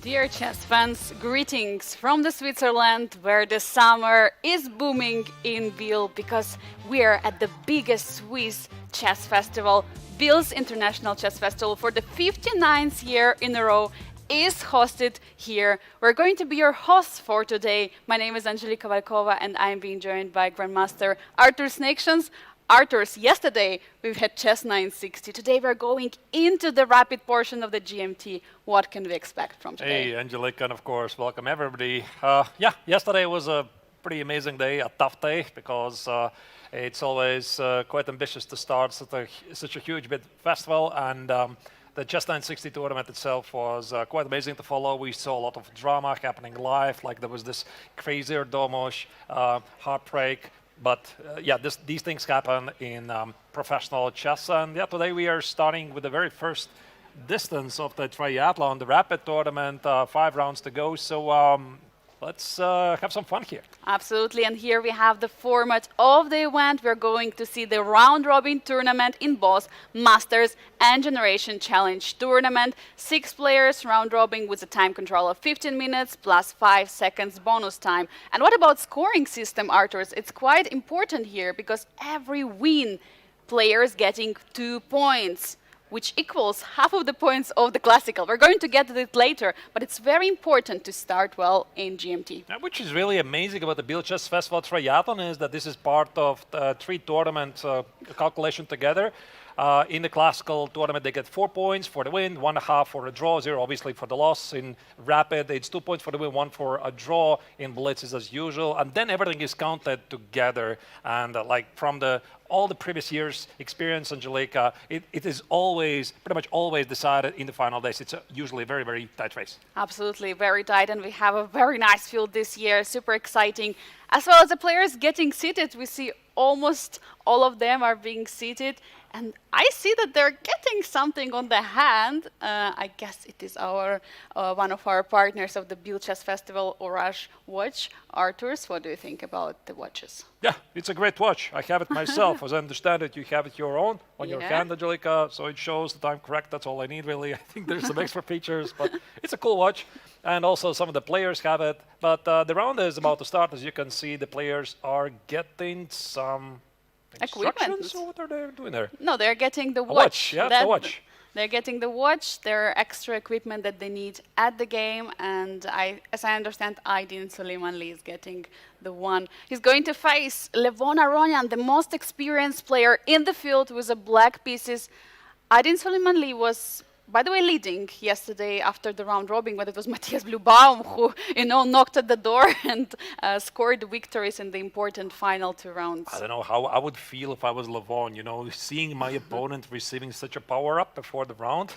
Dear chess fans, greetings from the Switzerland where the summer is booming in Biel because we are at the biggest Swiss chess festival. Biel's International Chess Festival for the 59th year in a row is hosted here. We're going to be your hosts for today. My name is Angelika Valkova and I'm being joined by Grandmaster Artur Snakesons. Arturs, yesterday we've had Chess 960. Today we're going into the rapid portion of the GMT. What can we expect from today? Hey, Angelica, and of course, welcome everybody. Yesterday was a pretty amazing day, a tough day, because it's always quite ambitious to start such a huge big festival, and the Chess 960 tournament itself was quite amazing to follow. We saw a lot of drama happening live, like there was this crazier Domosh heartbreak. But these things happen in professional chess. And today we are starting with the very first distance of the triathlon, the rapid tournament, 5 rounds to go. So let's have some fun here. Absolutely, and here we have the format of the event. We're going to see the round-robin tournament in both Masters and Generation Challenge tournament. 6 players round-robin with a time control of 15 minutes plus 5 seconds bonus time. And what about scoring system, Arturs? It's quite important here because every win player is getting 2 points, which equals half of the points of the classical. We're going to get to it later, but it's very important to start well in GMT. Which is really amazing about the Biel Chess Festival Triathlon is that this is part of the 3 tournament calculation together. In the classical tournament, they get 4 points for the win, 1.5 for a draw, 0 obviously for the loss. In rapid, it's 2 points for the win, 1 for a draw. In blitz is as usual, and then everything is counted together. And like from all the previous years' experience, Angelica, it is always, pretty much always decided in the final days. It's usually a very, very tight race. Absolutely, very tight, and we have a very nice field this year, super exciting. As well as the players getting seated, we see almost all of them are being seated. And I see that they're getting something on the hand. I guess it is our one of our partners of the Biel Chess Festival, Orange Watch. Arturs, what do you think about the watches? Yeah, it's a great watch. I have it myself. As I understand it, you have it your own on your hand, Angelica. So it shows that I'm correct. That's all I need, really. I think there's some extra features, but it's a cool watch. And also some of the players have it. But the round is about to start. As you can see, the players are getting some equipment. So what are they doing there? No, they're getting the watch. Yeah, the watch. They're getting the watch. There are extra equipment that they need at the game, and as I understand, Aydin Suleimanli is getting the one. He's going to face Levon Aronian, the most experienced player in the field with the black pieces. Aydin Suleimanli was, by the way, leading yesterday after the round robin, but it was Matthias Bluebaum who, knocked at the door and scored the victories in the important final 2 rounds. I don't know how I would feel if I was Levon, seeing my opponent receiving such a power-up before the round.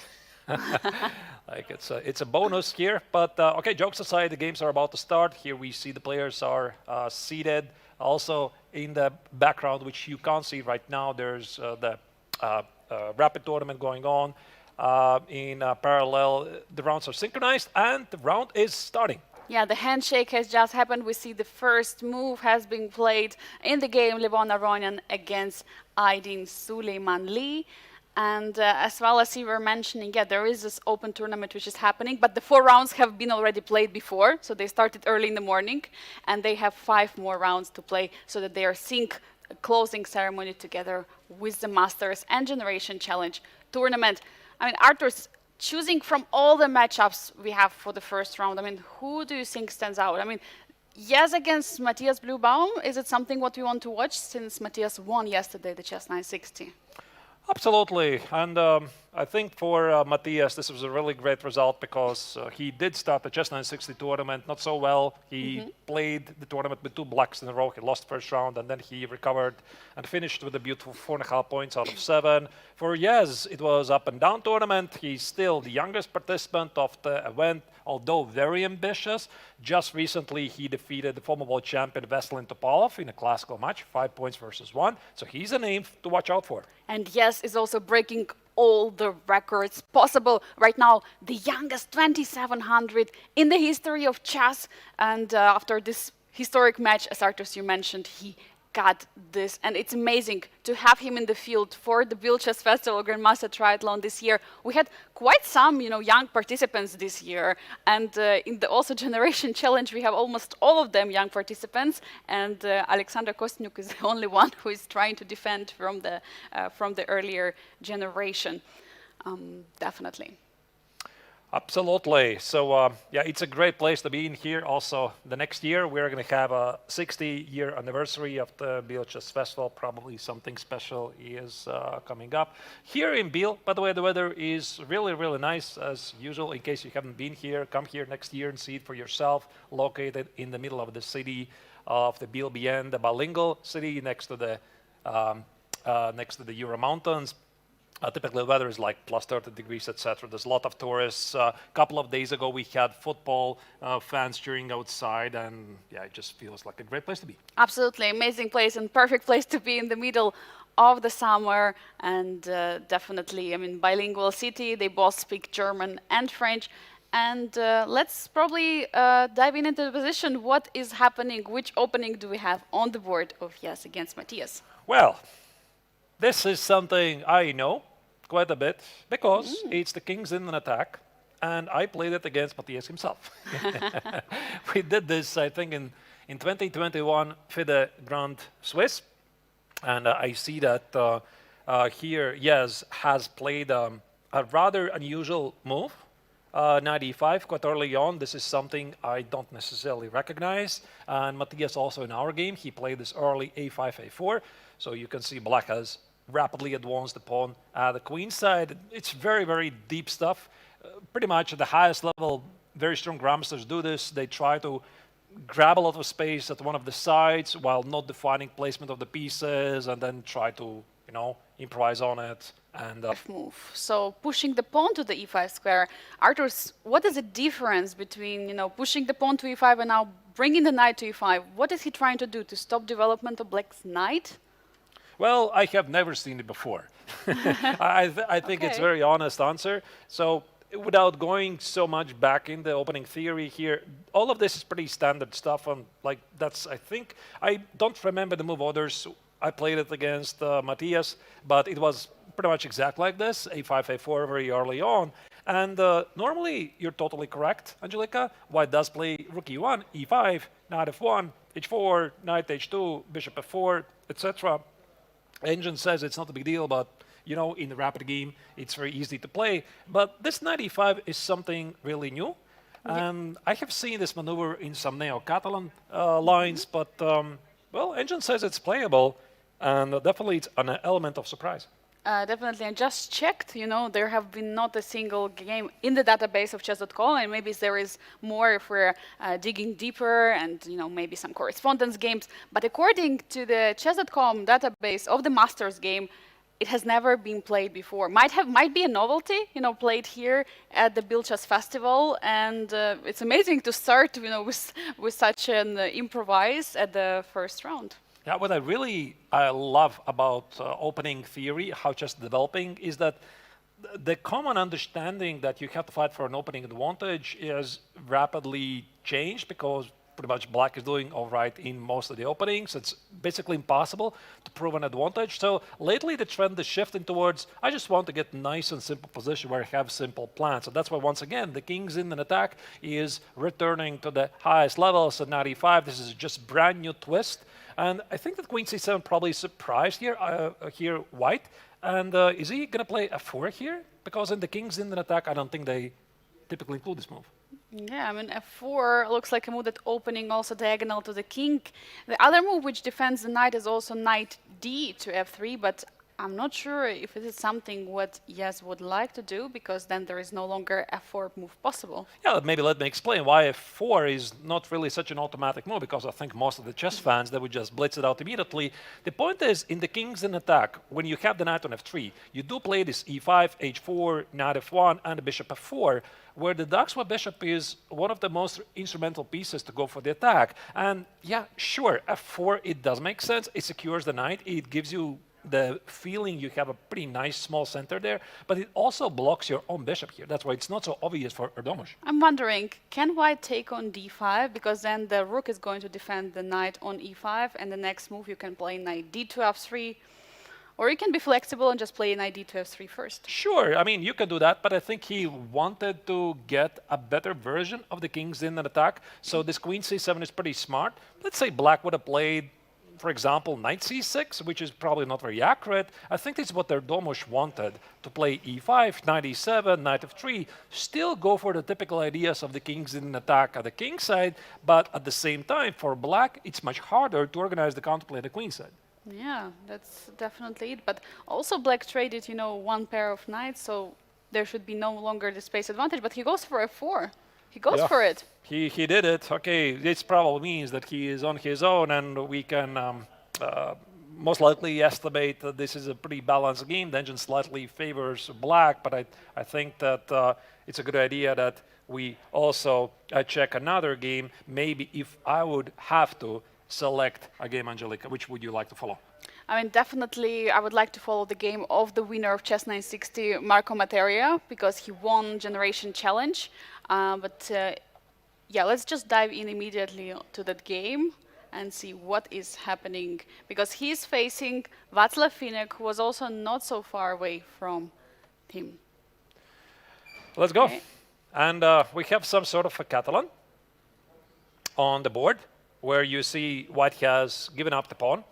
Like it's a bonus here. But okay, jokes aside, the games are about to start. Here we see the players are seated. Also in the background, which you can't see right now, there's the rapid tournament going on. In parallel, the rounds are synchronized and the round is starting. Yeah, the handshake has just happened. We see the first move has been played in the game, Levon Aronian against Aydin Suleimanli. And as well as you were mentioning, there is this open tournament which is happening, but the 4 rounds have been already played before. So they started early in the morning and they have 5 more rounds to play so that they are sync closing ceremony together with the Masters and Generation Challenge tournament. I mean, Arturs, choosing from all the matchups we have for the first round, I mean, who do you think stands out? I mean, yes, against Matthias Bluebaum, is it something what we want to watch since Matthias won yesterday the Chess 960? Absolutely, and I think for Matthias this was a really great result because he did start the Chess 960 tournament not so well. He played the tournament with 2 blacks in a row. He lost first round and then he recovered and finished with a beautiful 4.5 points out of 7. For Yagiz, it was up and down tournament. He's still the youngest participant of the event, although very ambitious. Just recently he defeated the former world champion Veselin Topalov in a classical match, 5 points versus 1. So he's a name to watch out for. And Yagiz is also breaking all the records possible. Right now, the youngest 2700 in the history of chess. And after this historic match, as Arturs, you mentioned, he got this, and it's amazing to have him in the field for the Biel Chess Festival Grandmaster Triathlon this year. We had quite some, young participants this year, and in the also Generation Challenge, we have almost all of them young participants, and Alexander Kostenuik is the only one who is trying to defend from the earlier generation. Definitely. Absolutely. So yeah, it's a great place to be in here. Also, the next year we're going to have a 60-year anniversary of the Biel Chess Festival. Probably something special is coming up here in Biel. By the way, the weather is really, really nice as usual. In case you haven't been here, come here next year and see it for yourself. Located in the middle of the city of the Biel, the bilingual city next to the Ural Mountains. Typically, the weather is like plus 30 degrees, etc. There's a lot of tourists. A couple of days ago, we had football fans cheering outside, and yeah, it just feels like a great place to be. Absolutely, amazing place and perfect place to be in the middle of the summer, and definitely, bilingual city. They both speak German and French. And let's probably dive into the position. What is happening? Which opening do we have on the board of Yes against Matthias? Well, this is something I know quite a bit because it's the King's in an attack, and I played it against Matthias himself. We did this, I think, in 2021 FIDE Grand Swiss, and I see that here Yes has played a rather unusual move. Knight e5 quite early on. This is something I don't necessarily recognize. And Matthias also in our game, he played this early a5, a4. So you can see Black has rapidly advanced the pawn at the queen side. It's very, very deep stuff. Pretty much at the highest level, very strong grandmasters do this. They try to grab a lot of space at one of the sides while not defining placement of the pieces, and then try to, improvise on it. And move. So pushing the pawn to the e5 square. Artur, what is the difference between pushing the pawn to e5 and now bringing the knight to e5? What is he trying to do to stop development of Black's knight? Well, I have never seen it before. I think it's a very honest answer. So without going so much back in the opening theory here, all of this is pretty standard stuff. And I don't remember the move orders. I played it against Matthias, but it was pretty much exact like this, a5, a4 very early on. And normally, you're totally correct, Angelika. White does play rook e1, e5, knight f1, h4, knight h2, bishop f4, etc. Engine says it's not a big deal, but in the rapid game, it's very easy to play. But this knight e5 is something really new. And I have seen this maneuver in some Neo-Catalan lines, but well, Engine says it's playable, and definitely it's an element of surprise. Definitely, I just checked, there have been not a single game in the database of chess.com, and maybe there is more if we're digging deeper and, maybe some correspondence games. But according to the chess.com database of the Masters game, it has never been played before. Might be a novelty, played here at the Biel Chess Festival, and it's amazing to start, with such an improvise at the first round. Yeah, what I love about opening theory, how chess is developing, is that the common understanding that you have to fight for an opening advantage is rapidly changed because pretty much Black is doing all right in most of the openings. It's basically impossible to prove an advantage. So lately the trend is shifting towards, I just want to get nice and simple position where I have simple plans. So that's why, once again, the King's in an attack is returning to the highest levels at knight e5. This is just brand new twist. And I think that queen c7 probably surprised here White. And is he going to play f4 here? Because in the King's in an attack, I don't think they typically include this move. Yeah, f4 looks like a move that opening also diagonal to the king. The other move which defends the knight is also knight d to f3, but I'm not sure if it is something what Yes would like to do, because then there is no longer f4 move possible. Yeah, maybe let me explain why f4 is not really such an automatic move, because I think most of the chess fans, they would just blitz it out immediately. The point is, in the King's in attack, when you have the knight on f3, you do play this e5, h4, knight f1, and bishop f4, where the Daxwa bishop is one of the most instrumental pieces to go for the attack. And yeah, sure, f4, it does make sense. It secures the knight. It gives you the feeling you have a pretty nice small center there, but it also blocks your own bishop here. That's why it's not so obvious for Erdomus. I'm wondering, can white take on d5? Because then the rook is going to defend the knight on e5, and the next move you can play knight d2 f3, or you can be flexible and just play knight d2 f3 first. Sure, I mean, you can do that, but I think he wanted to get a better version of the king's in an attack. So this queen c7 is pretty smart. Let's say black would have played, for example, knight c6, which is probably not very accurate. I think this is what Erdomus wanted, to play e5, knight e7, knight f3, still go for the typical ideas of the king's in attack at the king side, but at the same time, for black, it's much harder to organize the counterplay at the queen side. Yeah, that's definitely it. But also black traded, one pair of knights, so there should be no longer the space advantage. But he goes for f4. He goes for it. He did it. Okay, this probably means that he is on his own, and we can most likely estimate that this is a pretty balanced game. The engine slightly favors black, but I think that it's a good idea that we also check another game. Maybe if I would have to select a game, Angelika, which would you like to follow? I mean, definitely, I would like to follow the game of the winner of Chess 960, Marco Materia, because he won Generation Challenge. Yeah, let's just dive in immediately to that game and see what is happening, because he's facing Václav Finek, who was also not so far away from him. Let's go. Okay. And we have some sort of a Catalan on the board, where you see white has given up the pawn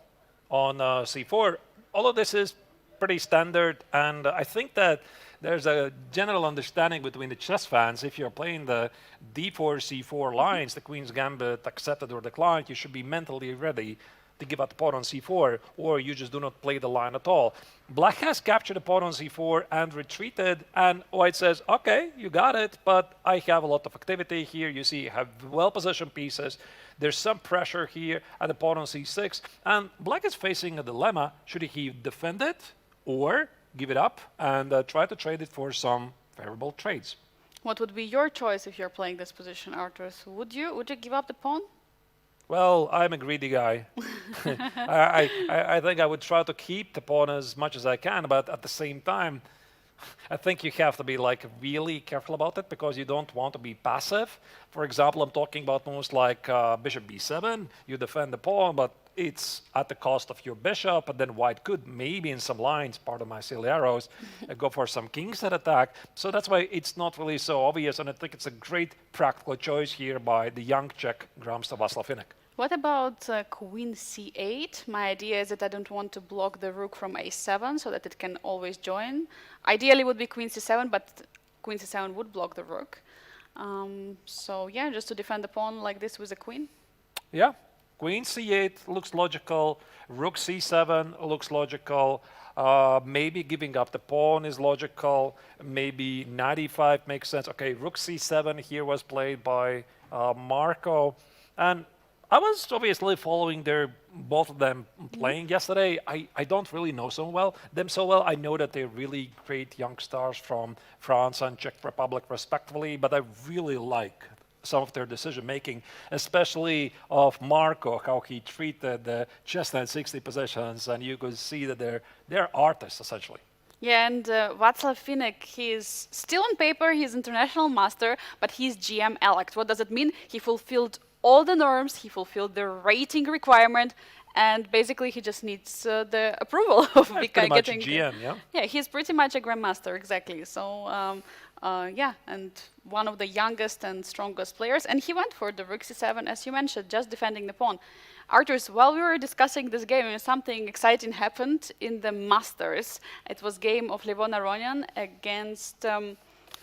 on c4. All of this is pretty standard, and I think that there's a general understanding between the chess fans. If you're playing the d4, c4 lines, the queen's gambit accepted or declined, you should be mentally ready to give up the pawn on c4, or you just do not play the line at all. Black has captured the pawn on c4 and retreated, and white says, okay, you got it, but I have a lot of activity here. You see, you have well-positioned pieces. There's some pressure here at the pawn on c6, and black is facing a dilemma. Should he defend it or give it up and try to trade it for some favorable trades? What would be your choice if you're playing this position, Arturs? Would you give up the pawn? Well, I'm a greedy guy. I think I would try to keep the pawn as much as I can, but at the same time, I think you have to be really careful about it, because you don't want to be passive. For example, I'm talking about moves like bishop b7. You defend the pawn, but it's at the cost of your bishop, and then white could maybe in some lines, part of my silly arrows, go for some kingside attack. So that's why it's not really so obvious, and I think it's a great practical choice here by the young Czech grandmaster Václav Finek. What about queen c8? My idea is that I don't want to block the rook from a7 so that it can always join. Ideally would be queen c7, but queen c7 would block the rook. So yeah, just to defend the pawn like this with a queen. Yeah, queen c8 looks logical. Rook c7 looks logical. Maybe giving up the pawn is logical. Maybe knight e5 makes sense. Okay, rook c7 here was played by Marco. And I was obviously following both of them playing yesterday. I don't really know them so well. I know that they're really great young stars from France and Czech Republic respectively, but I really like some of their decision making, especially of Marco, how he treated the chess 960 positions, and you could see that they're artists essentially. Yeah, and Václav Finek, he's still on paper, he's international master, but he's GM elect. What does it mean? He fulfilled all the norms, he fulfilled the rating requirement, and basically he just needs the approval of getting GM, yeah? Yeah, he's pretty much a grandmaster, exactly. So yeah, and one of the youngest and strongest players, and he went for the rook c7, as you mentioned, just defending the pawn. Arturs, while we were discussing this game, something exciting happened in the Masters. It was game of Levon Aronian against Levon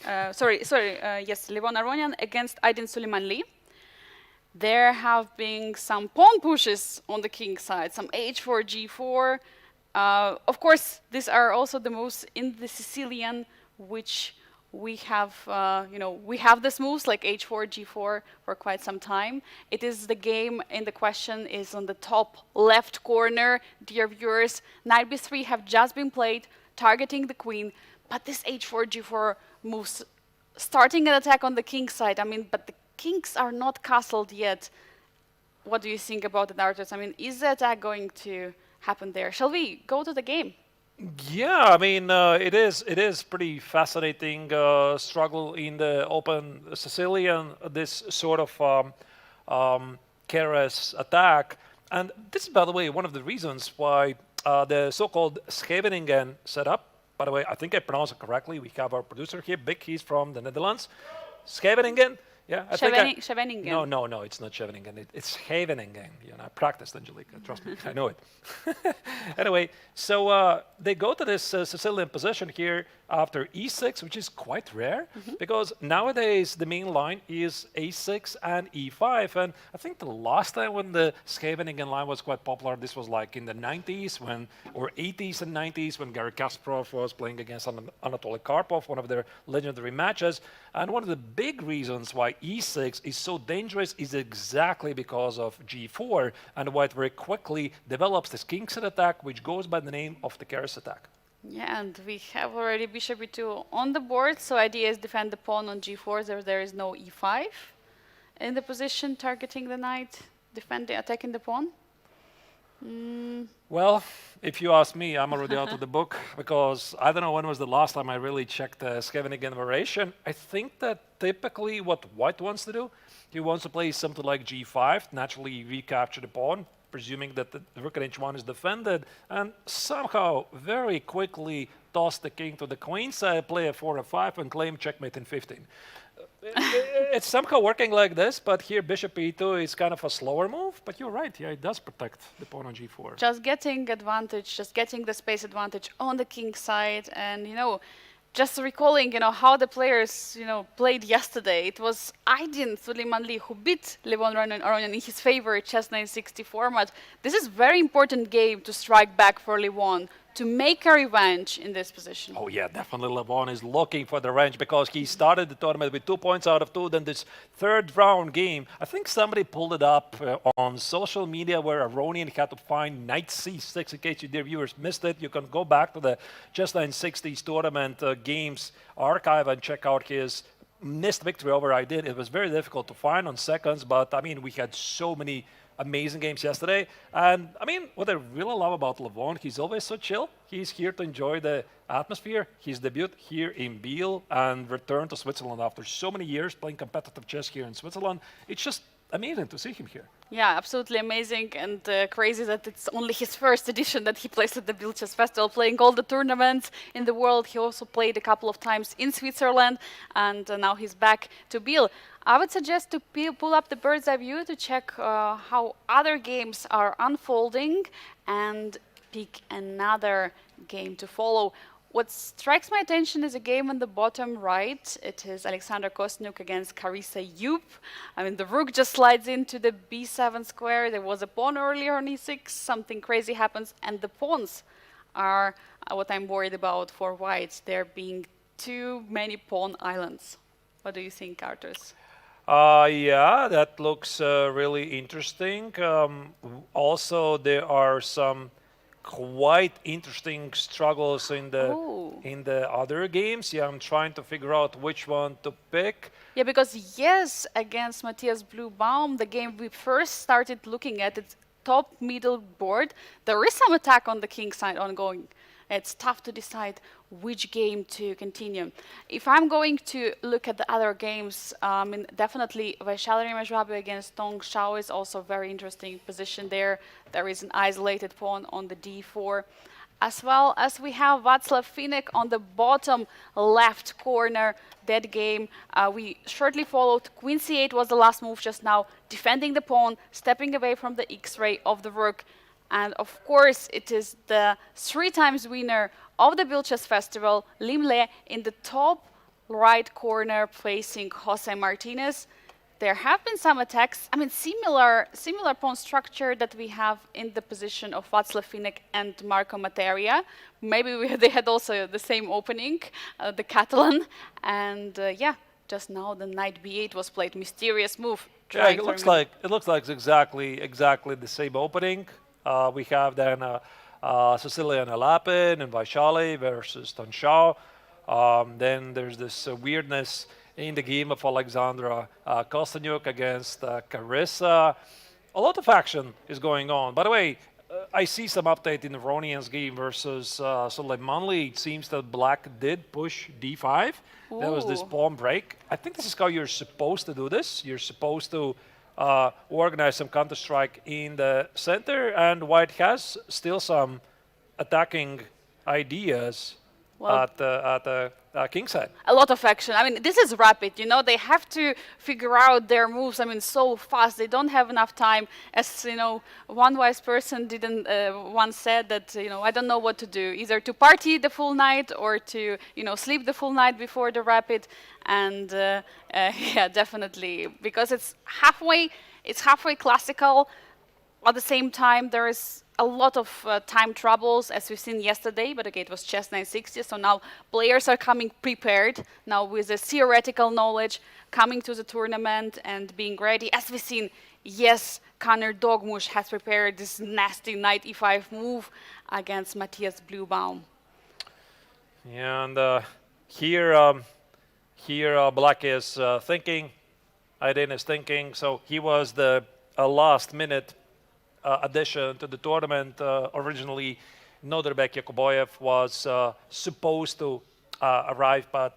Aronian against Aydin Suleimanli. There have been some pawn pushes on the king side, some h4, g4. Of course, these are also the moves in the Sicilian, which we have, we have these moves like h4, g4 for quite some time. It is the game in the question is on the top left corner, dear viewers. Knight b3 have just been played, targeting the queen, but this h4, g4 moves starting an attack on the king side. I mean, but the kings are not castled yet. What do you think about it, Arturs? I mean, is the attack going to happened there. Shall we go to the game? Yeah, I mean, it is pretty fascinating struggle in the Open Sicilian. This sort of Keres attack, and this is, by the way, one of the reasons why the so-called Scheveningen setup. By the way, I think I pronounced it correctly. We have our producer here, Big. He's from the Netherlands. Scheveningen. Yeah, I think Scheveningen. no, it's not Scheveningen. It's Scheveningen. You know, I practiced, Angelica. Trust me, I know it. Anyway, so they go to this Sicilian position here after e6, which is quite rare because nowadays the main line is a6 and e5. And I think the last time when the Scheveningen line was quite popular, this was like in the 90s or 80s and 90s when Garry Kasparov was playing against Anatoly Karpov, one of their legendary matches. And one of the big reasons why e6 is so dangerous is exactly because of g4 and why it very quickly develops this king set attack, which goes by the name of the Keres attack. Yeah, and we have already bishop e2 on the board, so idea is defend the pawn on g4, so there is no e5 in the position targeting the knight, defending, attacking the pawn. Well, if you ask me, I'm already out of the book because I don't know when was the last time I really checked the Scheveningen variation. I think that typically what white wants to do, he wants to play something like g5, naturally recapture the pawn, presuming that the rook at h1 is defended, and somehow very quickly toss the king to the queen side, play a 4 or 5, and claim checkmate in 15. It's somehow working like this, but here bishop e2 is kind of a slower move, but you're right, yeah, it does protect the pawn on g4. Just getting advantage, just getting the space advantage on the king side, and just recalling, how the players, played yesterday. It was Aydin Suleimanli who beat Levon Aronian in his favorite chess 960 format. This is very important game to strike back for Levon, to make a revenge in this position. Oh yeah, definitely Levon is looking for the revenge because he started the tournament with 2 points out of 2. Then this third round game, I think somebody pulled it up on social media where Aronian had to find knight c6. In case you dear viewers missed it, you can go back to the Chess 960s tournament games archive and check out his missed victory over Aydin. It was very difficult to find on seconds, but I mean, we had so many amazing games yesterday. And I mean, what I really love about Levon, he's always so chill. He's here to enjoy the atmosphere. His debut here in Biel and return to Switzerland after so many years playing competitive chess here in Switzerland. It's just amazing to see him here. Yeah, absolutely amazing and crazy that it's only his first edition that he plays at the Biel Chess Festival, playing all the tournaments in the world. He also played a couple of times in Switzerland, and now he's back to Biel. I would suggest to pull up the bird's eye view to check how other games are unfolding and pick another game to follow. What strikes my attention is a game on the bottom right. It is Alexander Kostenuik against Carissa. I mean, the rook just slides into the b7 square. There was a pawn earlier on e6. Something crazy happens, and the pawns are what I'm worried about for white. There being too many pawn islands. What do you think, Arturs? Yeah, that looks really interesting. Also, there are some quite interesting struggles in the other games. Yeah, I'm trying to figure out which one to pick. Yeah, because yes, against Matthias Bluebaum, the game we first started looking at, its top middle board, there is some attack on the king side ongoing. It's tough to decide which game to continue. If I'm going to look at the other games, definitely Vachier-Lagrave against Tong Shao is also a very interesting position there. There is an isolated pawn on the d4. As well as we have Václav Finek on the bottom left corner. That game we shortly followed. Queen c8 was the last move just now, defending the pawn, stepping away from the x-ray of the rook. And of course, it is the 3 times winner of the Biel Chess Festival, Lim Le, in the top right corner, facing Jose Martinez. There have been some attacks. I mean, similar pawn structure that we have in the position of Václav Finek and Marco Materia. Maybe they had also the same opening, the Catalan. And yeah, just now the knight b8 was played. Mysterious move. Yeah, it looks like it's exactly the same opening. We have then Sicilian Alapin and Vaishali versus Tanshao. Then there's this weirdness in the game of Alexandra Kostenuik against Carissa. A lot of action is going on. By the way, I see some update in Ronian's game versus Suleimanli. It seems that Black did push d5. There was this Ooh. pawn break. I think this is how you're supposed to do this. You're supposed to organize some counter strike in the center, and White has still some attacking ideas Well, at the king's head. a lot of action. I mean, this is rapid, you know, they have to figure out their moves, I mean, so fast. They don't have enough time. As, you know, one wise person didn't once said that, you know, I don't know what to do, either to party the full night or to, you know, sleep the full night before the rapid. And yeah, definitely, because it's halfway classical. At the same time, there is a lot of time troubles, as we've seen yesterday, but again, it was chess 960, so now players are coming prepared, now with the theoretical knowledge, coming to the tournament and being ready. As we've seen, yes, Conor Dogmush has prepared this nasty knight e5 move against Matthias Bluebaum. Yeah, and here Black is thinking, Aydin is thinking, so he was the last-minute addition to the tournament. Originally, Noderbek Yakoboyev was supposed to arrive, but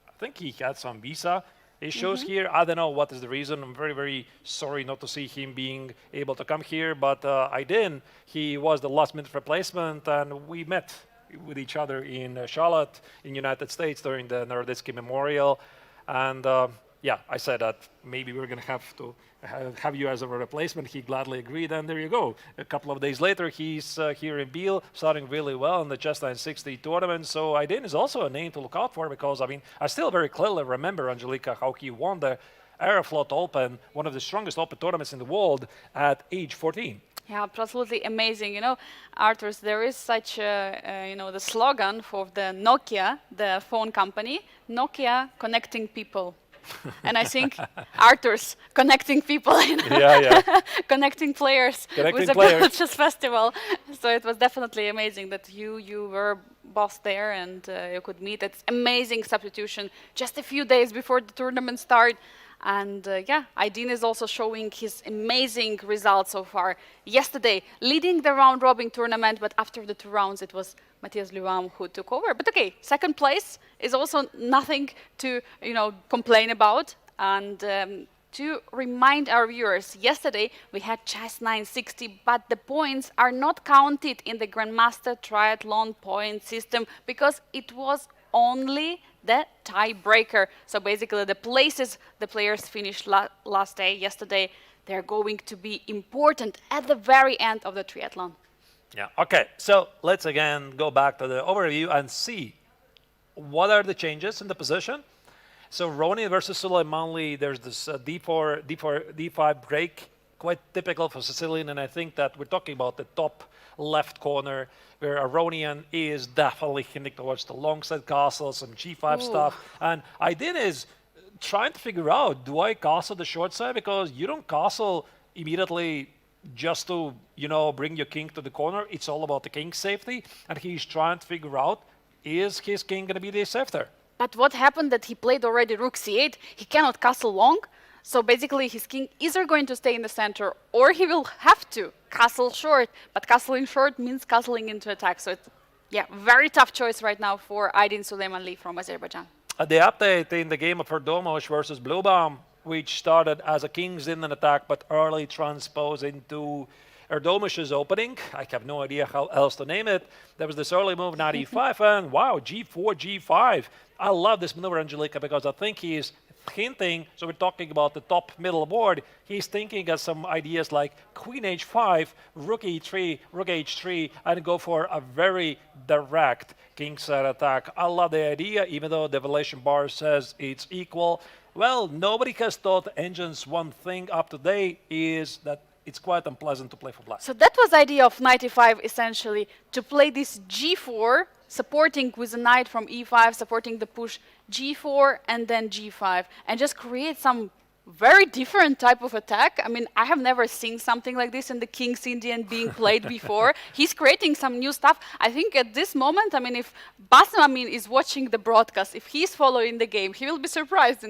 I think he had some visa issues here. I don't know what is the reason. I'm very, very sorry not to see him being able to come here, but Aydin, he was the last-minute replacement, and we met with each other in Charlotte, in United States, during the Naroditsky Memorial, and yeah, I said that maybe we're going to have to have you as a replacement. He gladly agreed, and there you go. A couple of days later, he's here in Biel, starting really well in the Chess 960 tournament. So Aydin is also a name to look out for, because, I mean, I still very clearly remember, Angelika, how he won the Aeroflot Open, one of the strongest open tournaments in the world, at age 14. Yeah, absolutely amazing. You know, Arthurs, there is such you know, the slogan for the Nokia, the phone company, Nokia connecting people. And I think Arthur's connecting people, you know, Yeah. connecting players Connecting with the players. Chess Festival. So it was definitely amazing that you were boss there and you could meet. It's amazing substitution just a few days before the tournament start. And yeah, Aydin is also showing his amazing results so far. Yesterday, leading the round-robin tournament, but after the 2 rounds, it was Matthias Bluebaum who took over. But okay, second place is also nothing to, you know, complain about. And to remind our viewers, yesterday we had chess 960, but the points are not counted in the Grandmaster Triathlon point system because it was only the tiebreaker. So basically the places the players finished last day, yesterday, they're going to be important at the very end of the triathlon. Yeah, okay. So let's again go back to the overview and see what are the changes in the position. So Roni versus Suleimanli, there's this d4, d5 break, quite typical for Sicilian, and I think that we're talking about the top left corner, where Aronian is definitely hinting towards the long side castle, some g5 stuff, and Aydin is trying to figure out, do I castle the short side? Because you don't castle immediately just to, you know, bring your king to the corner. It's all about the king's safety, and he's trying to figure out, is his king going to be the safe there? But what happened that he played already rook c8, he cannot castle long, so basically his king either going to stay in the center or he will have to castle short, but castling short means castling into attack, so it's, yeah, very tough choice right now for Aydin Suleimanli from Azerbaijan. The update in the game of Erdomosh versus Bluebaum, which started as a king's in an attack but early transposed into Erdomosh's opening. I have no idea how else to name it. There was this early move, knight e5, and wow, g4, g5. I love this maneuver, Angelika, because I think he is hinting, so we're talking about the top middle board, he's thinking of some ideas like queen h5, rook e3, rook h3, and go for a very direct kingside attack. I love the idea, even though the evaluation bar says it's equal. Well, nobody has taught engines one thing up to date is that it's quite unpleasant to play for black. So that was the idea of knight e5, essentially, to play this g4, supporting with a knight from e5, supporting the push g4 and then g5, and just create some very different type of attack. I mean, I have never seen something like this in the King's Indian being played before. He's creating some new stuff. I think at this moment, I mean, if Bassam Amin is watching the broadcast, if he's following the game, he will be surprised,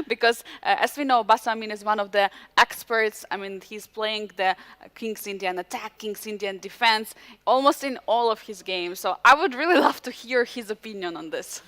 because as we know, Bassam Amin is one of the experts. I mean, he's playing the King's Indian attack, King's Indian defense, almost in all of his games. So I would really love to hear his opinion on this.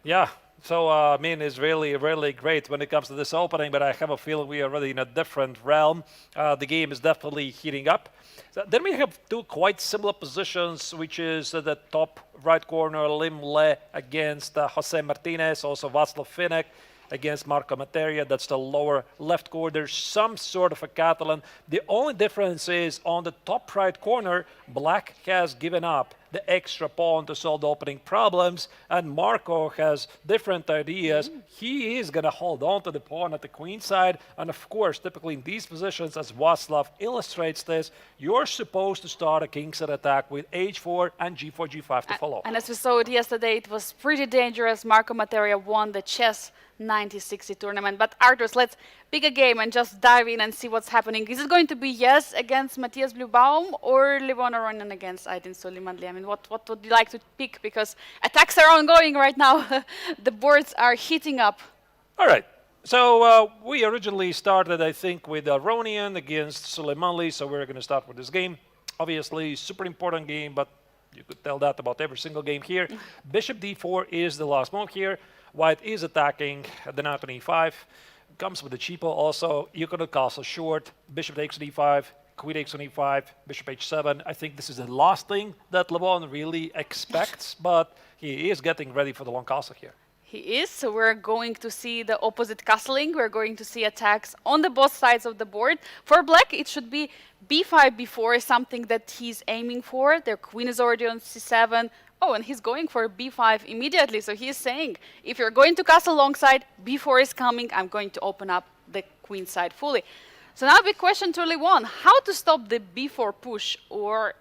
Yeah. So Min is really, really great when it comes to this opening, but I have a feeling we are really in a different realm. The game is definitely heating up. So then we have two quite similar positions, which is the top right corner, Lim Le against Jose Martinez, also Václav Finek against Marco Materia. That's the lower left corner, some sort of a Catalan. The only difference is on the top right corner, Black has given up the extra pawn to solve the opening problems, and Marco has different ideas. He is going to hold on to the pawn at the queen side, and of course, typically in these positions, as Václav illustrates this, you're supposed to start a kingside attack with h4 and g4, g5 to follow. And as we saw it yesterday, it was pretty dangerous. Marco Materia won the chess 90-60 tournament. But Arturs, let's pick a game and just dive in and see what's happening. Is it going to be Yes against Matthias Bluebaum or Levon Aronin against Aydin Suleimanli? I mean, what would you like to pick? Because attacks are ongoing right now. The boards are heating up. All right. So we originally started, I think, with Aronian against Suleimanli. So we're going to start with this game. Obviously, super important game, but you could tell that about every single game here. Bishop d4 is the last move here. White is attacking the knight on e5. Comes with the cheapo also. You could castle short. Bishop takes on e5. Queen takes on e5. Bishop h7. I think this is the last thing that Levon really expects, but he is getting ready for the long castle here. He is, so we're going to see the opposite castling. We're going to see attacks on the both sides of the board. For Black, it should be b5, b4 is something that he's aiming for. Their queen is already on c7. Oh, and he's going for b5 immediately. So he's saying, if you're going to castle alongside, b4 is coming. I'm going to open up the queen side fully. So now big question to Levon. How to stop the b4 push? Or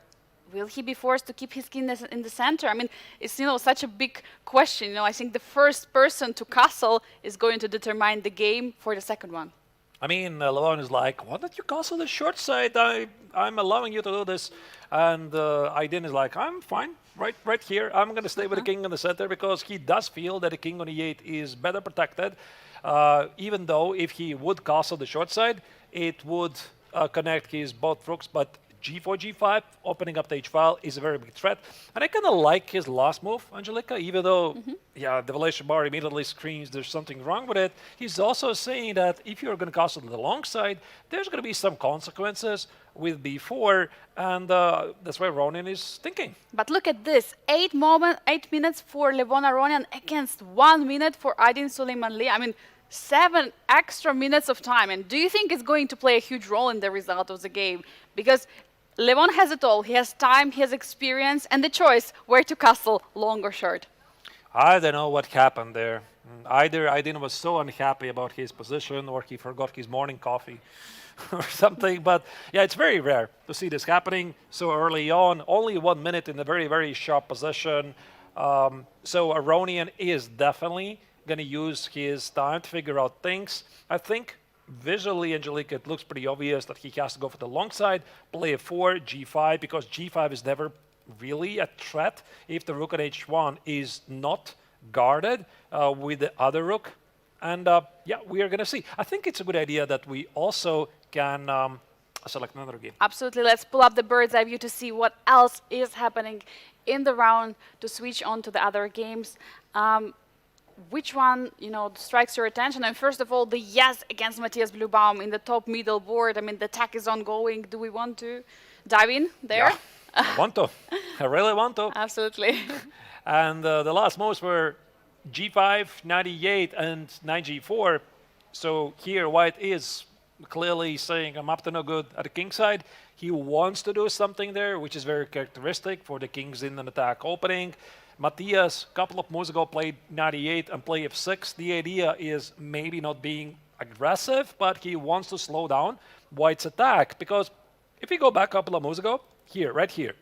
will he be forced to keep his king in the center? I mean, it's such a big question. I think the first person to castle is going to determine the game for the second one. I mean, Levon is like, why don't you castle the short side? I'm allowing you to do this. And Aydin is like, I'm fine, right here. I'm going to stay with the king in the center because he does feel that the king on e8 is better protected. Even though if he would castle the short side, it would connect his both rooks. But g4, g5, opening up the h-file is a very big threat. And I kind of like his last move, Angelica, even though, the evaluation bar immediately screams there's something wrong with it. He's also saying that if you're going to castle to the long side, there's going to be some consequences with b4, and that's why Ronin is thinking. But look at this, 8 minutes for Levon Aronian against 1 minute for Aydin Suleimanli. I mean, 7 extra minutes of time. And do you think it's going to play a huge role in the result of the game? Because Levon has it all. He has time, he has experience, and the choice where to castle, long or short. I don't know what happened there. Either Aydin was so unhappy about his position or he forgot his morning coffee or something. But yeah, it's very rare to see this happening so early on. Only 1 minute in a very, very sharp position. So Aronian is definitely going to use his time to figure out things. I think visually, Angelica, it looks pretty obvious that he has to go for the long side, play a 4, g5, because g5 is never really a threat if the rook at h1 is not guarded with the other rook. And yeah, we are going to see. I think it's a good idea that we also can select another game. Absolutely. Let's pull up the bird's eye view to see what else is happening in the round, to switch on to the other games. Which one, strikes your attention? And first of all, the Yes against Matthias Bluebaum in the top middle board. I mean, the attack is ongoing. Do we want to dive in there? Yeah, I want to. I really want to. Absolutely. And the last moves were g5, 98, and 9g4. So here, White is clearly saying, I'm up to no good at the king side. He wants to do something there, which is very characteristic for the kings in an attack opening. Matthias, a couple of moves ago, played 98 and play f6. The idea is maybe not being aggressive, but he wants to slow down White's attack. Because if we go back a couple of moves ago, here, right here,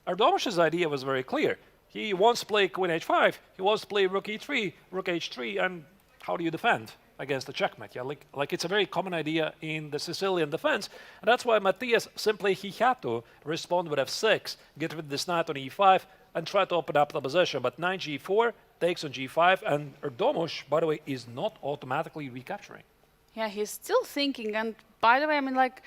Ardomash's idea was very clear. He wants to play queen h5, he wants to play rook e3, rook h3, and how do you defend against the checkmate. Yeah, like it's a very common idea in the Sicilian defense, and that's why Matthias simply he had to respond with f6, get rid of this knight on e5, and try to open up the position. But knight g4 takes on g5, and Erdomus, by the way, is not automatically recapturing. Yeah, he's still thinking. And by the way, I mean, like,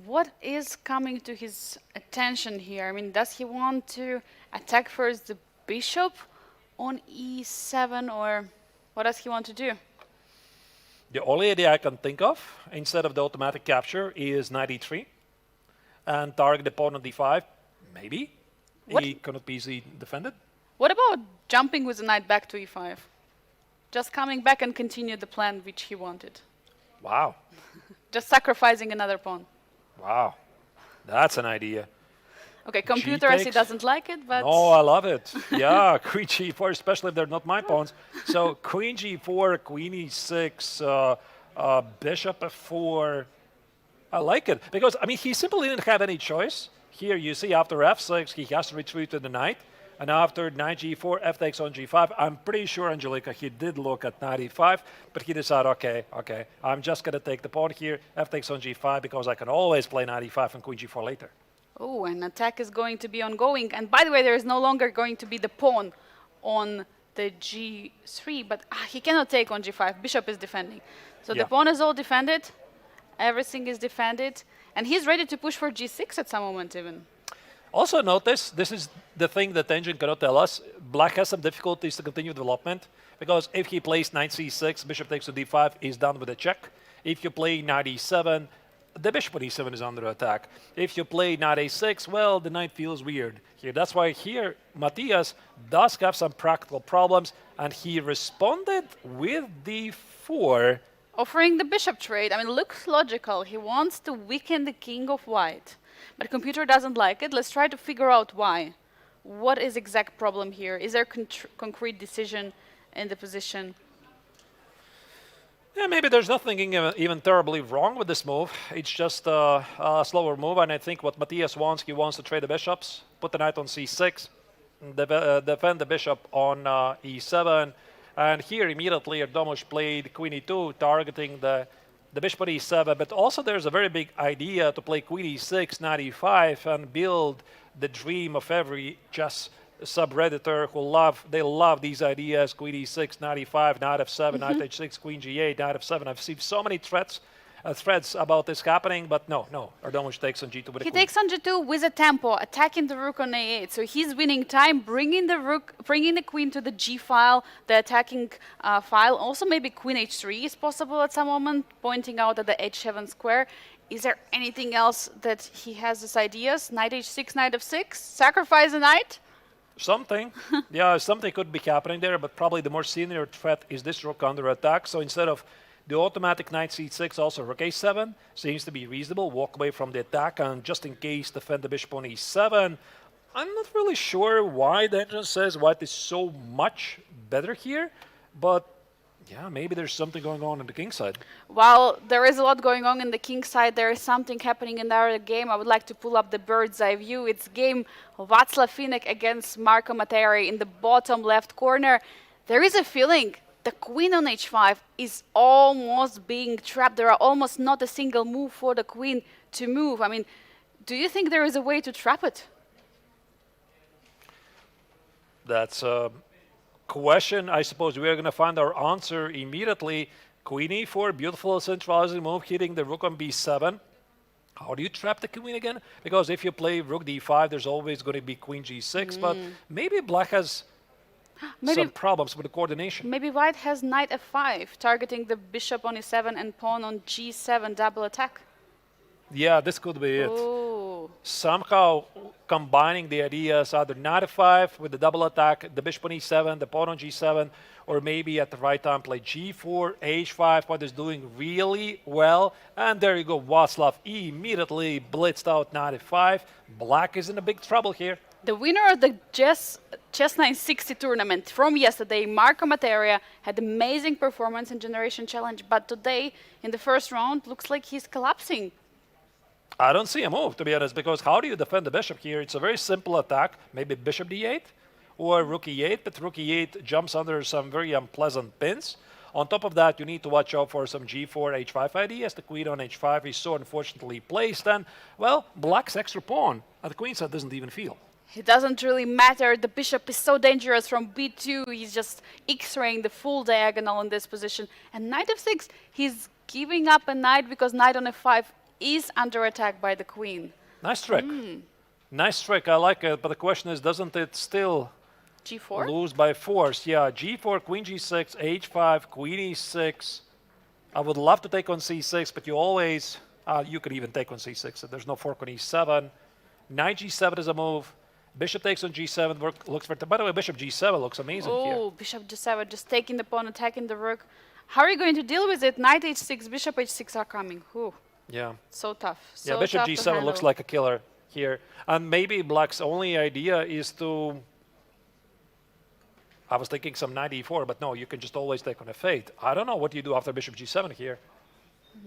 what is coming to his attention here? I mean, does he want to attack first the bishop on e7, or what does he want to do? The only idea I can think of, instead of the automatic capture, is knight e3 and target the pawn on d5. Maybe. What? He cannot be easily defended. What about jumping with the knight back to e5? Just coming back and continue the plan which he wanted. Wow. Just sacrificing another pawn. Wow. That's an idea. Okay, computer, I see, takes? doesn't like it, but... Oh, I love it. Yeah, queen g4, especially if they're not my pawns. So queen g4, queen e6, bishop f4. I like it. Because, I mean, he simply didn't have any choice. Here you see after f6, he has to retreat to the knight. And after knight g4, f takes on g5. I'm pretty sure, Angelica, he did look at knight e5, but he decided, okay, I'm just going to take the pawn here, f takes on g5, because I can always play knight e5 and queen g4 later. Oh, an attack is going to be ongoing. And by the way, there is no longer going to be the pawn on the g3, but he cannot take on g5. Bishop is defending. So Yeah. the pawn is all defended. Everything is defended. And he's ready to push for g6 at some moment even. Also notice, this is the thing that the engine cannot tell us. Black has some difficulties to continue development, because if he plays knight c6, bishop takes to d5, he's done with a check. If you play knight e7, the bishop on e7 is under attack. If you play knight a6, well, the knight feels weird here. That's why here, Matthias does have some practical problems, and he responded with d4. Offering the bishop trade, I mean, looks logical. He wants to weaken the king of white. But computer doesn't like it. Let's try to figure out why. What is exact problem here? Is there concrete decision in the position? Yeah, maybe there's nothing even terribly wrong with this move. It's just a slower move, and I think what Matthias wants, he wants to trade the bishops, put the knight on c6, defend the bishop on e7, and here immediately Erdomus played queen e2, targeting the bishop on e7, but also there's a very big idea to play queen e6, knight e5, and build the dream of every chess subredditor who love these ideas: queen e6, knight e5, knight f7, knight h6, queen g8, knight f7. I've seen so many threads about this happening, but no, Erdomus takes on g2 with a He queen. takes on g2 with a tempo, attacking the rook on a8. So he's winning time, bringing the queen to the g file, the attacking file. Also, maybe queen h3 is possible at some moment, pointing out at the h7 square. Is there anything else that he has as ideas? Knight h6, knight f6, sacrifice a knight? Something. Yeah, something could be happening there, but probably the more senior threat is this rook under attack. So instead of the automatic knight c6, also rook a7 seems to be reasonable. Walk away from the attack and just in case defend the bishop on e7. I'm not really sure why the engine says white is so much better here, but yeah, maybe there's something going on the king side. While there is a lot going on in the king side, there is something happening in the other game. I would like to pull up the bird's eye view. It's game Vachier-Lagrave against Marco Materi in the bottom left corner. There is a feeling the queen on h5 is almost being trapped. There are almost not a single move for the queen to move. I mean, do you think there is a way to trap it? That's a question. I suppose we are going to find our answer immediately. Queen e4, beautiful centralizing move, hitting the rook on b7. How do you trap the queen again? Because if you play rook d5, there's always going to be queen g6, but maybe black has some problems with the coordination. Maybe white has knight f5, targeting the bishop on e7 and pawn on g7, double attack. Yeah, this could be it. Ooh. Somehow combining the ideas, either knight f5 with the double attack, the bishop on e7, the pawn on g7, or maybe at the right time play g4, h5, what is doing really well. And there you go, Václav immediately blitzed out knight f5. Black is in a big trouble here. The winner of the Chess 960 tournament from yesterday, Marco Materi, had amazing performance in Generation Challenge, but today, in the first round, looks like he's collapsing. I don't see a move, to be honest, because how do you defend the bishop here? It's a very simple attack, maybe bishop d8 or rook e8, but rook e8 jumps under some very unpleasant pins. On top of that, you need to watch out for some g4, h5 ideas. The queen on h5 is so unfortunately placed, and, well, black's extra pawn at the queen side doesn't even feel. It doesn't really matter. The bishop is so dangerous from b2. He's just x-raying the full diagonal in this position. And knight f6, he's giving up a knight because knight on f5 is under attack by the queen. Nice trick. Nice trick. I like it. But the question is, doesn't it still g4? lose by force? Yeah, g4, queen g6, h5, queen e6. I would love to take on c6, but you always, you could even take on c6. There's no fork on e7. Knight g7 is a move. Bishop takes on g7, looks for. By the way, bishop g7 looks amazing here. Oh, bishop g7, just taking the pawn, attacking the rook. How are you going to deal with it? Knight h6, bishop h6 are coming. Ooh, Yeah. so tough. So Yeah, bishop tough to g7 looks handle. like a killer here. And maybe black's only idea is to. I was thinking some knight e4, but no, you can just always take on f8. I don't know what you do after bishop g7 here.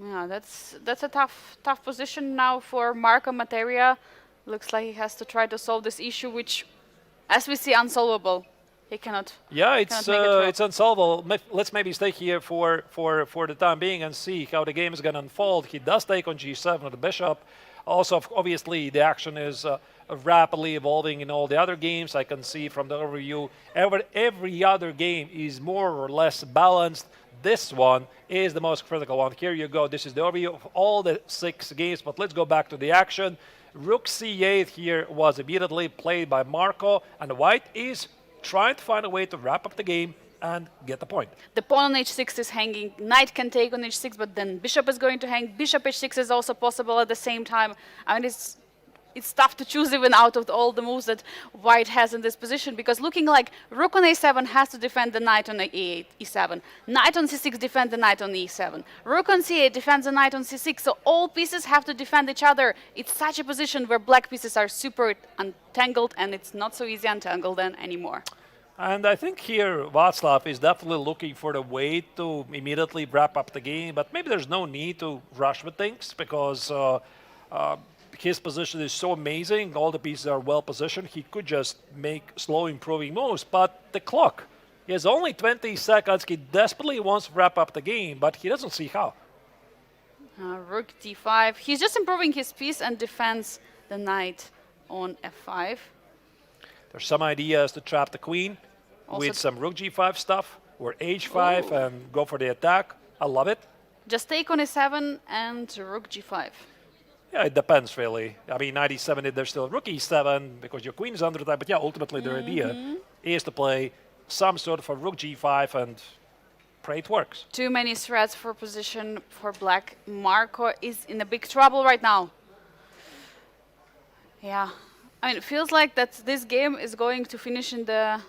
Yeah, that's a tough position now for Marco Materia. Looks like he has to try to solve this issue, which, as we see, unsolvable. He cannot. Yeah, cannot make it work. it's unsolvable. Let's maybe stay here for the time being and see how the game is going to unfold. He does take on g7 with the bishop. Also, obviously, the action is rapidly evolving in all the other games. I can see from the overview, every other game is more or less balanced. This one is the most critical one. Here you go. This is the overview of all the 6 games, but let's go back to the action. Rook c8 here was immediately played by Marco, and white is trying to find a way to wrap up the game and get the point. The pawn on h6 is hanging. Knight can take on h6, but then bishop is going to hang. Bishop h6 is also possible at the same time. I mean, it's tough to choose even out of all the moves that white has in this position, because looking like rook on a7 has to defend the knight on e8, e7. Knight on c6 defend the knight on e7. Rook on c8 defends the knight on c6. So all pieces have to defend each other. It's such a position where black pieces are super untangled, and it's not so easy untangled then anymore. And I think here Václav is definitely looking for the way to immediately wrap up the game, but maybe there's no need to rush with things because his position is so amazing. All the pieces are well positioned. He could just make slow improving moves, but the clock, he has only 20 seconds. He desperately wants to wrap up the game, but he doesn't see how. Rook d5. He's just improving his piece and defends the knight on f5. There's some ideas to trap the queen Also with some rook g5 stuff or h5 Ooh. and go for the attack. I love it. Just take on a7 and rook g5. Yeah, it depends really. I mean, knight e7, there's still rook e7 because your queen is under attack. But yeah, ultimately the idea is to play some sort of a rook g5 and pray it works. Too many threats for position for black. Marco is in a big trouble right now. Yeah, I mean, it feels like that this game is going to finish in the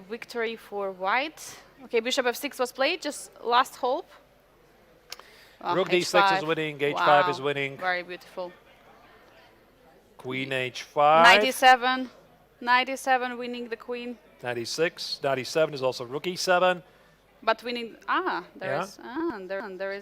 victory for white. Okay, bishop f6 was played. Just last hope. Rook d6 h5. is winning, h5 Wow, is winning. Very beautiful. Queen h5. 97. 97 winning the queen. 96. 97 is also rook e7. But winning, Yeah. there is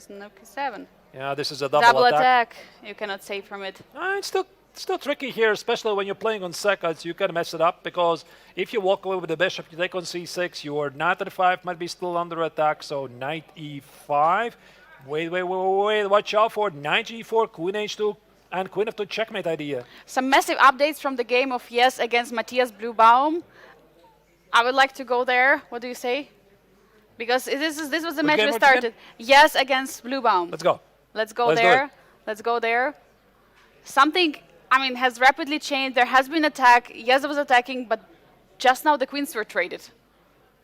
no e7. Yeah, this is a double attack. You cannot save from it. It's still tricky here, especially when you're playing on seconds. You can mess it up because if you walk away with the bishop, you take on c6, your knight e5 might be still under attack, so knight e5. Wait, watch out for knight g4, queen h2, and queen f2 checkmate idea. Some massive updates from the game of Yes against Matthias Bluebaum. I would like to go there. What do you say? Because this was the match game we was it started. Yes against Bluebaum. Let's go. Let's go Let's do there. it. Let's go there. Something, I mean, has rapidly changed. There has been attack. Yes, was attacking, but just now the queens were traded.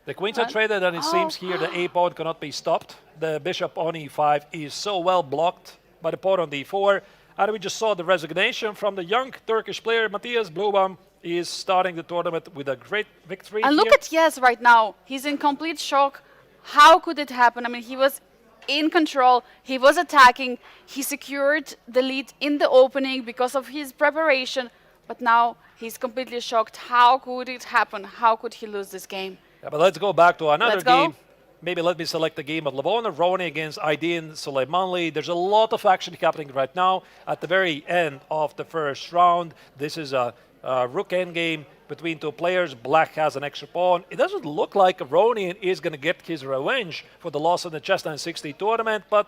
The queens are traded, and it seems here the a pawn cannot be stopped. The bishop on e5 is so well blocked by the pawn on d4. And we just saw the resignation from the young Turkish player Matthias Bluebaum. Is starting the tournament with a great victory. And look at Yes right now. He's in complete shock. How could it happen? I mean, he was in control. He was attacking. He secured the lead in the opening because of his preparation. But now he's completely shocked. How could it happen? How could he lose this game? Yeah, but let's go back to another Let's go. game. Maybe let me select the game of Levon Aroni against Aydin Suleimanli. There's a lot of action happening right now at the very end of the first round. This is a rook endgame. between two players. Black has an extra pawn. It doesn't look like Aronian is going to get his revenge for the loss in the chess 960 tournament, but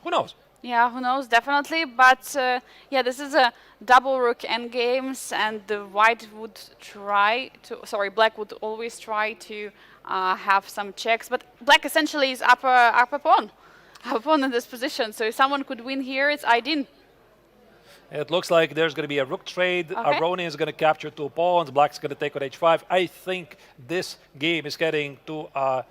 who knows? Yeah, who knows, definitely. But yeah, this is a double rook endgames, and the black would always try to have some checks. But black essentially is upper pawn in this position. So if someone could win here, it's Aydin. It looks like there's going to be a rook trade. Okay. Aronian is going to capture two pawns. Black's going to take on h5. I think this game is getting to a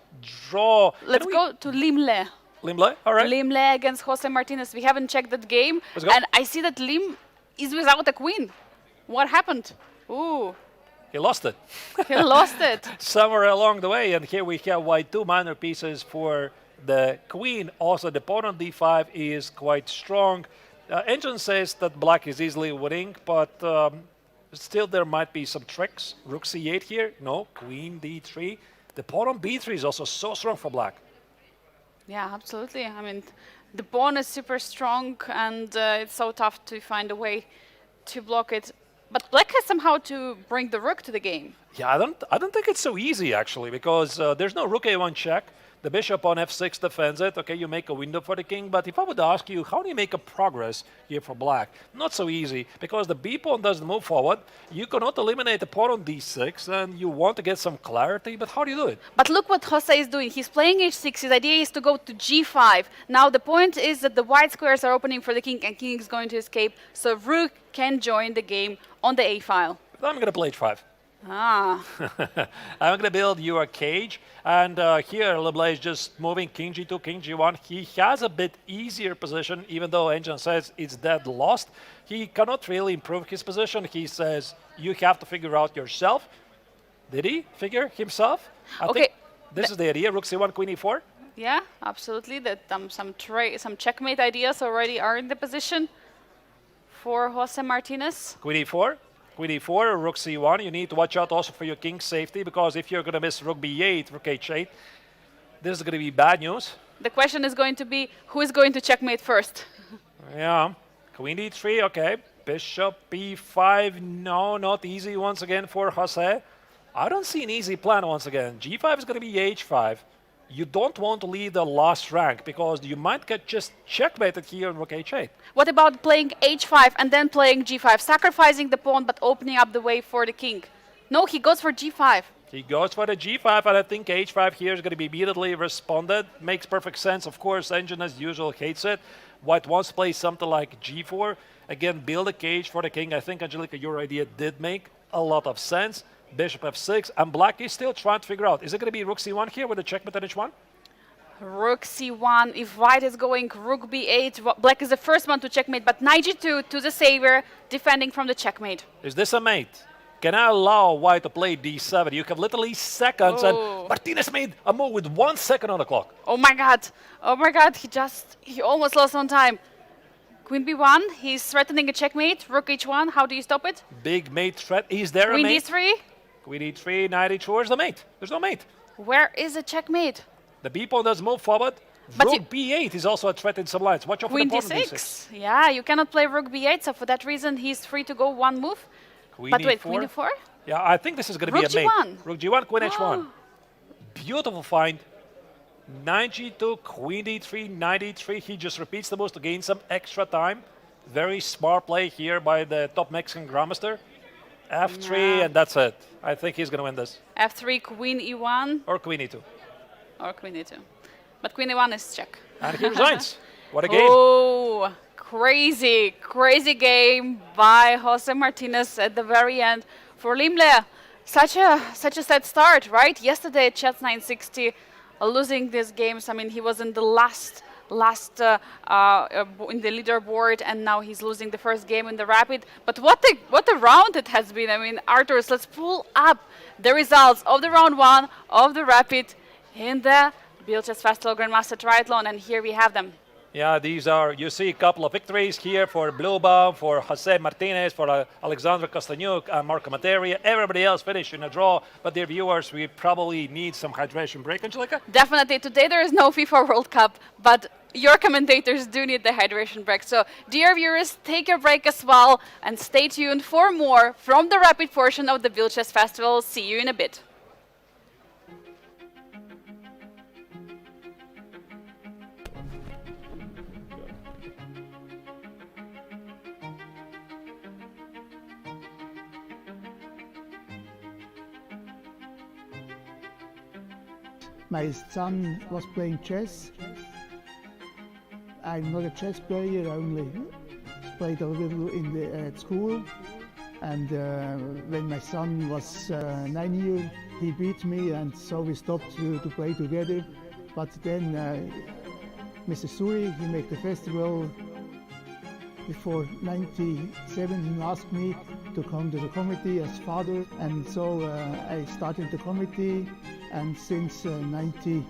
draw. Let's go to Limle. Limle, all right. Limle against Jose Martinez. We haven't checked that game. Let's go. And I see that Lim is without a queen. What happened? Ooh, He lost it. he lost it. Somewhere along the way, and here we have white two minor pieces for the queen. Also, the pawn on d5 is quite strong. Engine says that black is easily winning, but still there might be some tricks. Rook c8 here. No, queen d3. The pawn on b3 is also so strong for black. Yeah, absolutely. I mean, the pawn is super strong, and it's so tough to find a way to block it. But black has somehow to bring the rook to the game. Yeah, I don't think it's so easy actually, because there's no rook a1 check. The bishop on f6 defends it. Okay, you make a window for the king, but if I would ask you, how do you make a progress here for black? Not so easy, because the b pawn doesn't move forward. You cannot eliminate the pawn on d6, and you want to get some clarity, but how do you do it? But look what Jose is doing. He's playing h6. His idea is to go to g5. Now the point is that the white squares are opening for the king, and king is going to escape, so rook can join the game on the a file. I'm going to play h5. Ah. I'm going to build you a cage, and here LeBlanc is just moving king g2, king g1. He has a bit easier position, even though Engine says it's dead lost. He cannot really improve his position. He says you have to figure out yourself. Did he figure himself? I think this is the idea. Rook c1, queen e4. Yeah, absolutely. That some checkmate ideas already are in the position for Jose Martinez. Queen e4. Queen e4, rook c1. You need to watch out also for your king's safety, because if you're going to miss rook b8, rook h8, this is going to be bad news. The question is going to be, who is going to checkmate first? Yeah. Queen d3, okay. Bishop b5, no, not easy once again for Jose. I don't see an easy plan once again. g5 is going to be h5. You don't want to lead the last rank, because you might get just checkmated here on rook h8. What about playing h5 and then playing g5, sacrificing the pawn but opening up the way for the king? No, he goes for g5. He goes for the g5, and I think h5 here is going to be immediately responded. Makes perfect sense. Of course, Engine as usual hates it. White wants to play something like g4. Again, build a cage for the king. I think, Angelica, your idea did make a lot of sense. Bishop f6, and black is still trying to figure out, is it going to be rook c1 here with a checkmate at h1? Rook c1, if white is going rook b8, black is the first one to checkmate, but knight g2 to the savior, defending from the checkmate. Is this a mate? Can I allow white to play d7? You have literally seconds, and Martinez made a move with 1 second on the clock. Oh my god, he almost lost on time. Queen b1, he's threatening a checkmate, rook h1, how do you stop it? Big mate threat, is there Queen a mate? d3? Queen e3, knight h4, where's the mate? There's no mate. Where is the checkmate? The b pawn does move forward. But rook b8 is also a threat in some lines. Watch out for Queen the pawn on d6. d6. Yeah, you cannot play rook b8, so for that reason he's free to go one move. Queen But wait, e4. queen d4? Yeah, I think this is going to be Rook a mate. g1. Rook g1, queen h1. Oh. Beautiful find. Knight g2, queen d3, knight e3. He just repeats the moves to gain some extra time. Very smart play here by the top Mexican grandmaster. f3, Yeah. and that's it. I think he's going to win this. f3, queen e1, Or queen e2. or queen e2. But queen e1 is check. And he resigns. What a game. Oh, crazy game by Jose Martinez at the very end for Limle. Such a sad start, right? Yesterday at Chess 960, losing these games. I mean, he was in the last in the leaderboard, and now he's losing the first game in the Rapid. But what a round it has been. I mean, Arturs, let's pull up the results of the round 1 of the Rapid in the Biel Chess Festival Grandmaster Triathlon, and here we have them. Yeah, these are, you see a couple of victories here for Bluebaum, for Jose Martinez, for Alexander Kostenuik, and Marco Materia. Everybody else finished in a draw, but dear viewers, we probably need some hydration break, Angelica. Definitely. Today there is no FIFA World Cup, but your commentators do need the hydration break. So, dear viewers, take a break as well and stay tuned for more from the rapid portion of the Biel Chess Festival. See you in a bit. My son was playing chess. I'm not a chess player, I only played a little at school. And when my son was 9 years, he beat me, and so we stopped to play together. But then Mr. Suri, he made the festival. Before 97, he asked me to come to the committee as father, and so I started the committee, and since 98,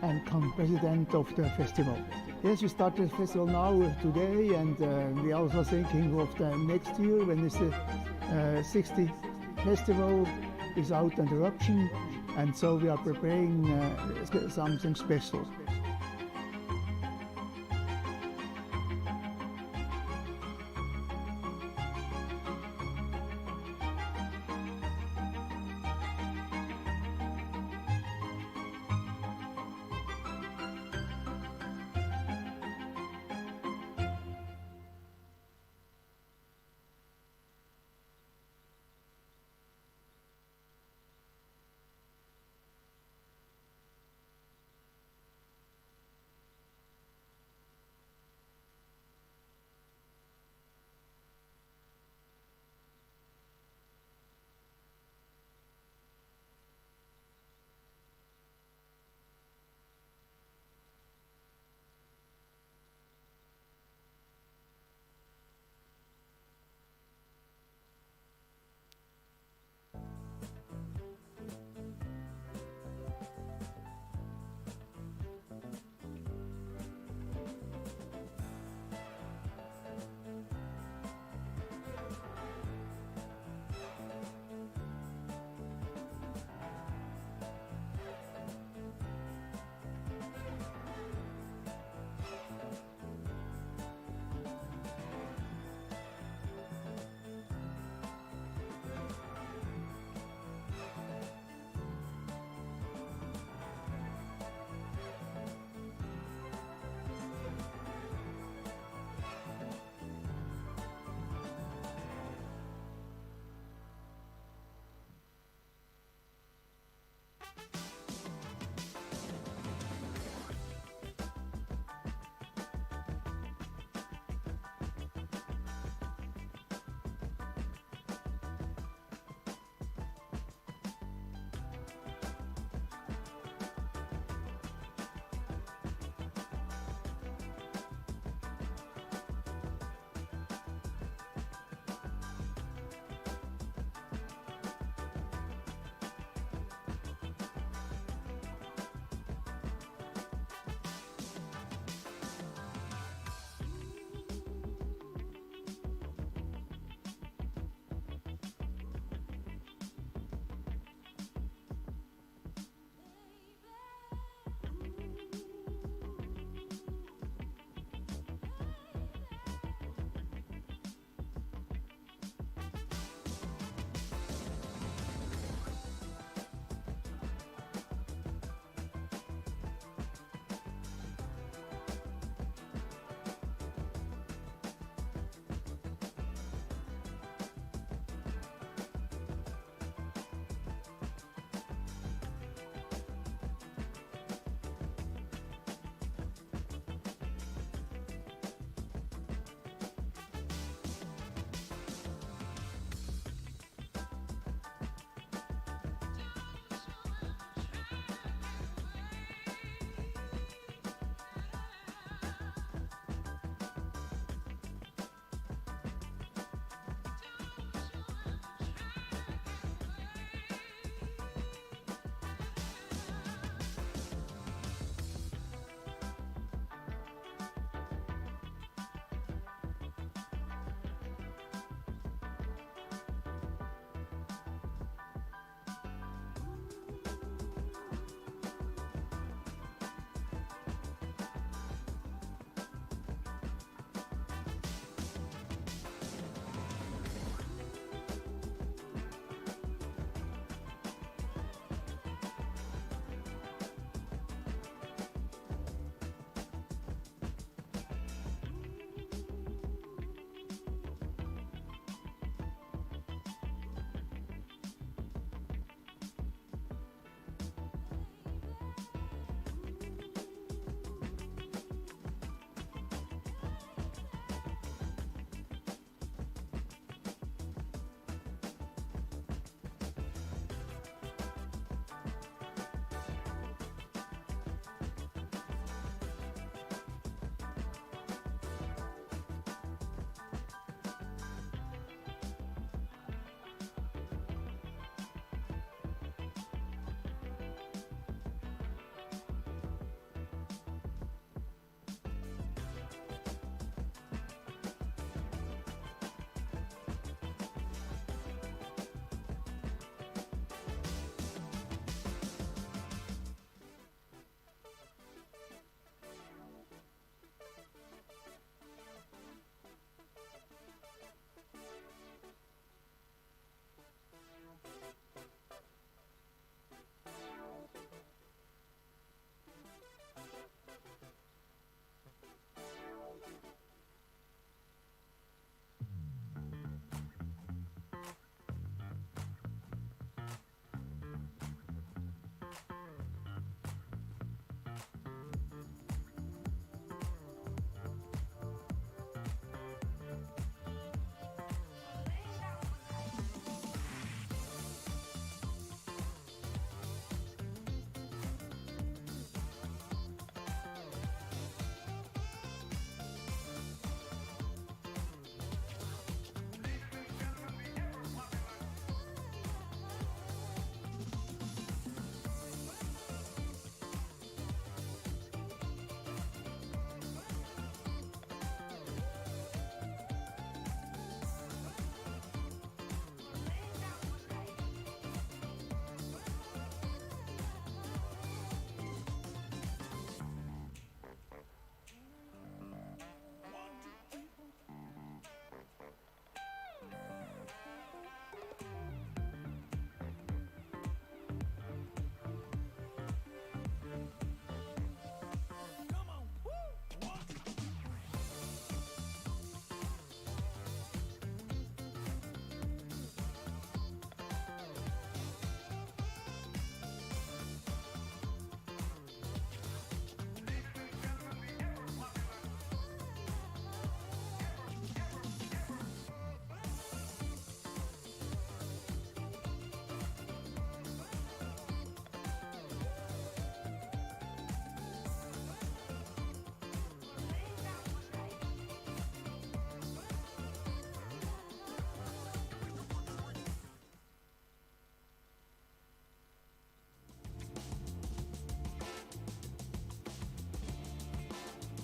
I'm become president of the festival. Yes, we started the festival now today, and we are also thinking of the next year when it's the 60th festival without interruption, and so we are preparing something special.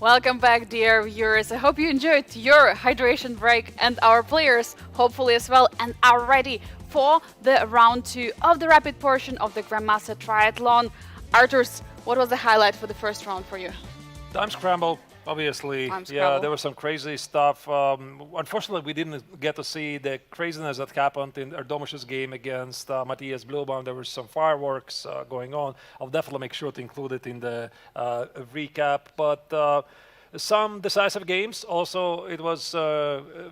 Welcome back, dear viewers. I hope you enjoyed your hydration break and our players, hopefully as well, and are ready for the round 2 of the rapid portion of the Grandmaster Triathlon. Arturs, what was the highlight for the first round for you? Time scramble, obviously. Time Yeah, scramble. there was some crazy stuff. Unfortunately, we didn't get to see the craziness that happened in Erdomus's game against Matthias Bluebaum. There were some fireworks going on. I'll definitely make sure to include it in the recap. But some decisive games. Also, it was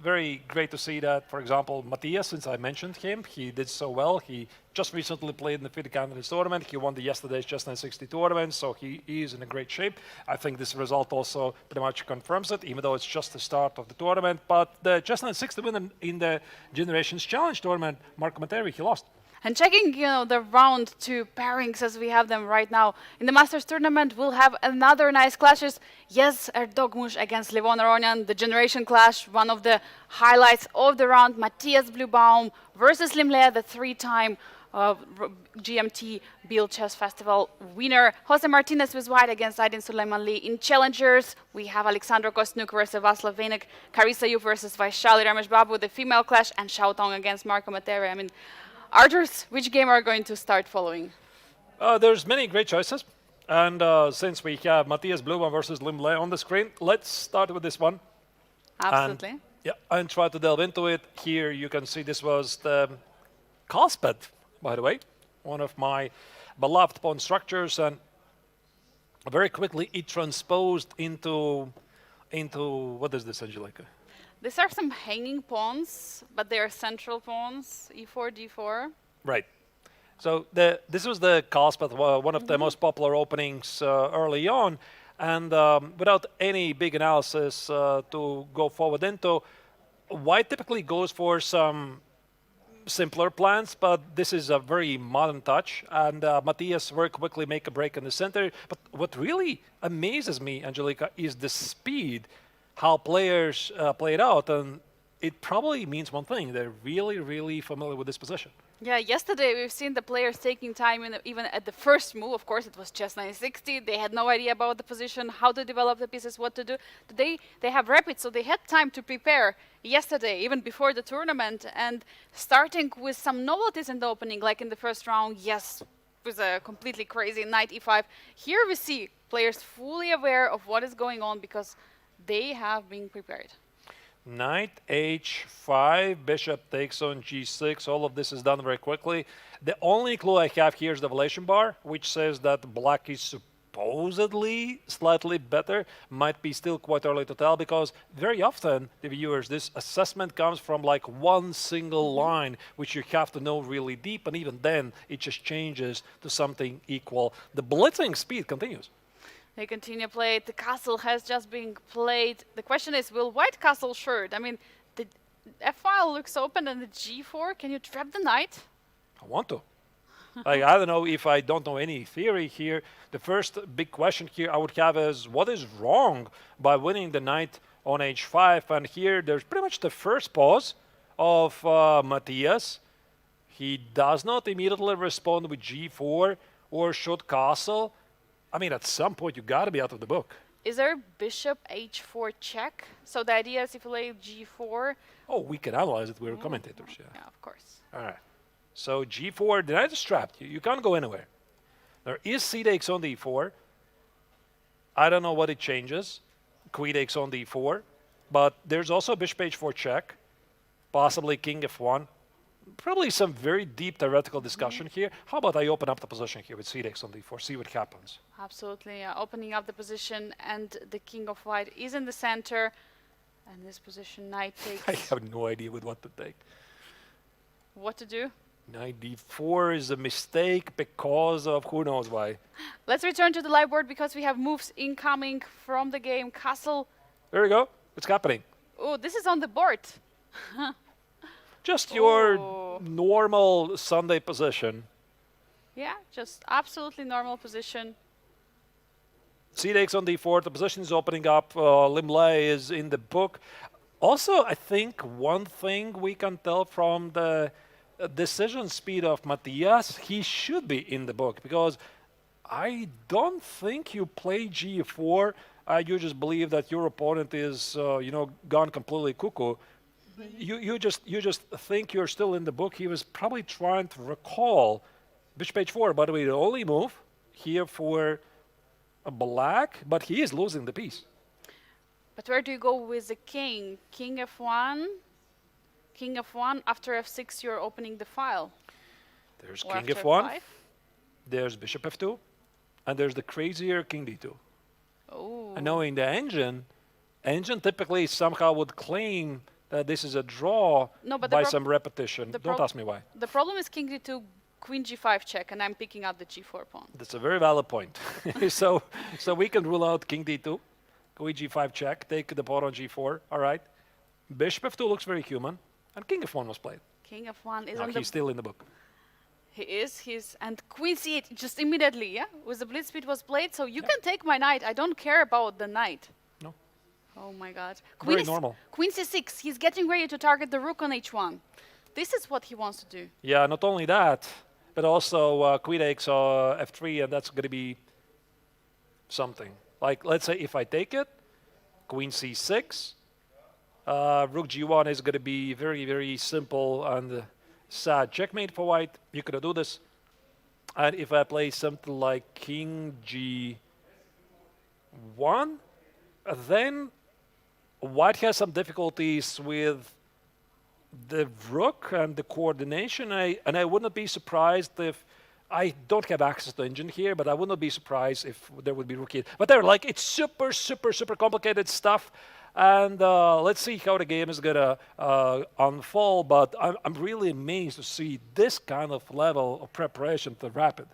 very great to see that, for example, Matthias, since I mentioned him, he did so well. He just recently played in the FIDE Candidates tournament. He won the yesterday's Just 960 tournament, so he is in a great shape. I think this result also pretty much confirms it, even though it's just the start of the tournament. But the Just 960 winner in the Generations Challenge tournament, Marco Materi, he lost. And checking, the round 2 pairings as we have them right now. In the Masters tournament, we'll have another nice clashes. Yes, Erdogmush against Levon Aronian, the generation clash, one of the highlights of the round. Matthias Bluebaum versus Limlea, the 3-time GMT Biel Chess Festival winner. Jose Martinez with white against Aydin Suleiman Lee. In challengers, we have Alexandra Kostenuik versus Václav Venek, Carissa versus Vachier-Lagrave Babu, the female clash, and Xiao Tong against Marco Materi. I mean, Arturs, which game are going to start following? There's many great choices. And since we have Matthias Bluebaum versus Limlea on the screen, let's start with this one. Absolutely. And try to delve into it. Here you can see this was the Carlsbad, by the way, one of my beloved pawn structures, and very quickly it transposed into what is this, Angelica? These are some hanging pawns, but they are central pawns, e4, d4. Right. So this was the Carlsbad, one of the most popular openings early on, and without any big analysis to go forward into, white typically goes for some simpler plans, but this is a very modern touch, and Matthias very quickly make a break in the center. But what really amazes me, Angelica, is the speed, how players play it out, and it probably means one thing: they're really, really familiar with this position. Yeah, yesterday we've seen the players taking time even at the first move. Of course, it was just 960. They had no idea about the position, how to develop the pieces, what to do. Today they have rapid, so they had time to prepare yesterday, even before the tournament, and starting with some novelties in the opening, like in the first round, yes, with a completely crazy knight e5. Here we see players fully aware of what is going on because they have been prepared. Knight h5, bishop takes on g6. All of this is done very quickly. The only clue I have here is the evaluation bar, which says that black is supposedly slightly better. Might be still quite early to tell, because very often, the viewers, this assessment comes from like one single line, which you have to know really deep, and even then it just changes to something equal. The blitzing speed continues. They continue play. The castle has just been played. The question is, will white castle short? I mean, the f-file looks open and the g4. Can you trap the knight? I want to. I don't know if I don't know any theory here. The first big question here I would have is, what is wrong by winning the knight on h5? And here there's pretty much the first pause of Matthias. He does not immediately respond with g4 or should castle. I mean, at some point, you got to be out of the book. Is there bishop h4 check? So the idea is if you play g4. Oh, we can analyze it. We're commentators, yeah. Yeah, of course. All right. So g4, the knight is trapped. You can't go anywhere. There is c takes on d4. I don't know what it changes. Queen takes on d4. But there's also bishop h4 check. Possibly king f1. Probably some very deep theoretical discussion here. How about I open up the position here with c takes on d4, see what happens. Absolutely. Opening up the position, and the king of white is in the center. And this position, knight takes. I have no idea with what to take. What to do? Knight d4 is a mistake because of who knows why. Let's return to the live board because we have moves incoming from the game. Castle. There we go. What's happening? Oh, this is on the board. Just your Oh. normal Sunday position. Yeah, just absolutely normal position. C takes on d4. The position is opening up. Limlea is in the book. Also, I think one thing we can tell from the decision speed of Matthias, he should be in the book, because I don't think you play G4. You just believe that your opponent is, gone completely cuckoo. You just think you're still in the book. He was probably trying to recall bishop h4. By the way, the only move here for a black, but he is losing the piece. But where do you go with the king? King f1? King f1. After f6, you're opening the file. There's Or king after f1. f5? There's bishop f2. And there's the crazier king d2. Oh. And knowing the engine typically somehow would claim that this is a draw No, but by some repetition. the Don't prob- ask me why. The problem is king d2, queen g5 check, and I'm picking up the g4 pawn. That's a very valid point. so we can rule out king d2, queen g5 check, take the pawn on g4. All right. Bishop f2 looks very human, and king f1 was played. King f1 is No, on the... he's still in the book. He's... And queen c8, just immediately, yeah? With the blitz speed was played, so you can take my knight. I don't care about the knight. No. Oh my god. Very normal. Queen c6, he's getting ready to target the rook on h1. This is what he wants to do. Yeah, not only that, but also queen takes f3, and that's going to be something. Like, let's say if I take it, queen c6, rook g1 is going to be very, very simple and sad checkmate for white. You could do this. And if I play something like king g1, then white has some difficulties with the rook and the coordination. And I wouldn't be surprised if I don't have access to engine here, but I would not be surprised if there would be rook here. But they're like, it's super, super, super complicated stuff. And let's see how the game is going to unfold. But I'm really amazed to see this kind of level of preparation to rapid.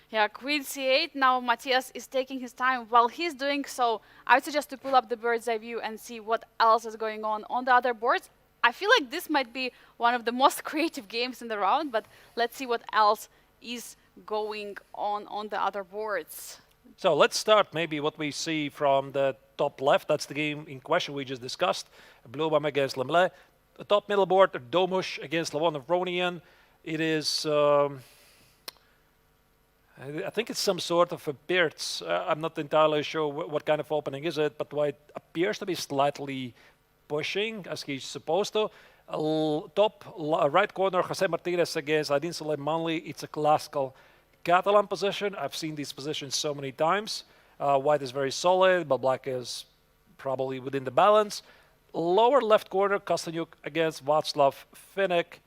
Yeah, queen c8. Now Matthias is taking his time. While he's doing so, I would suggest to pull up the bird's eye view and see what else is going on the other boards. I feel like this might be one of the most creative games in the round, but let's see what else is going on the other boards. So let's start maybe what we see from the top left. That's the game in question we just discussed. Bluebaum against Lemle. The top middle board, Domush against Levon Avronian. It is, I think it's some sort of a Beards. I'm not entirely sure what kind of opening is it, but White appears to be slightly pushing as he's supposed to. Top right corner, Jose Martinez against Adin Suleimanli. It's a classical Catalan position. I've seen these positions so many times. White is very solid, but black is probably within the balance. Lower left corner, Kostenuik against Václav Finek.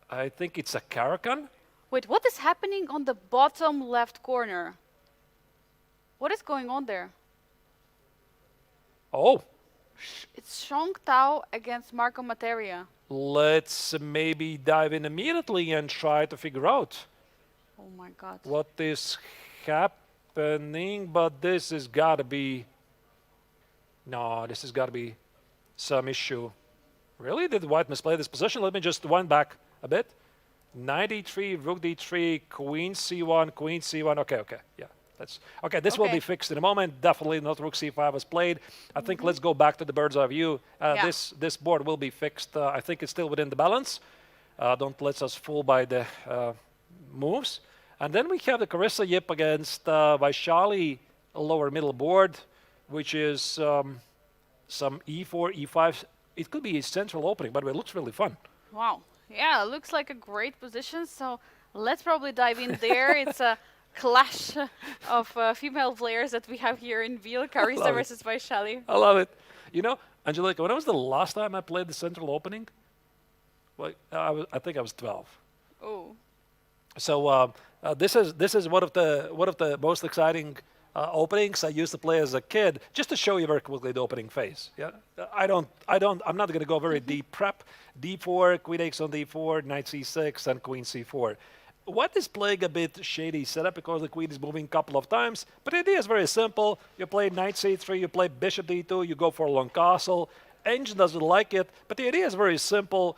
I think it's a Karakan. Wait, what is happening on the bottom left corner? What is going on there? Oh, It's Shong Tao against Marco Materia. let's maybe dive in immediately and try to figure out Oh my god. what is happening. But this has got to be... No, this has got to be some issue. Really? Did White misplay this position? Let me just wind back a bit. Knight e3, rook d3, queen c1, queen c1. Okay, yeah. That's okay. This will be fixed in a moment. Definitely not rook c5 was played. I think let's go back to the bird's eye view. This board will be fixed. I think it's still within the balance. Don't let us fool by the moves. And then we have the Carissa yip against Vaishali, lower middle board, which is some e4, e5. It could be a central opening. By the way, it looks really fun. Wow. Yeah, it looks like a great position. So let's probably dive in there. It's a clash of female players that we have here in Biel, Carissa versus Vaishali. I love it. You know, Angelica, when was the last time I played the central opening? Well, I think I was 12. Oh. So this is one of the most exciting openings I used to play as a kid, just to show you very quickly the opening phase. Yeah, I'm not going to go very deep. Prep d4, queen takes on d4, knight c6, and queen c4. What is playing a bit shady setup because the queen is moving a couple of times, but the idea is very simple. You play knight c3, you play bishop d2, you go for a long castle. Engine doesn't like it, but the idea is very simple.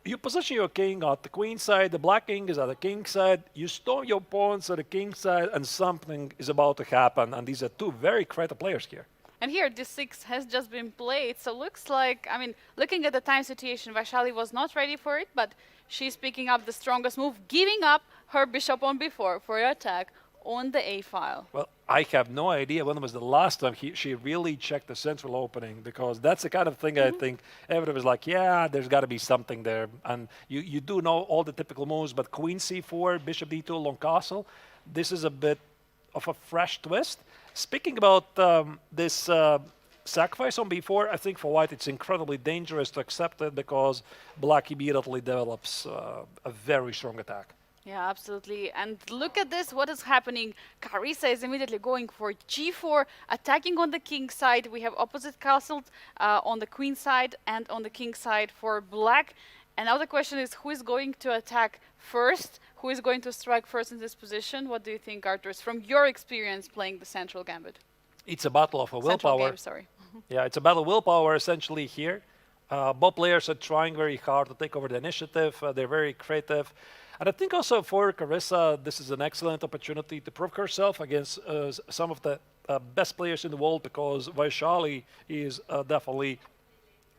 You position your king at the queen side, the black king is at the king side, you storm your pawns at the king side, and something is about to happen. And these are two very creative players here. And here, d6 has just been played, so looks like, I mean, looking at the time situation, Vaishali was not ready for it, but she's picking up the strongest move, giving up her bishop on b4 for your attack on the A file. Well, I have no idea when was the last time she really checked the central opening, because that's the kind of thing I think everybody was like, yeah, there's got to be something there. And you do know all the typical moves, but Queen C4, Bishop D2, long castle, this is a bit of a fresh twist. Speaking about this sacrifice on B4, I think for white it's incredibly dangerous to accept it, because black immediately develops a very strong attack. Yeah, absolutely. And look at this, what is happening. Carissa is immediately going for G4, attacking on the king side. We have opposite castles on the queen side and on the king side for black. And now the question is, who is going to attack first? Who is going to strike first in this position? What do you think, Arturs, from your experience playing the central gambit? It's a battle of a Central willpower. game, sorry. Yeah, it's a battle of willpower essentially here. Both players are trying very hard to take over the initiative. They're very creative. And I think also for Carissa, this is an excellent opportunity to prove herself against some of the best players in the world, because Vachier-Lagrave is definitely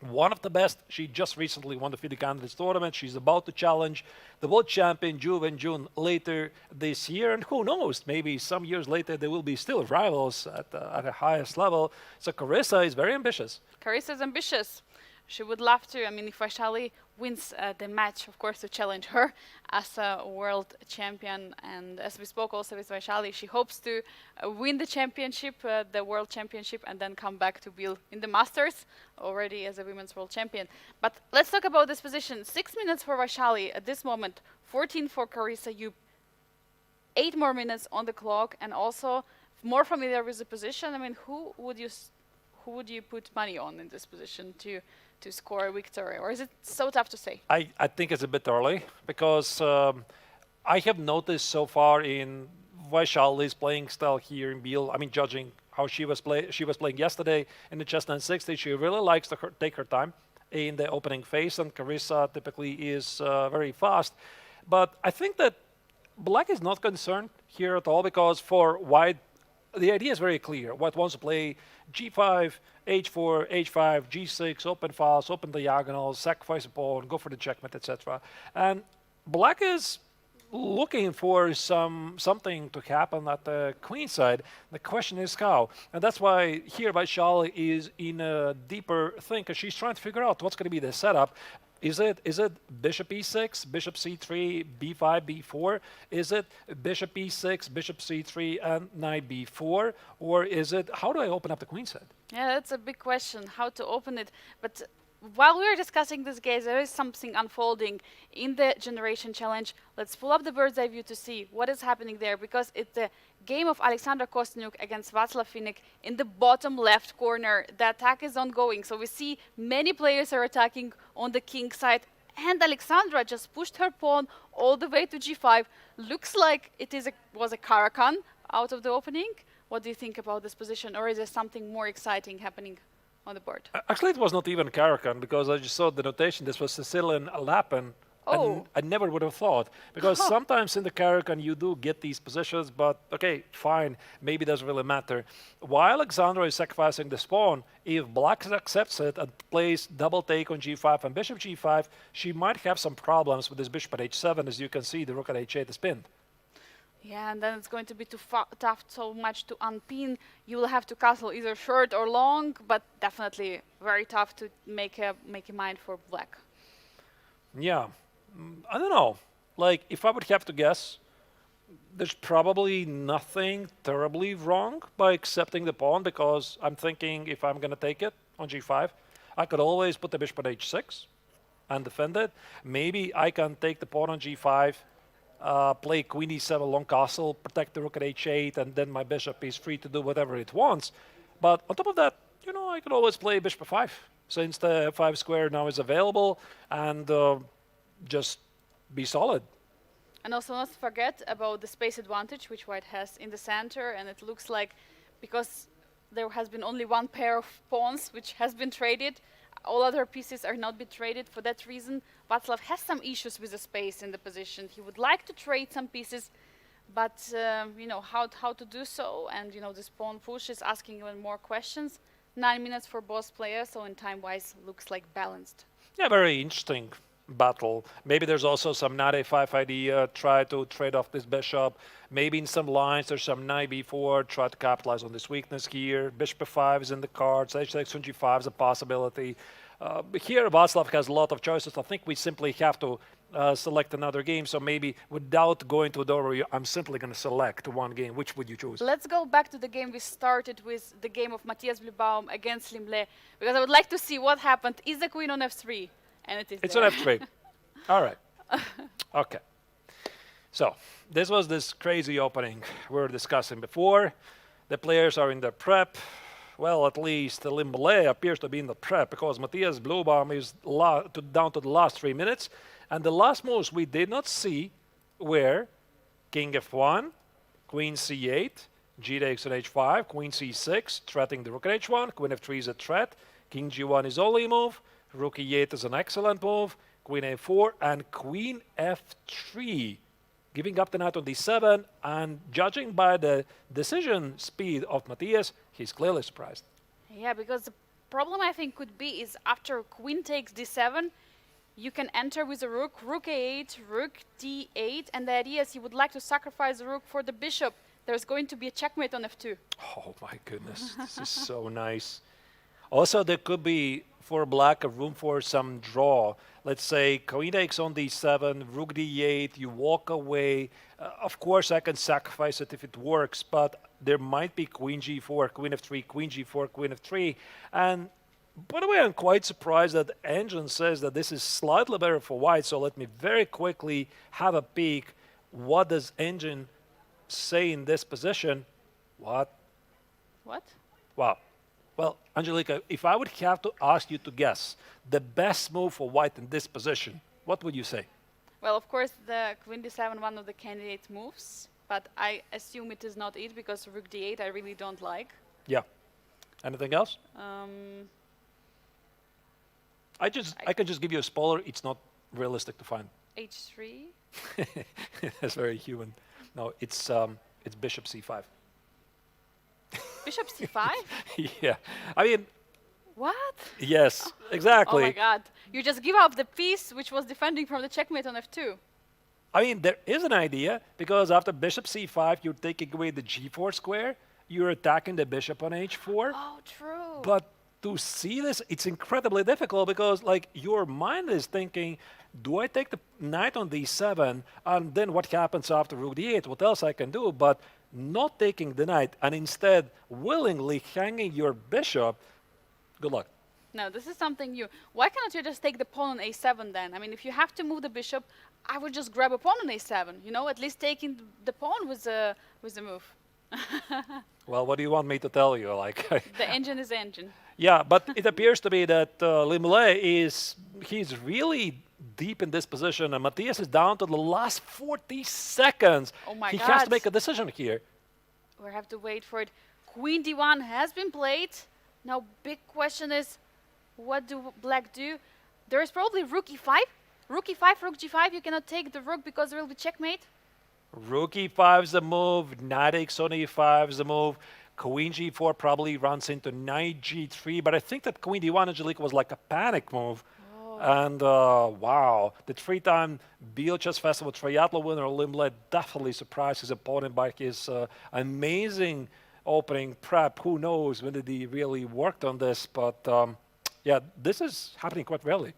one of the best. She just recently won the FIDE Candidates Tournament. She's about to challenge the world champion Juve in June later this year. And who knows, maybe some years later they will be still rivals at the highest level. So Carissa is very ambitious. Carissa is ambitious. She would love to. I mean, if Vachier-Lagrave wins the match, of course, to challenge her as a world champion. And as we spoke also with Vachier-Lagrave, she hopes to win the championship, the world championship, and then come back to Biel in the Masters, already as a women's world champion. But let's talk about this position. 6 minutes for Vachier-Lagrave at this moment, 14 for Carissa. You 8 more minutes on the clock, and also more familiar with the position. I mean, who would you put money on in this position to score a victory, or is it so tough to say? I think it's a bit early, because I have noticed so far in Vachier-Lagrave's playing style here in Biel, I mean, judging how she was playing yesterday in the chess 960, she really likes to take her time in the opening phase, and Carissa typically is very fast. But I think that black is not concerned here at all, because for white, the idea is very clear. White wants to play G5, H4, H5, G6, open files, open diagonals, sacrifice a pawn, go for the checkmate, etc. And black is looking for something to happen at the queen side. The question is how. And that's why here Vachier-Lagrave is in a deeper thing, because she's trying to figure out what's going to be the setup. Is it bishop e6, bishop c3, b5, b4? Is it bishop e6, bishop c3, and knight b4? Or is it, how do I open up the queen side? Yeah, that's a big question, how to open it. But while we are discussing this game, there is something unfolding in the Generation Challenge. Let's pull up the bird's eye view to see what is happening there, because it's the game of Alexandra Kostenuik against Václav Finik in the bottom left corner. The attack is ongoing, so we see many players are attacking on the king side, and Alexandra just pushed her pawn all the way to g5. Looks like it was a Caracan out of the opening. What do you think about this position, or is there something more exciting happening on the board? Actually, it was not even Caracan, because I just saw the notation. This was Sicilian Lapan. Oh. And I never would have thought, because sometimes in the Caracan you do get these positions, but okay, fine, maybe it doesn't really matter. While Alexandra is sacrificing this pawn, if black accepts it and plays double take on g5 and bishop g5, she might have some problems with this bishop at h7. As you can see, the rook at h8 is pinned. Yeah, and then it's going to be too tough, so much to unpin. You will have to castle either short or long, but definitely very tough to make a mind for black. Yeah, I don't know. Like, if I would have to guess, there's probably nothing terribly wrong by accepting the pawn, because I'm thinking if I'm going to take it on g5, I could always put the bishop at h6 and defend it. Maybe I can take the pawn on g5, play queen e7 long castle, protect the rook at h8, and then my bishop is free to do whatever it wants. But on top of that, you know, I could always play bishop f5, since the f5 square now is available, and just be solid. And also not forget about the space advantage which white has in the center, and it looks like, because there has been only one pair of pawns which has been traded, all other pieces are not been traded. For that reason, Václav has some issues with the space in the position. He would like to trade some pieces, but you know how to do so, and you know this pawn push is asking even more questions. 9 minutes for both players, so in time-wise looks like balanced. Yeah, very interesting. battle. Maybe there's also some knight a5 idea, try to trade off this bishop. Maybe in some lines there's some knight b4, try to capitalize on this weakness here. Bishop f5 is in the cards, h takes on g5 is a possibility. Here Václav has a lot of choices. I think we simply have to select another game. So maybe without going to the overview, I'm simply going to select one game. Which would you choose? Let's go back to the game we started with, the game of Matthias Bluebaum against Limle, because I would like to see what happened. Is the queen on f3? And it is It's there. on f3. All right. Okay. So this crazy opening we were discussing before. The players are in their prep. Well, at least Limle appears to be in the prep because Matthias Bluebaum is down to the last 3 minutes. And the last moves we did not see were king f1, queen c8, g takes on h5, queen c6, threatening the rook at h1, queen f3 is a threat, king g1 is only move, rook e8 is an excellent move, queen a4, and queen f3, giving up the knight on d7, and judging by the decision speed of Matthias, he's clearly surprised. Yeah, because the problem I think could be is after queen takes d7, you can enter with a rook, rook a8, rook d8, and the idea is you would like to sacrifice the rook for the bishop. There's going to be a checkmate on f2. Oh my goodness, this is so nice. Also, there could be, for black, a room for some draw. Let's say queen takes on d7, rook d8, you walk away. Of course, I can sacrifice it if it works, but there might be queen g4, queen f3, queen g4, queen f3. And by the way, I'm quite surprised that Engine says that this is slightly better for white. So let me very quickly have a peek. What does Engine say in this position? What? What? Wow. Well, Angelika, if I would have to ask you to guess the best move for white in this position, what would you say? Well, of course, the queen d7, one of the candidate moves, but I assume it is not it because rook d8 I really don't like. Yeah. Anything else? I can just give you a spoiler. It's not realistic to find. h3. That's very human. No, it's bishop c5. Bishop c5? Yeah. I mean, What? yes, exactly. Oh my god. You just give up the piece which was defending from the checkmate on f2. I mean, there is an idea because after bishop c5, you're taking away the g4 square. You're attacking the bishop on h4. Oh, true. But to see this, it's incredibly difficult because, like, your mind is thinking, do I take the knight on d7, and then what happens after rook d8? What else I can do? But not taking the knight and instead willingly hanging your bishop. Good luck. No, this is something new. Why cannot you just take the pawn on a7 then? I mean, if you have to move the bishop, I would just grab a pawn on a7. You know, at least taking the pawn with the move. Well, what do you want me to tell you? Like, The engine is engine. yeah, but it appears to be that Limle he's really deep in this position, and Matthias is down to the last 40 seconds. Oh my he God. has to make a decision here. We have to wait for it. Queen d1 has been played. Now, big question is, what do black do? There is probably rook e5. Rook e5, rook g5. You cannot take the rook because there will be checkmate. Rook e5 is the move, knight takes on e5 is the move, queen g4 probably runs into knight g3, but I think that queen d1, Angelika, was like a panic move. Oh. And wow, the 3-time Biel Chess Festival triathlon winner Limle definitely surprised his opponent by his amazing opening prep. Who knows when did he really worked on this, but yeah, this is happening quite rarely.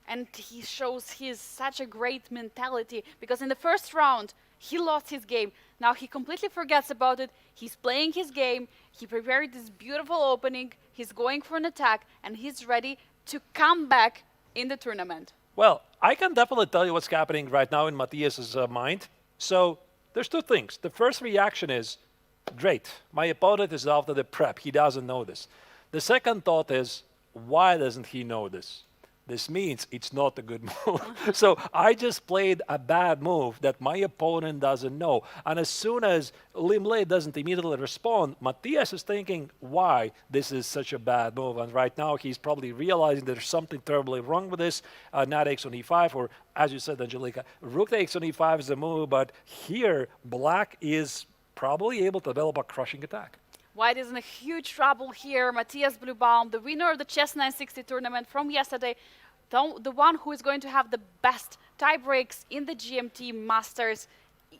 And he shows his such a great mentality because in the first round, he lost his game. Now he completely forgets about it. He's playing his game. He prepared this beautiful opening. He's going for an attack, and he's ready to come back in the tournament. Well, I can definitely tell you what's happening right now in Matthias's mind. So there's two things. The first reaction is, great, my opponent is after the prep. He doesn't know this. The second thought is, why doesn't he know this? This means it's not a good move. So I just played a bad move that my opponent doesn't know. And as soon as Limle doesn't immediately respond, Matthias is thinking why this is such a bad move. And right now he's probably realizing there's something terribly wrong with this. Knight takes on e5, or as you said, Angelika, rook takes on e5 is the move. But here, black is probably able to develop a crushing attack. White is in a huge trouble here. Matthias Bluebaum, the winner of the Chess 960 tournament from yesterday, the one who is going to have the best tie breaks in the GMT Masters,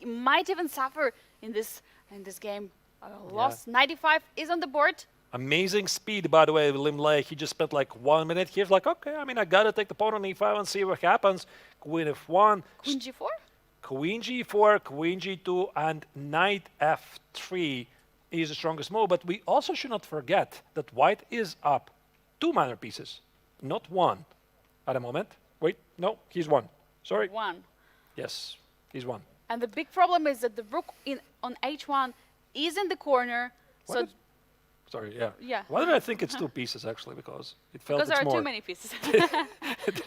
might even suffer in this game. Loss 95 is on the board. Amazing speed, by the way, with Lim Lei. He just spent like 1 minute. He's like, okay, I mean, I got to take the pawn on e5 and see what happens. Queen f1. Queen g4? Queen g4, queen g2, and knight f3 is the strongest move. But we also should not forget that white is up 2 minor pieces, not 1 at the moment. Wait, no, he's 1. Sorry. 1. Yes, he's 1. And the big problem is that the rook on h1 is in the corner. So sorry, yeah. Yeah. Why did I think it's 2 pieces, actually? Because it felt because there it's are more. too many pieces.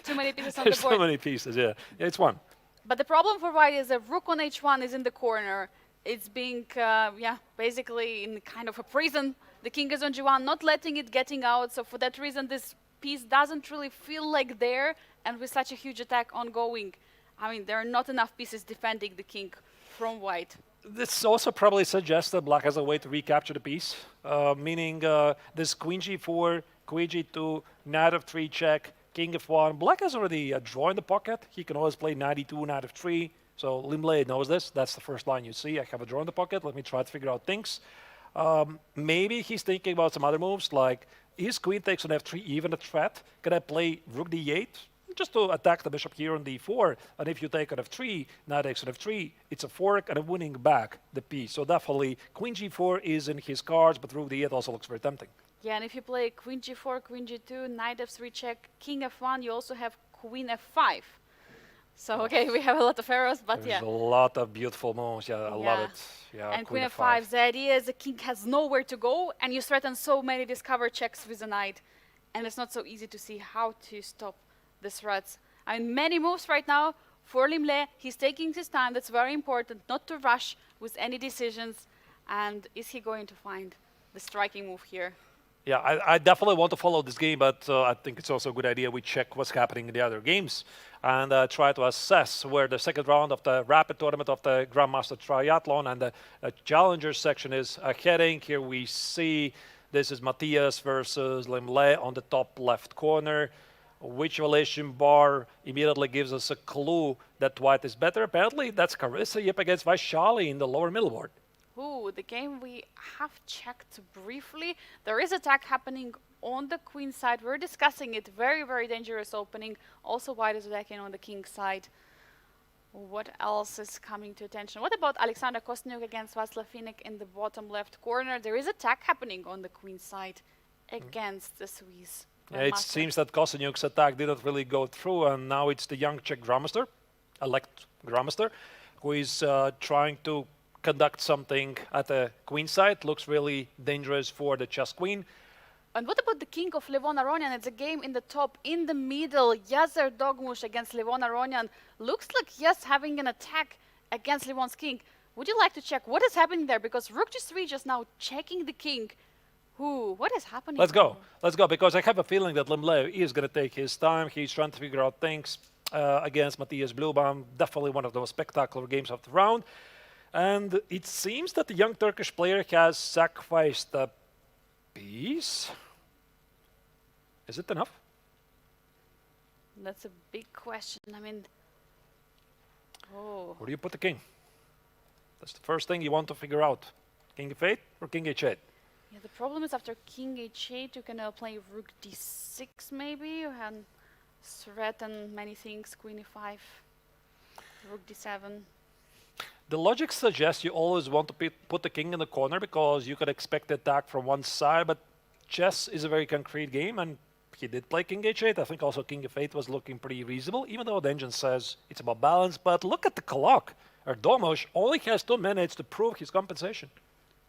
Too many pieces on There's the board. so many pieces, yeah. It's 1. But the problem for white is that rook on h1 is in the corner. It's being, basically in kind of a prison. The king is on g1, not letting it getting out. So for that reason, this piece doesn't really feel like there. And with such a huge attack ongoing, I mean, there are not enough pieces defending the king from white. This also probably suggests that black has a way to recapture the piece, meaning this queen g4, queen g2, knight f3 check, king f1. Black has already a draw in the pocket. He can always play knight e2, knight f3. So Lim Lei knows this. That's the first line you see. I have a draw in the pocket. Let me try to figure out things. Maybe he's thinking about some other moves, like is queen takes on f3 even a threat? Can I play rook d8? Just to attack the bishop here on d4, and if you take on f3, knight takes on f3, it's a fork and a winning back the piece. So definitely queen g4 is in his cards, but rook d8 also looks very tempting. Yeah, and if you play queen g4, queen g2, knight f3 check, king f1, you also have queen f5. So okay, we have a lot of arrows, but There's a lot of beautiful moves. Yeah, I love it. Yeah, and queen f5, the idea is the king has nowhere to go, and you threaten so many discover checks with the knight, and it's not so easy to see how to stop the threats. I mean, many moves right now for Lim Lei. He's taking his time. That's very important, not to rush with any decisions. And is he going to find the striking move here? Yeah, I definitely want to follow this game, but I think it's also a good idea we check what's happening in the other games and try to assess where the second round of the rapid tournament of the Grandmaster Triathlon and the Challenger section is heading. Here we see this is Matthias versus Lim Lei on the top left corner. Which relation bar immediately gives us a clue that white is better. Apparently, that's Carissa up against Vachier-Lagrave in the lower middle board. Ooh, the game we have checked briefly. There is attack happening on the queen side. We're discussing it. Very, very dangerous opening. Also, white is attacking on the king side. What else is coming to attention? What about Alexander Kostenuik against Václav Finek in the bottom left corner? There is attack happening on the queen side against the Swiss. It seems that Kostenuik's attack didn't really go through, and now it's the young Czech Grandmaster, elect Grandmaster, who is trying to conduct something at the queen side. Looks really dangerous for the chess queen. And what about the king of Levon Aronian? It's a game in the top, in the middle. Yazer Dogmush against Levon Aronian. Looks like yes, having an attack against Levon's king. Would you like to check what is happening there? Because rook g3 just now checking the king. Ooh, what is happening? Let's go, because I have a feeling that Lim Lei is going to take his time. He's trying to figure out things against Matthias Bluebaum. Definitely one of those spectacular games of the round. And it seems that the young Turkish player has sacrificed a piece. Is it enough? That's a big question. I mean, where do you put the king? That's the first thing you want to figure out. King f8 or king h8? Yeah, the problem is after king h8, you can play rook d6 maybe. You can threaten many things, queen e5, rook d7. The logic suggests you always want to put the king in the corner because you could expect the attack from one side, but chess is a very concrete game, and he did play king h8. I think also king f8 was looking pretty reasonable, even though the engine says it's about balance. But look at the clock. Erdomosh only has 2 minutes to prove his compensation.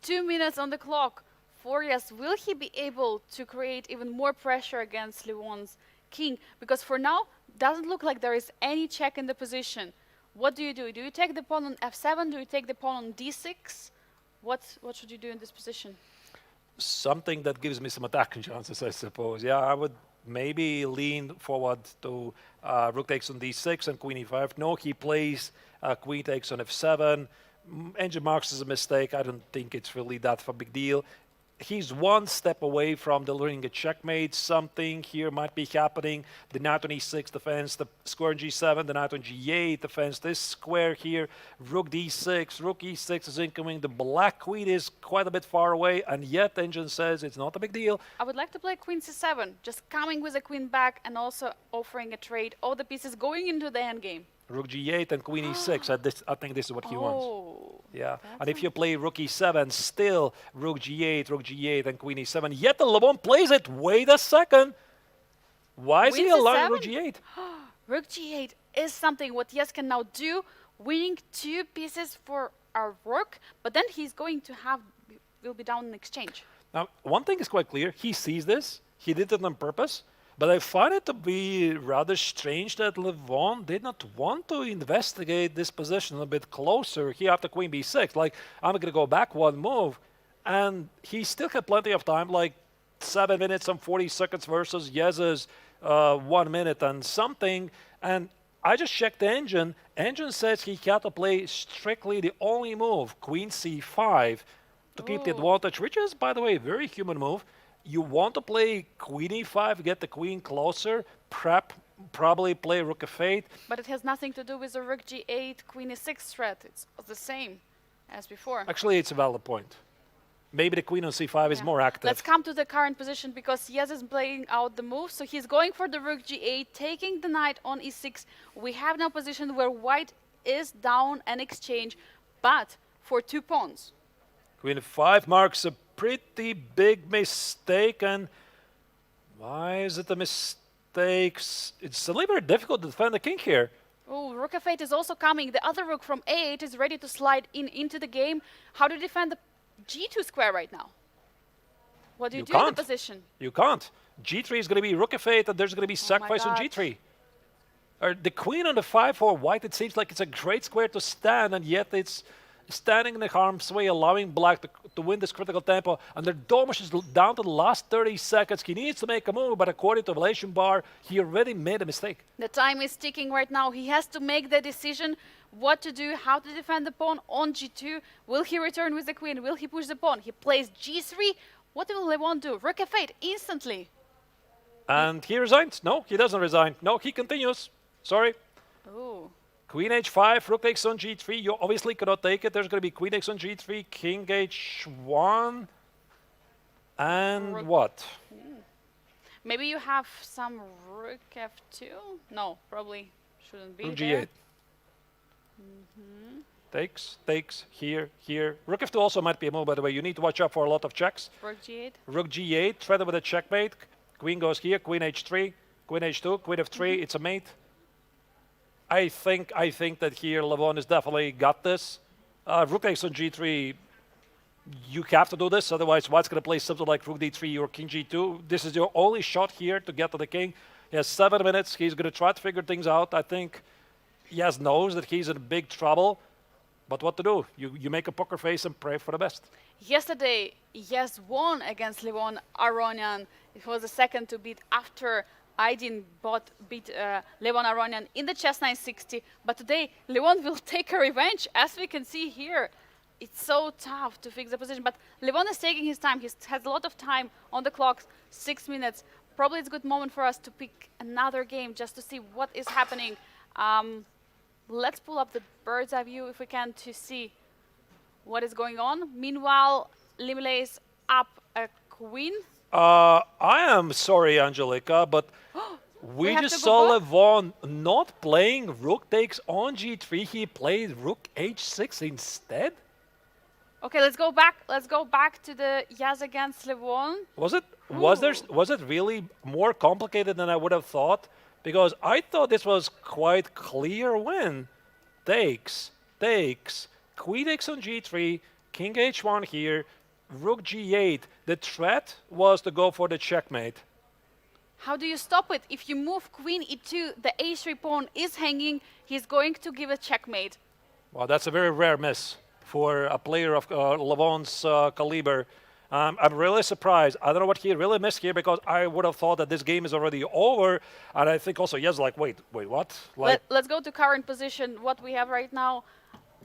2 minutes on the clock. Furious, will he be able to create even more pressure against Levon's king? Because for now, doesn't look like there is any check in the position. What do? Do you take the pawn on f7? Do you take the pawn on d6? What should you do in this position? Something that gives me some attacking chances, I suppose. Yeah, I would maybe lean forward to rook takes on d6 and queen e5. No, he plays queen takes on f7. Engine marks as a mistake. I don't think it's really that of a big deal. he's one step away from delivering a checkmate. Something here might be happening. The knight on e6 defense, the square on g7, the knight on g8 defense. This square here, rook d6, rook e6 is incoming. The black queen is quite a bit far away, and yet Engine says it's not a big deal. I would like to play queen c7, just coming with a queen back and also offering a trade. All the pieces going into the endgame. Rook g8 and queen e6. I think this is what he wants. Oh, Yeah, and if you play rook e7, still rook g8, and queen e7. Yet the Levon plays it. Wait a second. Why is he Queen allowing c7? rook g8? Rook g8 is something what Yes can now do, winning 2 pieces for our rook, but then he's going to will be down in exchange. Now, one thing is quite clear. He sees this. He did it on purpose. But I find it to be rather strange that Levon did not want to investigate this position a bit closer here after queen b6. Like, I'm going to go back one move. And he still had plenty of time, like 7 minutes and 40 seconds versus Yez's 1 minute and something. And I just checked the engine. Engine says he had to play strictly the only move, queen c5, to keep the advantage, which is, by the way, a very human move. You want to play queen e5, get the queen closer, probably play rook f8. But it has nothing to do with the rook g8, queen e6 threat. It's the same as before. Actually, it's a valid point. Maybe the queen on c5 is more active. Let's come to the current position because Yes is playing out the move. So he's going for the rook g8, taking the knight on e6. We have now a position where white is down an exchange, but for 2 pawns. Queen f5 marks a pretty big mistake, and why is it a mistake? It's a little bit difficult to defend the king here. Oh, rook f8 is also coming. The other rook from a8 is ready to slide into the game. How do you defend the g2 square right now? What do you do in the position? You can't. g3 is going to be rook f8, and there's going to be sacrifice on God. g3. The queen on the 5 for white, it seems like it's a great square to stand, and yet it's standing in the harm's way, allowing black to win this critical tempo. And their Domish is down to the last 30 seconds. He needs to make a move, but according to evaluation bar, he already made a mistake. The time is ticking right now. He has to make the decision what to do, how to defend the pawn on g2. Will he return with the queen? Will he push the pawn? He plays g3. What will Levon do? Rook f8 instantly. And he resigns. No, he doesn't resign. No, he continues. Sorry. Oh. Queen h5, rook takes on g3. You obviously cannot take it. There's going to be queen takes on g3, king h1, and what? Maybe you have some rook f2? No, probably shouldn't be Rook there. g8. Takes, here. Rook f2 also might be a move, by the way. You need to watch out for a lot of checks. Rook g8. Rook g8, threaded with a checkmate. Queen goes here, queen h3, queen h2, queen f3. It's a mate. I think that here Levon has definitely got this. Rook takes on g3. You have to do this, otherwise White's going to play something like rook d3 or king g2. This is your only shot here to get to the king. He has 7 minutes. He's going to try to figure things out. I think Yaz knows that he's in big trouble. But what to do? You make a poker face and pray for the best. Yesterday, Yes won against Levon Aronian. It was the second to beat after Aydin beat Levon Aronian in the chess 960. But today, Levon will take a revenge, as we can see here. It's so tough to fix the position. But Levon is taking his time. He has a lot of time on the clock, 6 minutes. Probably it's a good moment for us to pick another game just to see what is happening. Let's pull up the bird's eye view if we can to see what is going on. Meanwhile, Limile is up a queen. I am sorry, Angelica, but we just saw Levon not playing rook takes on g3. He played rook h6 instead. Okay, let's go back. Let's go back to the Yaz against Levon. Was it really more complicated than I would have thought? Because I thought this was quite clear win. Takes, queen takes on g3, king h1 here, rook g8. The threat was to go for the checkmate. How do you stop it? If you move queen e2, the a3 pawn is hanging. He's going to give a checkmate. Well, that's a very rare miss for a player of Levon's caliber. I'm really surprised. I don't know what he really missed here, because I would have thought that this game is already over. And I think also, yes, like, wait, what? Let's go to current position, what we have right now.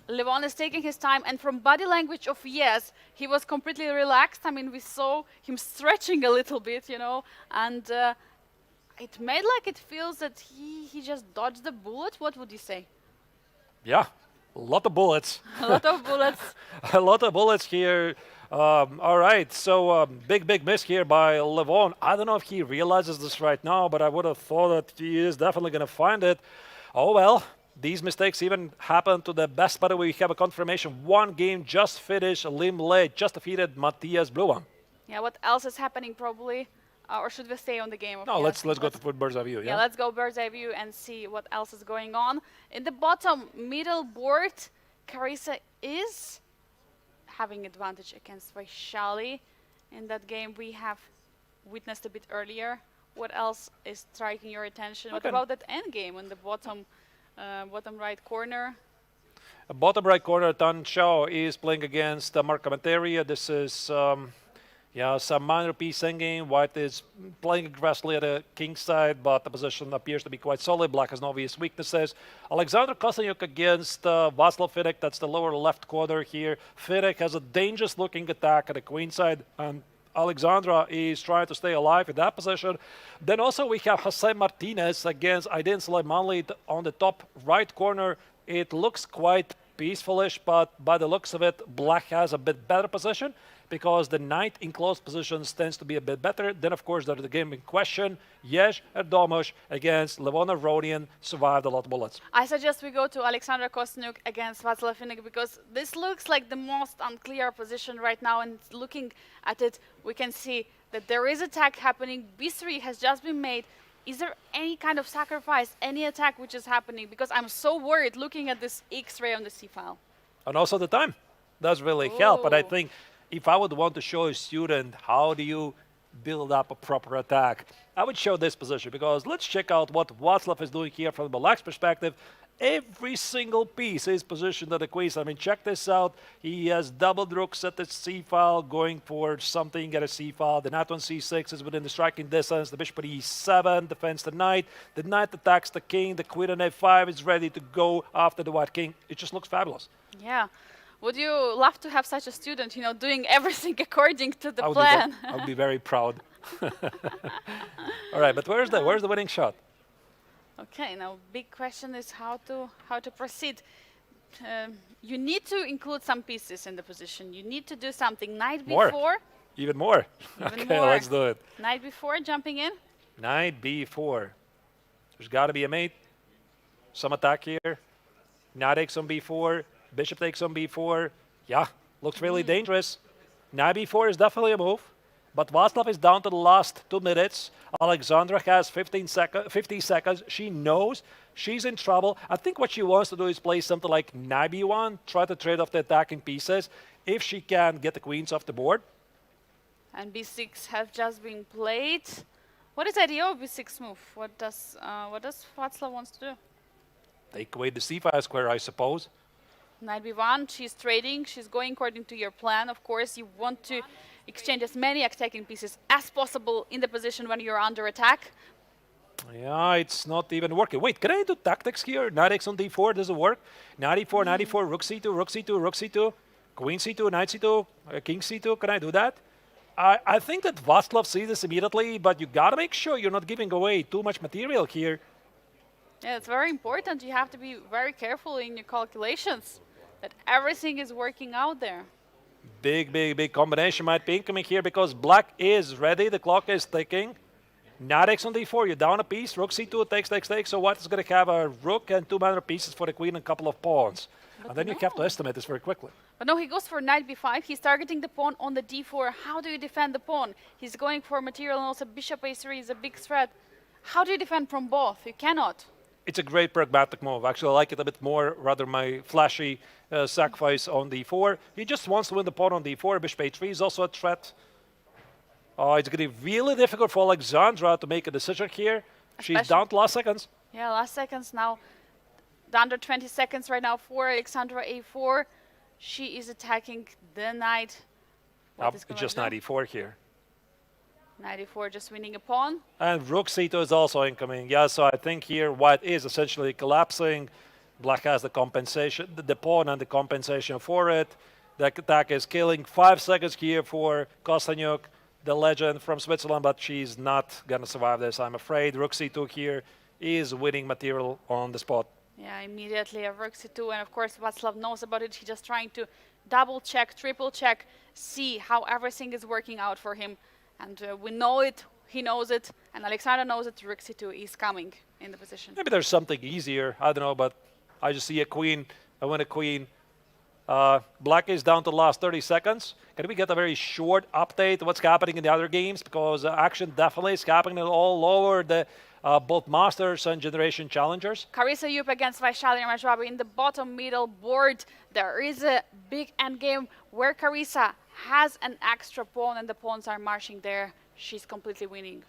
Levon is taking his time, and from body language of yes, he was completely relaxed. I mean, we saw him stretching a little bit, and it made like it feels that he just dodged the bullet. What would you say? Yeah, a lot of bullets. A lot of bullets. A lot of bullets here. All right, so big miss here by Levon. I don't know if he realizes this right now, but I would have thought that he is definitely going to find it. Oh well, these mistakes even happen to the best player. We have a confirmation. One game just finished. Lim Le just defeated Matthias Bluebaum. Yeah, what else is happening probably? Or should we stay on the game? No, let's go to bird's eye view. Yeah, let's go bird's eye view and see what else is going on. In the bottom middle board, Carissa is having advantage against Vachier-Lagrave. In that game we have witnessed a bit earlier. What else is striking your attention? What about that end game in the bottom right corner? Bottom right corner, Tan Chao is playing against Mark Comentaria. This is some minor piece endgame. White is playing aggressively at the king side, but the position appears to be quite solid. Black has no obvious weaknesses. Alexander Kostenuik against Václav Fidek. That's the lower left corner here. Fidek has a dangerous looking attack at the queen side, and Alexandra is trying to stay alive in that position. Then also we have Jose Martinez against Aydin Suleimanli on the top right corner. It looks quite peacefulish, but by the looks of it, Black has a bit better position because the knight in close positions tends to be a bit better. Then, of course, there's the game in question. Yes, Erdomus against Levon Aronian survived a lot of bullets. I suggest we go to Alexander Kostenuik against Václav Fidek because this looks like the most unclear position right now, and looking at it, we can see that there is attack happening. B3 has just been made. Is there any kind of sacrifice, any attack which is happening? Because I'm so worried looking at this X-ray on the C-file. And also the time does really help. But I think if I would want to show a student how do you build up a proper attack, I would show this position, because let's check out what Václav is doing here from the Black's perspective. Every single piece is positioned at the queen. I mean, check this out. He has doubled rooks at the c-file, going for something at a c-file. The knight on c6 is within the striking distance. The bishop at e7 defends the knight. The knight attacks the king. The queen on a5 is ready to go after the white king. It just looks fabulous. Yeah. Would you love to have such a student, doing everything according to the plan? I would be very proud. All right, but where's the winning shot? Okay, now big question is how to proceed. You need to include some pieces in the position. You need to do something. Knight b4. Even more. Even okay, more. let's do it. Knight b4, jumping in. Knight b4. There's got to be a mate. Some attack here. Knight takes on b4. Bishop takes on b4. Yeah, looks really dangerous. Knight b4 is definitely a move. But Václav is down to the last 2 minutes. Alexandra has 50 seconds. She knows she's in trouble. I think what she wants to do is play something like Knight b1, try to trade off the attacking pieces if she can get the queens off the board. And b6 have just been played. What is the idea of b6 move? What does Václav wants to do? Take away the c5 square, I suppose. Knight b1, she's trading. She's going according to your plan. Of course, you want to exchange as many attacking pieces as possible in the position when you're under attack. Yeah, it's not even working. Wait, can I do tactics here? Knight x on d4, does it work? Knight e4, knight e4, rook c2, rook c2, rook c2, queen c2, knight c2, king c2. Can I do that? I think that Václav sees this immediately, but you gotta make sure you're not giving away too much material here. Yeah, it's very important. You have to be very careful in your calculations that everything is working out there. Big combination might be incoming here because Black is ready. The clock is ticking. Knight x on d4. You're down a piece. Rook c2 takes. So White is going to have a rook and 2 minor pieces for the queen and a couple of pawns. But and then you have to estimate this very quickly. But no, he goes for knight b5. He's targeting the pawn on the d4. How do you defend the pawn? He's going for material, and also bishop a3 is a big threat. How do you defend from both? You cannot. It's a great pragmatic move. Actually, I like it a bit more, rather my flashy sacrifice on d4. He just wants to win the pawn on d4. Bishop a3 is also a threat. It's going to be really difficult for Alexandra to make a decision here. She's down to last seconds. Yeah, last seconds now. Under 20 seconds right now for Alexandra a4. She is attacking the knight. It's just knight e4 here. Knight e4 just winning a pawn. And rook c2 is also incoming. Yeah, so I think here White is essentially collapsing. Black has the compensation, the pawn and the compensation for it. The attack is killing. 5 seconds here for Kostenuik, the legend from Switzerland, but she's not going to survive this, I'm afraid. Rook c2 here is winning material on the spot. Yeah, immediately a rook c2, and of course Václav knows about it. He's just trying to double check, triple check, see how everything is working out for him. And we know it, he knows it, and Alexander knows it. Rook c2 is coming in the position. Maybe there's something easier, I don't know, but I just see a queen. I win a queen. Black is down to the last 30 seconds. Can we get a very short update of what's happening in the other games? Because action definitely is happening all over the both Masters and Generation Challengers. Carissa Yup against Vachier-Lagrave in the bottom middle board. There is a big endgame where Carissa has an extra pawn and the pawns are marching there. She's completely winning.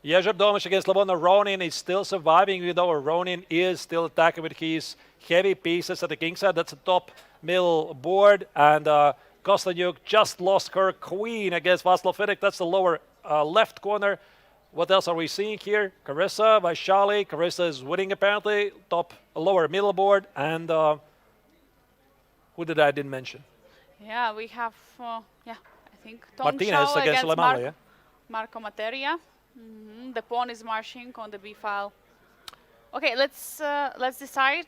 Yagiz Domish against Levon Ronin is still surviving, even though Ronin is still attacking with his heavy pieces at the king side. That's a top middle board. And Kostenuik just lost her queen against Václav Fidek. That's the lower left corner. What else are we seeing here? Carissa, Vaishali. Carissa is winning apparently. Top lower middle board. And who did I didn't mention? Yeah, we have, I think Tom Martinez Shaw against Lemale, yeah? Marco Materia. The pawn is marching on the b file. Okay, let's decide.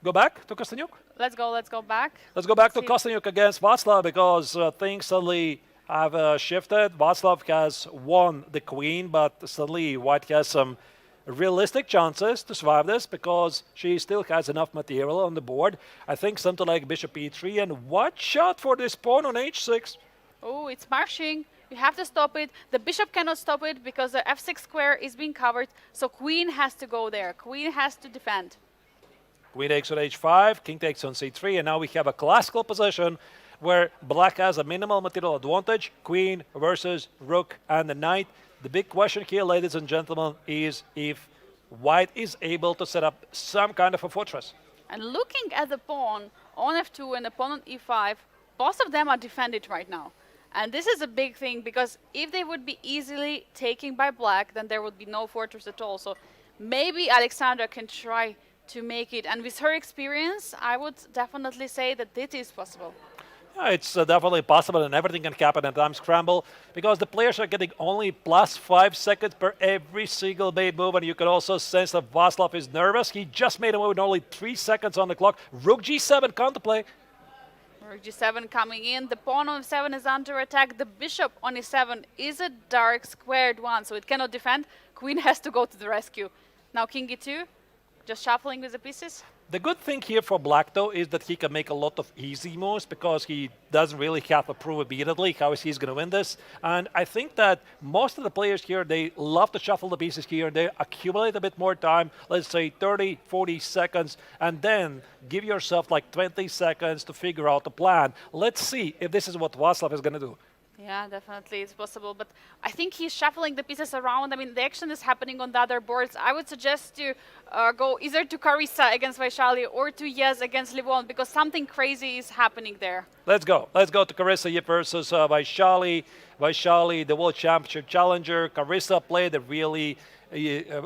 Go back to Kostenuik? Let's go back. Let's go back to See. Kostenuik against Václav because things suddenly have shifted. Václav has won the queen, but suddenly White has some realistic chances to survive this because she still has enough material on the board. I think something like bishop e3, and watch out for this pawn on h6. Oh, it's marching. You have to stop it. The bishop cannot stop it because the f6 square is being covered. So queen has to go there. Queen has to defend. Queen takes on h5, king takes on c3, and now we have a classical position where black has a minimal material advantage. Queen versus rook and the knight. The big question here, ladies and gentlemen, is if white is able to set up some kind of a fortress. And looking at the pawn on f2 and the pawn on e5, both of them are defended right now. And this is a big thing because if they would be easily taken by black, then there would be no fortress at all. So maybe Alexandra can try to make it. And with her experience, I would definitely say that it is possible. Yeah, it's definitely possible, and everything can happen at time scramble because the players are getting only plus 5 seconds per every single made move, and you can also sense that Václav is nervous. He just made a move with only 3 seconds on the clock. Rook g7 counterplay. Rook g7 coming in. The pawn on f7 is under attack. The bishop on e7 is a dark squared one, so it cannot defend. Queen has to go to the rescue. Now king e2, just shuffling with the pieces. The good thing here for black, though, is that he can make a lot of easy moves because he doesn't really have to prove immediately how he's going to win this. And I think that most of the players here, they love to shuffle the pieces here. They accumulate a bit more time, let's say 30, 40 seconds, and then give yourself like 20 seconds to figure out the plan. Let's see if this is what Václav is going to do. Yeah, definitely it's possible, but I think he's shuffling the pieces around. I mean, the action is happening on the other boards. I would suggest to go either to Carissa against Vaishali or to Yagiz against Levon because something crazy is happening there. Let's go. Let's go to Carissa versus Vaishali. Vaishali, the World Championship challenger. Carissa played a really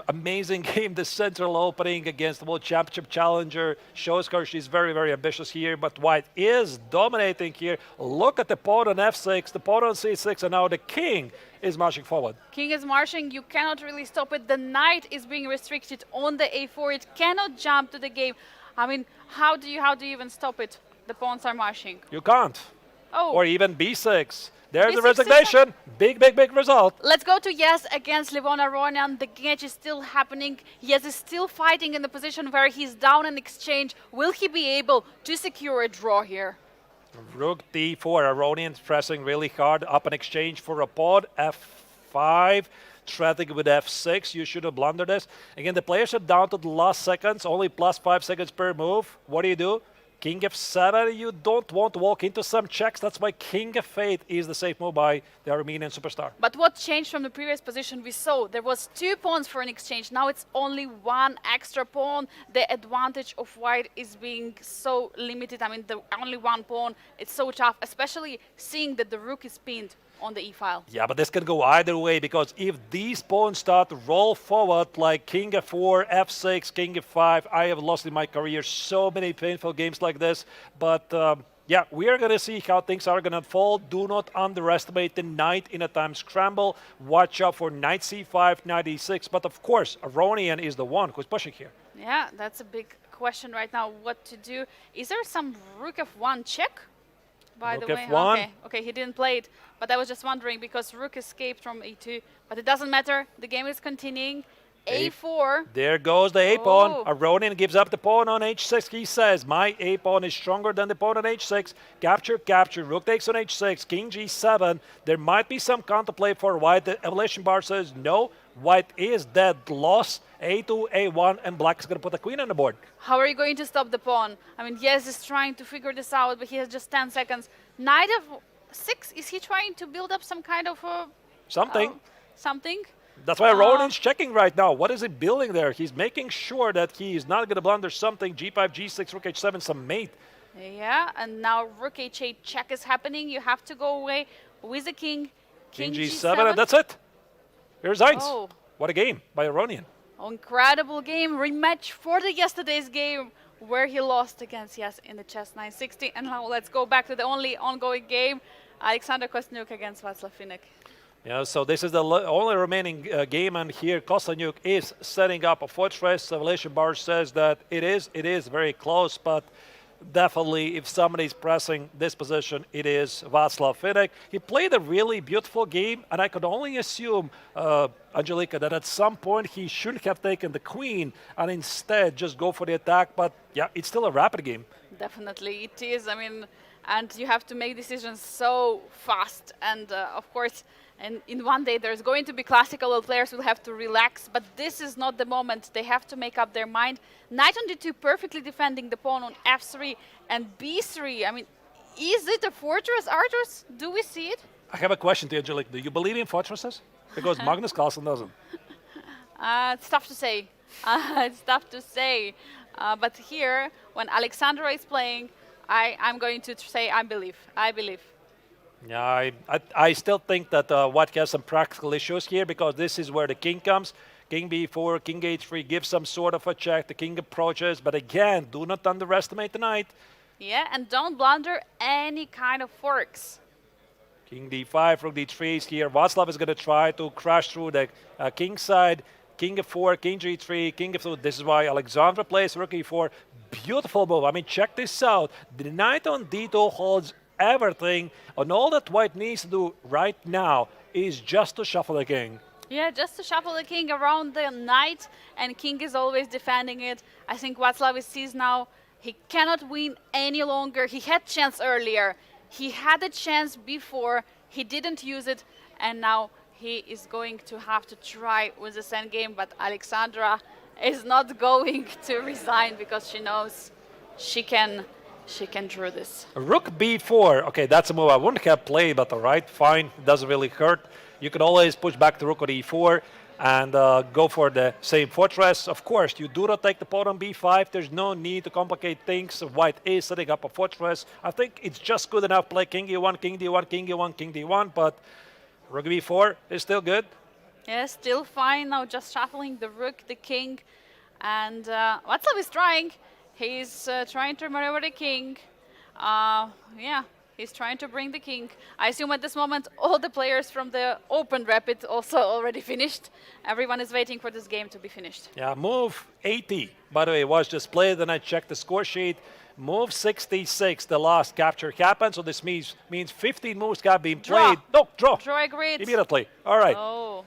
amazing game, the central opening against the World Championship challenger. Shows her she's very, very ambitious here, but white is dominating here. Look at the pawn on f6, the pawn on c6, and now the king is marching forward. King is marching. You cannot really stop it. The knight is being restricted on the a4. It cannot jump to the game. I mean, how do you even stop it? The pawns are marching. You can't. Oh. Or even b6. There's the B6 is resignation. Big, big, big result. Let's go to Yagiz against Levon Aronian. The match is still happening. Yagiz is still fighting in the position where he's down in exchange. Will he be able to secure a draw here? Rook d4. Aronian pressing really hard. Up in exchange for a pawn. f5. Threatening with f6. You should have blundered this. Again, the players are down to the last seconds. Only plus 5 seconds per move. What do? King f7, you don't want to walk into some checks. That's why King f8 is the safe move by the Armenian superstar. But what changed from the previous position we saw? There was 2 pawns for an exchange. Now it's only 1 extra pawn. The advantage of white is being so limited. I mean, the only 1 pawn, it's so tough, especially seeing that the rook is pinned. on the e-file. Yeah, but this can go either way, because if these pawns start to roll forward like king f4, f6, king f5, I have lost in my career so many painful games like this. But yeah, we are going to see how things are going to unfold. Do not underestimate the knight in a time scramble. Watch out for knight c5, knight e6. But of course, Aronian is the one who's pushing here. Yeah, that's a big question right now, what to do. Is there some rook f1 check? By Rook the way, f1. okay, he didn't play it, but I was just wondering because rook escaped from e2, but it doesn't matter. The game is continuing. a4. There goes the a-pawn. Oh. Aronian gives up the pawn on h6. He says, my a-pawn is stronger than the pawn on h6. Capture, capture. Rook takes on h6. King g7. There might be some counterplay for white. The evaluation bar says no. White is dead. Lost. a2, a1, and black is going to put the queen on the board. How are you going to stop the pawn? I mean, yes, he's trying to figure this out, but he has just 10 seconds. Knight f6, is he trying to build up some kind of Something. something? That's why Aronian's checking right now. What is he building there? He's making sure that he's not going to blunder something. g5, g6, rook h7, some mate. Yeah, and now rook h8 check is happening. You have to go away with the king. King g7, and that's it. Here's Heinz. Oh. What a game by Aronian. Incredible game, rematch for the yesterday's game where he lost against in the chess 960. And now let's go back to the only ongoing game, Alexander Kostenuik against Václav Finek. Yeah, so this is the only remaining game, and here Kostenuik is setting up a fortress. Evaluation bar says that it is very close, but definitely if somebody is pressing this position, it is Václav Finek. He played a really beautiful game, and I could only assume, Angelika, that at some point he should have taken the queen and instead just go for the attack. But yeah, it's still a rapid game. Definitely it is. I mean, and you have to make decisions so fast. And of course, and in one day there's going to be classical players who will have to relax, but this is not the moment. They have to make up their mind. Knight on d2 perfectly defending the pawn on f3 and b3. I mean, is it a fortress, Arturs? Do we see it? I have a question to you, Angelique. Do you believe in fortresses? Because Magnus Carlsen doesn't. It's tough to say. It's tough to say. But here, when Alexandra is playing, I'm going to say I believe. I believe. Yeah, I still think that White has some practical issues here, because this is where the king comes. King b4, king h3 gives some sort of a check. The king approaches, but again, do not underestimate the knight. Yeah, and don't blunder any kind of forks. King d5, rook d3 is here. Václav is going to try to crash through the king side. King f4, king g3, king f2. This is why Alexandra plays rook e4. Beautiful move. I mean, check this out. The knight on d2 holds everything, and all that White needs to do right now is just to shuffle the king. Yeah, just to shuffle the king around the knight, and king is always defending it. I think Václav sees now he cannot win any longer. He had chance earlier. He had a chance before. He didn't use it, and now he is going to have to try with the same game, but Alexandra is not going to resign because she knows she can draw this. Rook b4. Okay, that's a move I wouldn't have played, but all right, fine. It doesn't really hurt. You can always push back the rook on e4 and go for the same fortress. Of course, you do not take the pawn on b5. There's no need to complicate things. White is setting up a fortress. I think it's just good enough play king e1, king d1, king e1, king d1, but rook b4 is still good. Yeah, still fine. Now just shuffling the rook, the king, and Václav is trying. He's trying to maneuver the king. Yeah, he's trying to bring the king. I assume at this moment all the players from the Open Rapid also already finished. Everyone is waiting for this game to be finished. Yeah, move 80, by the way, was just played, and I checked the score sheet. Move 66, the last capture happened, so this means 15 moves have been played. No, draw. Draw agreed. Immediately. All right. Oh.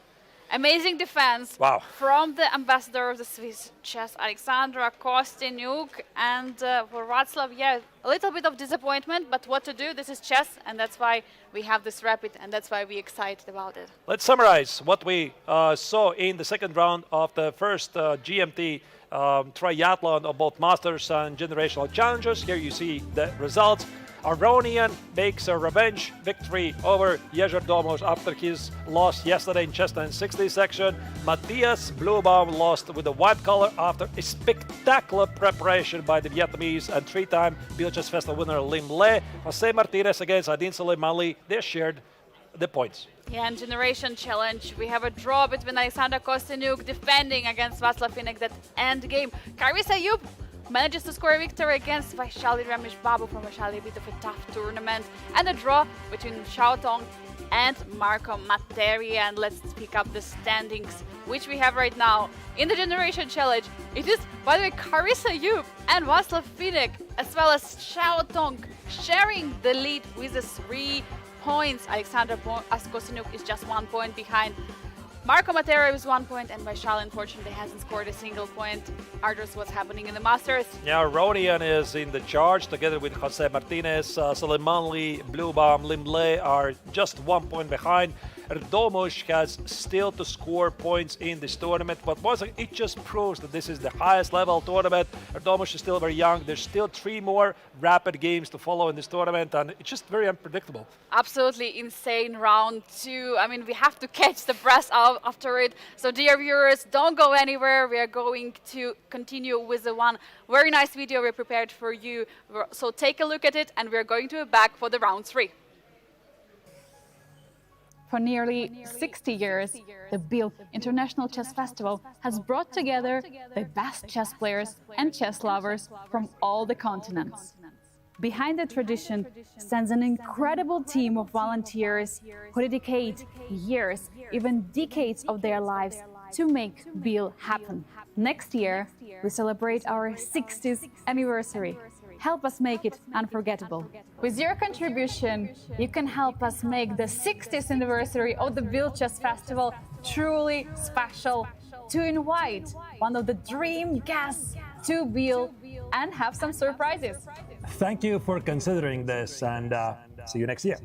Amazing defense from the ambassador of the Swiss chess, Alexandra Kostenuik. And for Václav, yeah, a little bit of disappointment, but what to do? This is chess, and that's why we have this rapid, and that's why we're excited about it. Let's summarize what we saw in the second round of the first GMT triathlon of both Masters and Generational Challengers. Here you see the results. Aronian makes a revenge victory over Jerzy Domos after his loss yesterday in chess 960 section. Matthias Bluebaum lost with the white color after a spectacular preparation by the Vietnamese and three-time Biel Chess Festival winner Lim Le. Jose Martinez against Adin Soleimani. They shared the points. Yeah, and Generation Challenge, we have a draw between Alexander Kostenuik defending against Vachier-Lagrave that end game. Carissa manages to score a victory against Vachier-Lagrave Babu from Vachier, a bit of a tough tournament, and a draw between Xiaotong and Marco Materi. And let's pick up the standings, which we have right now in the Generation Challenge. It is, by the way, Carissa and Vachier-Lagrave, as well as Xiaotong, sharing the lead with the 3 points. Alexander Kostenuik is just 1 point behind. Marco Matera is 1 point, and Vachier unfortunately hasn't scored a single point. Arthurs, what's happening in the Masters? Yeah, Ronian is in the charge together with Jose Martinez. Suleiman Lee, Bluebaum, Limble are just 1 point behind. Erdomush has still to score points in this tournament, but once again, it just proves that this is the highest level tournament. Erdomush is still very young. There's still 3 more rapid games to follow in this tournament, and it's just very unpredictable. Absolutely insane round 2. I mean, we have to catch the breath out after it. So dear viewers, don't go anywhere. We are going to continue with the one very nice video we prepared for you. So take a look at it, and we're going to be back for the round 3. For nearly 60 years, the Biel International Chess Festival has brought together the best chess players and chess lovers from all the continents. Behind the tradition stands an incredible team of volunteers who dedicate years, even decades of their lives to make Biel happen. Next year, we celebrate our 60th anniversary. Help us make it unforgettable. With your contribution, you can help us make the 60th anniversary of the Biel Chess Festival truly special, to invite one of the dream guests to Biel and have some surprises. Thank you for considering this, and see you next year.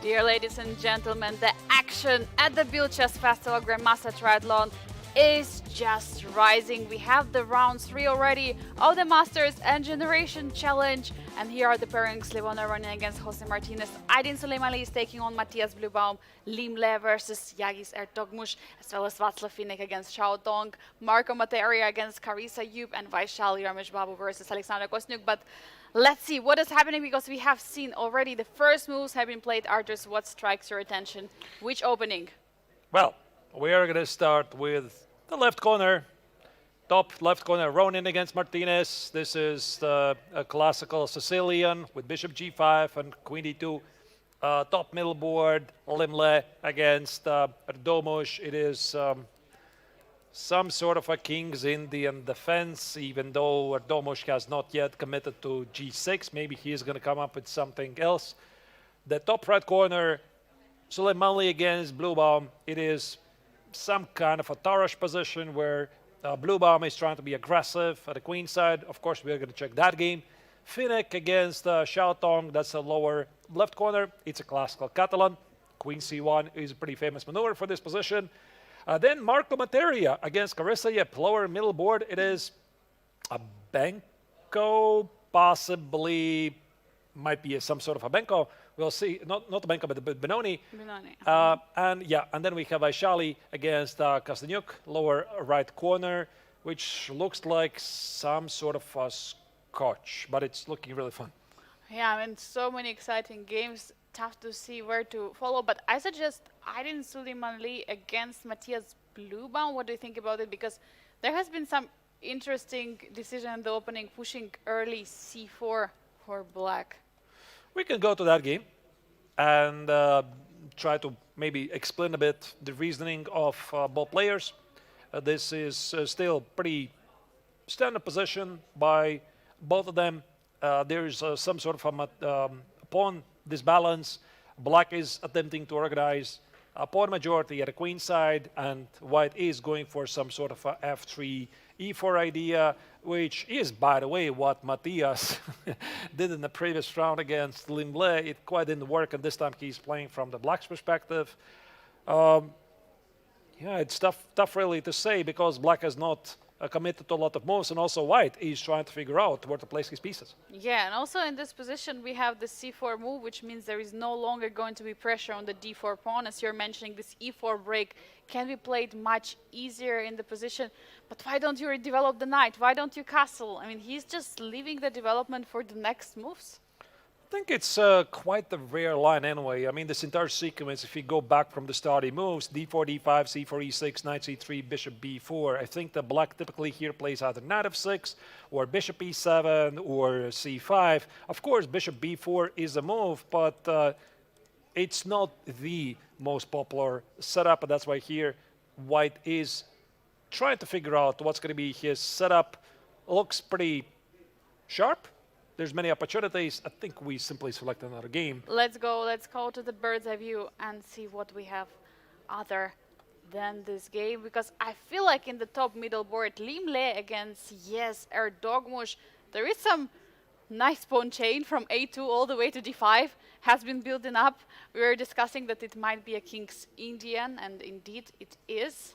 Dear ladies and gentlemen, the action at the Biel Chess Festival Grandmaster Triathlon is just rising. We have the round 3 already of the Masters and Generation Challenge. And here are the pairings. Livona running against Jose Martinez. Aydin Suleiman is taking on Matthias Bluebaum. Lim Le versus Yagiz Ertogmush, as well as Václav Finek against Xiao Dong. Marco Materia against Carissa Yup, and Vaishali Ramesh Babu versus Alexander Kostenuik. But let's see what is happening, because we have seen already the first moves have been played. Arturs, what strikes your attention? Which opening? Well, we are going to start with the left corner. Top left corner, Ronin against Martinez. This is a classical Sicilian with bishop g5 and queen d2. Top middle board, Limle against Erdomush. It is some sort of a King's Indian defense, even though Erdomush has not yet committed to g6. Maybe he is going to come up with something else. The top right corner, Suleimanli against Bluebaum. It is some kind of a Tarash position where Bluebaum is trying to be aggressive at the queen side. Of course, we're going to check that game. Finek against Xiao Dong. That's a lower left corner. It's a classical Catalan. Queen c1 is a pretty famous maneuver for this position. Then Marco Materia against Carissa. Yep, lower middle board. It is a Benko, possibly might be some sort of a Benko. We'll see. Not a Benko, but Benoni. Benoni. And then we have Vaishali against Kostenuik, lower right corner, which looks like some sort of a Scotch, but it's looking really fun. Yeah, I mean, so many exciting games. Tough to see where to follow, but I suggest Aydin Suleiman against Matthias Bluebaum. What do you think about it? Because there has been some interesting decision in the opening, pushing early c4 for black. We can go to that game and try to maybe explain a bit the reasoning of both players. This is still pretty standard position by both of them. There's some sort of a pawn disbalance. Black is attempting to organize a pawn majority at the queen side, and white is going for some sort of a f3 e4 idea, which is, by the way, what Matthias did in the previous round against Limble. It quite didn't work, and this time he's playing from the black's perspective. Yeah, it's tough really to say, because black has not committed to a lot of moves, and also white is trying to figure out where to place his pieces. Yeah, and also in this position we have the c4 move, which means there is no longer going to be pressure on the d4 pawn. As you're mentioning, this e4 break can be played much easier in the position. But why don't you develop the knight? Why don't you castle? I mean, he's just leaving the development for the next moves. I think it's quite a rare line anyway. I mean, this entire sequence, if you go back from the start, he moves d4, d5, c4, e6, knight c3, bishop b4. I think the black typically here plays either knight f6 or bishop e7 or c5. Of course, bishop b4 is a move, but it's not the most popular setup, and that's why here white is trying to figure out what's going to be his setup. Looks pretty sharp. There's many opportunities. I think we simply select another game. Let's go to the bird's eye view and see what we have other than this game, because I feel like in the top middle board, Limle against Erdomush, there is some nice pawn chain from a2 all the way to d5 has been building up. We were discussing that it might be a King's Indian, and indeed it is.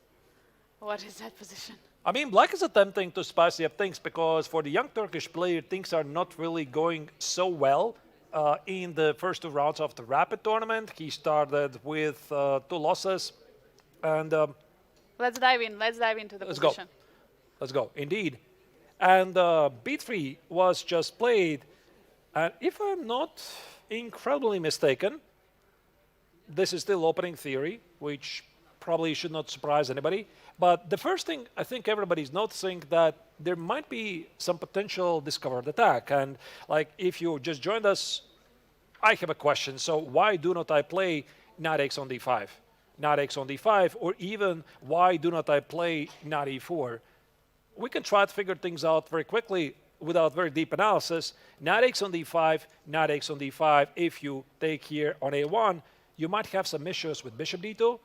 What is that position? I mean, black is attempting to spice up things, because for the young Turkish player, things are not really going so well. In the first 2 rounds of the Rapid tournament, he started with 2 losses. And let's dive into the position. Let's go, indeed. And b3 was just played. And if I'm not incredibly mistaken, this is still opening theory, which probably should not surprise anybody. But the first thing I think everybody's noticing that there might be some potential discovered attack. And like, if you just joined us, I have a question. So why do not I play knight x on d5? Knight x on d5, or even why do not I play knight e4? We can try to figure things out very quickly without very deep analysis. Knight x on d5, knight x on d5. If you take here on a1, you might have some issues with bishop d2,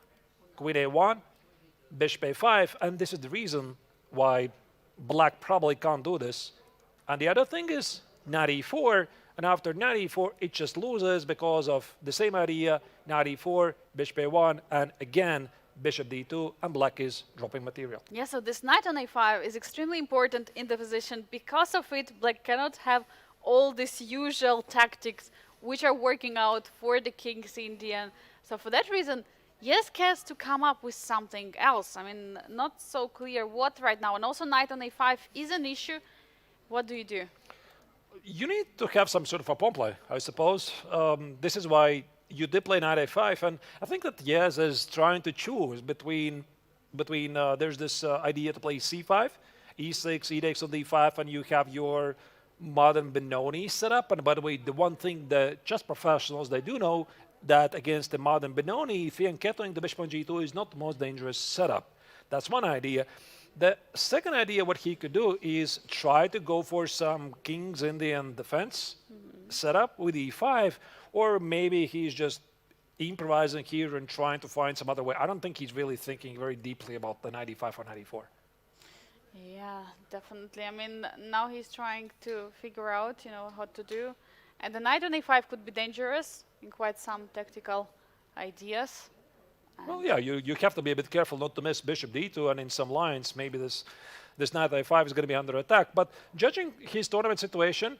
queen a1, bishop a5, and this is the reason why black probably can't do this. And the other thing is knight e4. And after knight e4, it just loses because of the same idea, knight e4, bishop a1, and again, bishop d2, and black is dropping material. Yeah, so this knight on a5 is extremely important in the position. Because of it, black cannot have all these usual tactics which are working out for the king's Indian. So for that reason, yes, has to come up with something else. I mean, not so clear what right now. And also knight on a5 is an issue. What do you do? You need to have some sort of a pawn play, I suppose. This is why you did play knight a5, and I think that Yagiz is trying to choose between there's this idea to play c5, e6, e takes on d5, and you have your modern Benoni setup. And by the way, the one thing the chess professionals, they do know that against the modern Benoni, fianchettoing the bishop on g2 is not the most dangerous setup. That's one idea. The second idea, what he could do is try to go for some King's Indian defense setup with e5, or maybe he's just improvising here and trying to find some other way. I don't think he's really thinking very deeply about the knight e5 or knight e4. Yeah, definitely. I mean, now he's trying to figure out, how to do. And the knight on a5 could be dangerous in quite some tactical ideas. Well, yeah, you have to be a bit careful not to miss bishop d2, and in some lines, maybe this knight a5 is going to be under attack. But judging his tournament situation,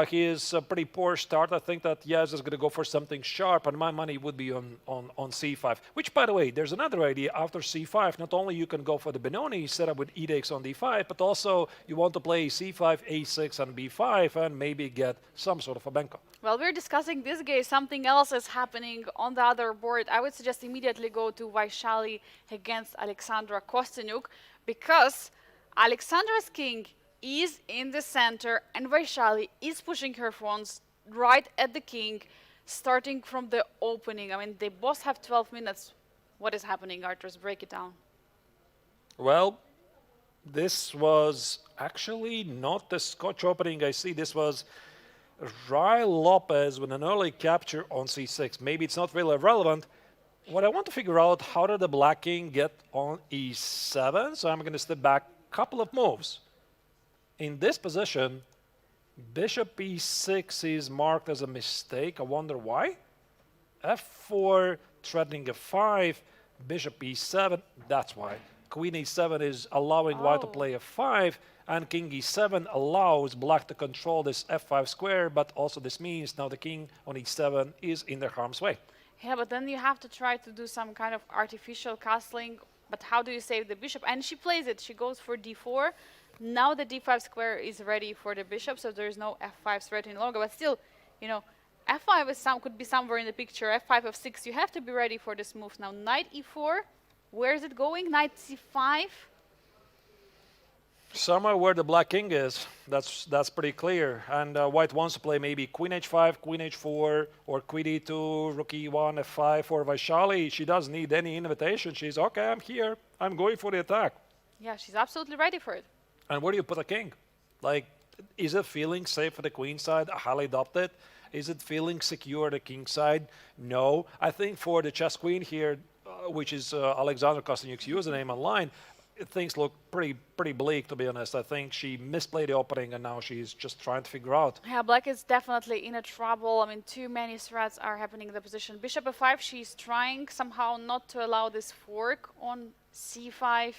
he is a pretty poor start. I think that Yagiz is going to go for something sharp, and my money would be on c5. Which, by the way, there's another idea after c5. Not only you can go for the Benoni setup with e takes on d5, but also you want to play c5, a6, and b5, and maybe get some sort of a benko. While we're discussing this game, something else is happening on the other board. I would suggest immediately go to Vachier-Lagrave against Alexandra Kostenuik, because Alexandra's king is in the center and Vachier-Lagrave is pushing her pawns right at the king, starting from the opening. I mean, they both have 12 minutes. What is happening, Arturs? Break it down. Well, this was actually not the Scotch opening I see. This was Rai Lopez with an early capture on c6. Maybe it's not really relevant. What I want to figure out, how did the black king get on e7? So I'm going to step back a couple of moves. In this position, bishop e6 is marked as a mistake. I wonder why. f4, threatening f5, bishop e7, that's why. Queen e7 is allowing white to play f5, and king e7 allows black to control this f5 square, but also this means now the king on e7 is in their harm's way. Yeah, but then you have to try to do some kind of artificial castling. But how do you save the bishop? And she plays it. She goes for d4. Now the d5 square is ready for the bishop, so there is no f5 threat any longer. But still, f5 is could be somewhere in the picture. f5, f6, you have to be ready for this move. Now knight e4, where is it going? Knight c5. Somewhere where the black king is, that's pretty clear. And white wants to play maybe queen h5, queen h4, or queen e2, rook e1, f5 for Vachier-Lagrave. She doesn't need any invitation. She's, okay, I'm here. I'm going for the attack. Yeah, she's absolutely ready for it. And where do you put a king? Like, is it feeling safe for the queen side? Highly doubt it. Is it feeling secure the king side? No. I think for the chess queen here, which is Alexandra Kostenuik's username online, things look pretty bleak, to be honest. I think she misplayed the opening, and now she's just trying to figure out. Yeah, black is definitely in a trouble. I mean, too many threats are happening in the position. Bishop f5, she's trying somehow not to allow this fork on c5.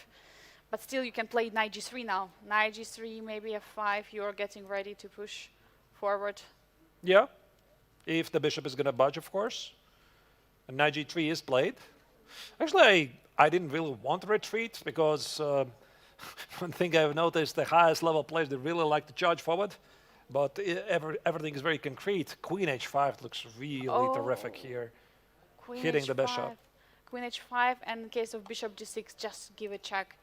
But still, you can play knight g3 now. Knight g3, maybe f5. You're getting ready to push forward. Yeah, if the bishop is going to budge, of course. And knight g3 is played. Actually, I didn't really want to retreat, because one thing I've noticed, the highest level players, they really like to charge forward. But everything is very concrete. Queen h5 looks really terrific here, Queen hitting h5. the bishop. Queen h5, and in case of bishop g6, just give a check.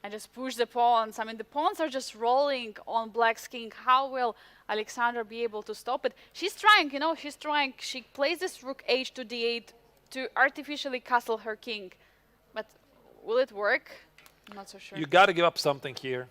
And just push the pawns. I mean, the pawns are just rolling on black's king. How will Alexandra be able to stop it? She's trying, she's trying. She plays this rook h to d8 to artificially castle her king. But will it work? I'm not so sure. You got to give up something here.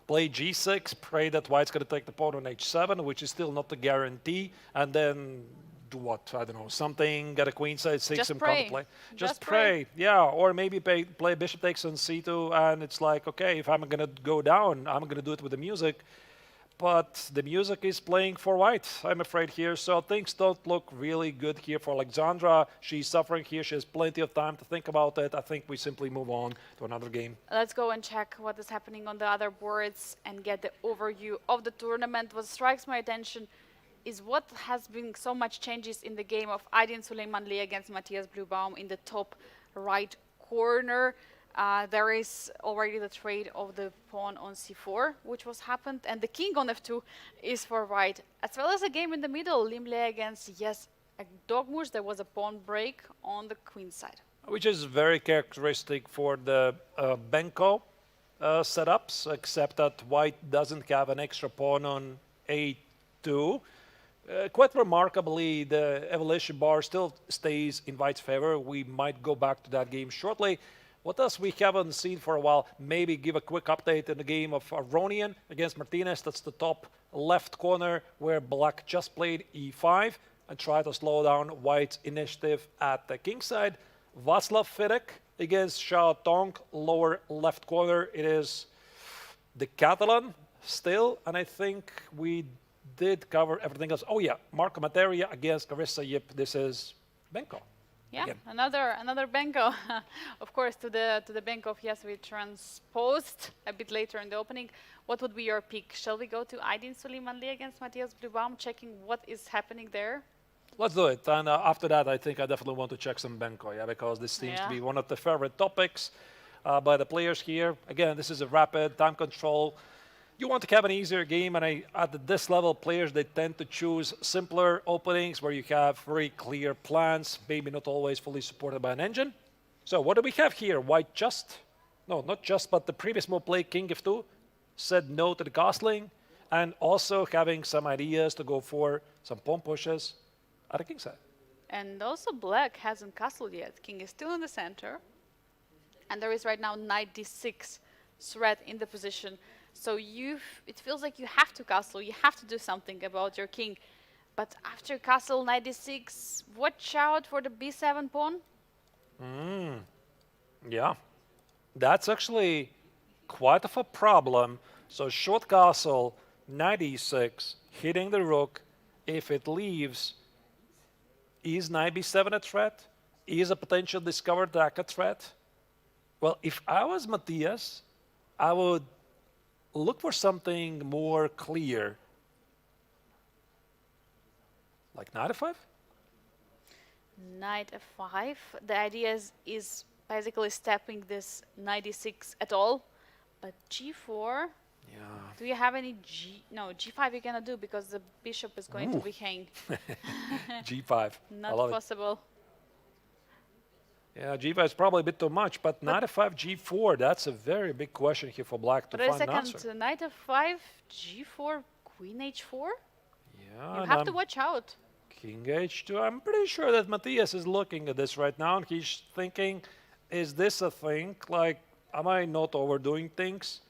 Play g6, pray that white's going to take the pawn on h7, which is still not a guarantee, and then do what? I don't know, something, get a queen side 6 Just and pray. contemplate. Just pray. Yeah, or maybe play bishop takes on c2, and it's like, okay, if I'm going to go down, I'm going to do it with the music. but the music is playing for white, I'm afraid here. So things don't look really good here for Alexandra. She's suffering here. She has plenty of time to think about it. I think we simply move on to another game. Let's go and check what is happening on the other boards and get the overview of the tournament. What strikes my attention is what has been so much changes in the game of Aydin Süleymanli against Matthias Bluebaum in the top right corner. There is already the trade of the pawn on c4, which was happened, and the king on f2 is for white, as well as a game in the middle, Limle against Dogmush. There was a pawn break on the queen side. Which is very characteristic for the Benko setups, except that white doesn't have an extra pawn on a2. Quite remarkably, the evolution bar still stays in white's favor. We might go back to that game shortly. What else we haven't seen for a while? Maybe give a quick update in the game of Aronian against Martinez. That's the top left corner where black just played e5 and tried to slow down white's initiative at the king side. Václav Fidek against Xiao Tong, lower left corner. It is the Catalan still, and I think we did cover everything else. Oh yeah, Marco Materia against Carissa. Yep, this is Benko. Yeah, again. another Benko. Of course, to the Benko of yes, we transposed a bit later in the opening. What would be your pick? Shall we go to Aydin Süleymanli against Matthias Bluebaum, checking what is happening there? Let's do it. And after that, I think I definitely want to check some Benko, yeah, because this seems to be one of the favorite topics by the players here. Again, this is a rapid time control. You want to have an easier game, and at this level, players, they tend to choose simpler openings where you have very clear plans, maybe not always fully supported by an engine. So what do we have here? White not just, but the previous move play, king f2, said no to the castling, and also having some ideas to go for some pawn pushes at the king side. And also black hasn't castled yet. King is still in the center, and there is right now knight d6 threat in the position. So it feels like you have to castle, you have to do something about your king. But after castle knight d6, watch out for the b7 pawn. Yeah, that's actually quite of a problem. So short castle, knight e6, hitting the rook. If it leaves, is knight b7 a threat? Is a potential discovered attack a threat? Well, if I was Matthias, I would look for something more clear. Like knight f5? Knight f5. The idea is basically stepping this knight d6 at all. But g4, Yeah. do you have any No, g5 you cannot do because the bishop is going to be hanged. g5. Not I love possible. Yeah, g5 is probably a bit too much, but knight f5, g4, that's a very big question here for black to But a find an answer. second, knight f5, g4, queen h4? Yeah, You and have to watch out. king h2. I'm pretty sure that Matthias is looking at this right now, and he's thinking, is this a thing? Like, am I not overdoing things?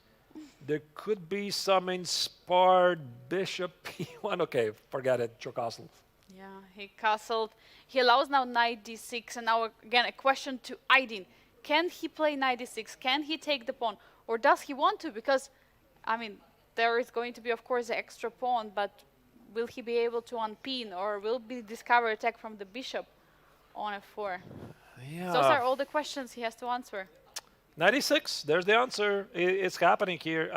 There could be some inspired bishop p1. Okay, forget it, your castle. Yeah, he castled. He allows now knight d6, and now again a question to Aydin. Can he play knight d6? Can he take the pawn? Or does he want to? Because, I mean, there is going to be, of course, an extra pawn, but will he be able to unpin, or will be discover attack from the bishop on f4? Yeah. Those are all the questions he has to answer. 96, there's the answer. It's happening here.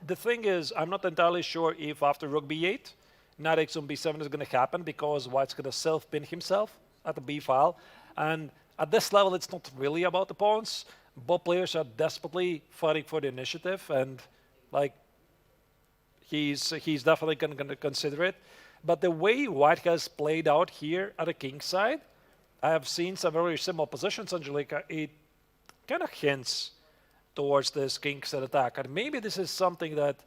The thing is, I'm not entirely sure if after rook b8, knight x on b7 is going to happen, because white's going to self-pin himself at the b file. And at this level, it's not really about the pawns. Both players are desperately fighting for the initiative, and like he's definitely going to consider it. But the way white has played out here at the king side, I have seen some very similar positions, Angelika. It kind of hints towards this king side attack. And maybe this is something that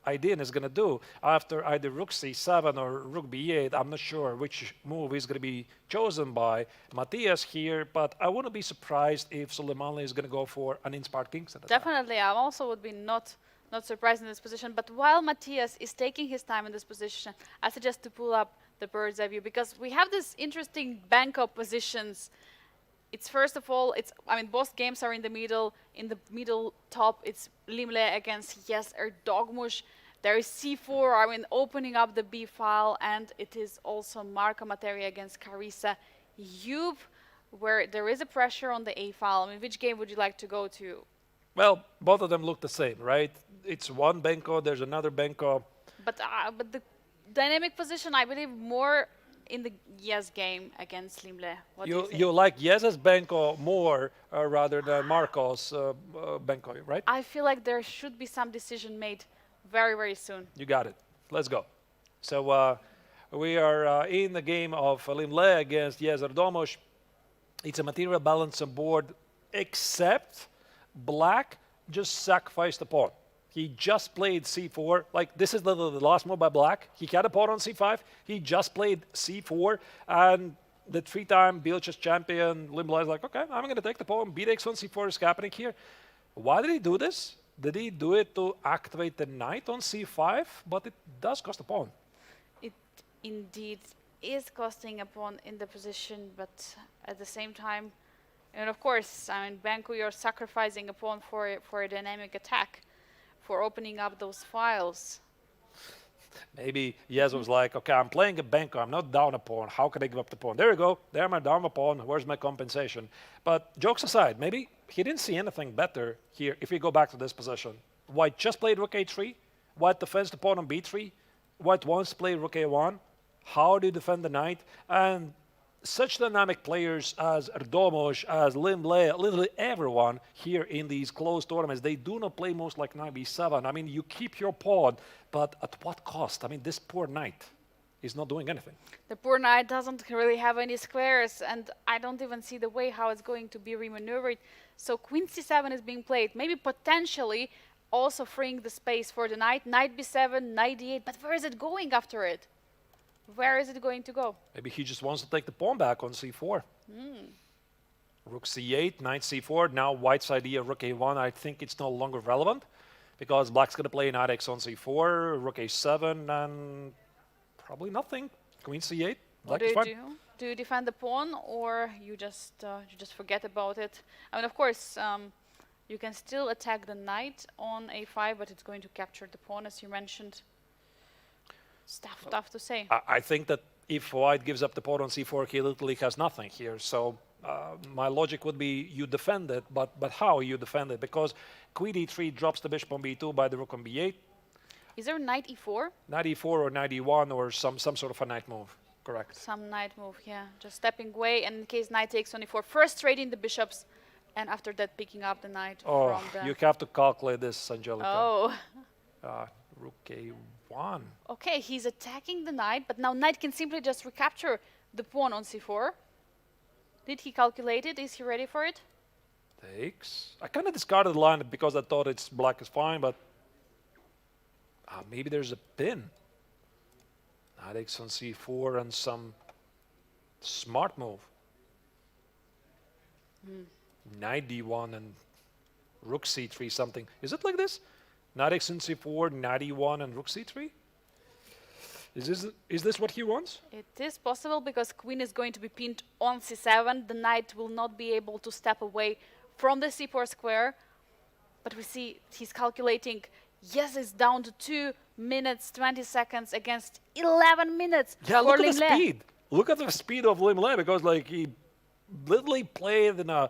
Aydin is going to do after either rook c7 or rook b8. I'm not sure which move is going to be chosen by Matthias here, but I wouldn't be surprised if Süleymanli is going to go for an inspired king side attack. Definitely, I also would be not surprised in this position. But while Matthias is taking his time in this position, I suggest to pull up the bird's eye view, because we have this interesting Benko positions. It's first of all, both games are in the middle. In the middle top, it's Limle against Dogmush. There is C4, I mean, opening up the B file, and it is also Marco Materia against Carissa Youp, where there is a pressure on the A file. I mean, which game would you like to go to? Well, both of them look the same, right? It's one Benko, there's another Benko. But the dynamic position, I believe, more in the Yes game against Limle. What do you think? You like Yez's Benko more rather than Marco's Benko, right? I feel like there should be some decision made very, very soon. You got it. Let's go. So we are in the game of Limle against Yez Ardomos. It's a material balance on board, except Black just sacrificed the pawn. He just played C4. Like, this is the last move by Black. He had a pawn on C5. He just played C4. And the three-time Biel chess champion, Limle, is like, okay, I'm going to take the pawn. Bx on C4 is happening here. Why did he do this? Did he do it to activate the knight on C5? But it does cost a pawn. It indeed is costing a pawn in the position, but at the same time, and of course, I mean, Benko, you're sacrificing a pawn for a dynamic attack, for opening up those files. Maybe Yez was like, okay, I'm playing a Benko. I'm not down a pawn. How can I give up the pawn? There you go. There am I down a pawn. Where's my compensation? But jokes aside, maybe he didn't see anything better here if we go back to this position. White just played rook a3. White defends the pawn on b3. White wants to play rook a1. How do you defend the knight? And such dynamic players as Ardomos, as Limle, literally everyone here in these closed tournaments, they do not play most like knight b7. I mean, you keep your pawn, but at what cost? I mean, this poor knight is not doing anything. The poor knight doesn't really have any squares, and I don't even see the way how it's going to be remaneuvered. So queen c7 is being played, maybe potentially also freeing the space for the knight. Knight b7, knight d8, but where is it going after it? Where is it going to go? Maybe he just wants to take the pawn back on c4. Rook c8, knight c4. Now White's idea, rook a1, I think it's no longer relevant because Black's going to play knight x on c4, rook a7, and probably nothing. Queen c8. What do you do? Do you defend the pawn, or you just forget about it? I mean, of course, you can still attack the knight on a5, but it's going to capture the pawn, as you mentioned. It's tough to say. I think that if White gives up the pawn on c4, he literally has nothing here. So my logic would be you defend it, but how you defend it? Because queen e3 drops the bishop on b2 by the rook on b8. Is there knight e4? Knight e4 or knight e1 or some sort of a knight move. Correct. Some knight move, yeah. Just stepping away, and in case knight takes on e4, first trading the bishops, and after that picking up the knight from the... You have to calculate this, Angelica. Oh. Rook a1. Okay, he's attacking the knight, but now knight can simply just recapture the pawn on c4. Did he calculate it? Is he ready for it? Takes. I kind of discarded the line because I thought it's black is fine, but maybe there's a pin. Knight x on c4 and some smart move. Knight d1 and rook c3 something. Is it like this? Knight x on c4, knight e1 and rook c3? Is this what he wants? It is possible because queen is going to be pinned on c7. The knight will not be able to step away from the c4 square. But we see he's calculating. Yes, it's down to 2 minutes, 20 seconds against 11 minutes. Yeah, for look at Limle. the speed. Look at the speed of Limle because like he literally played in a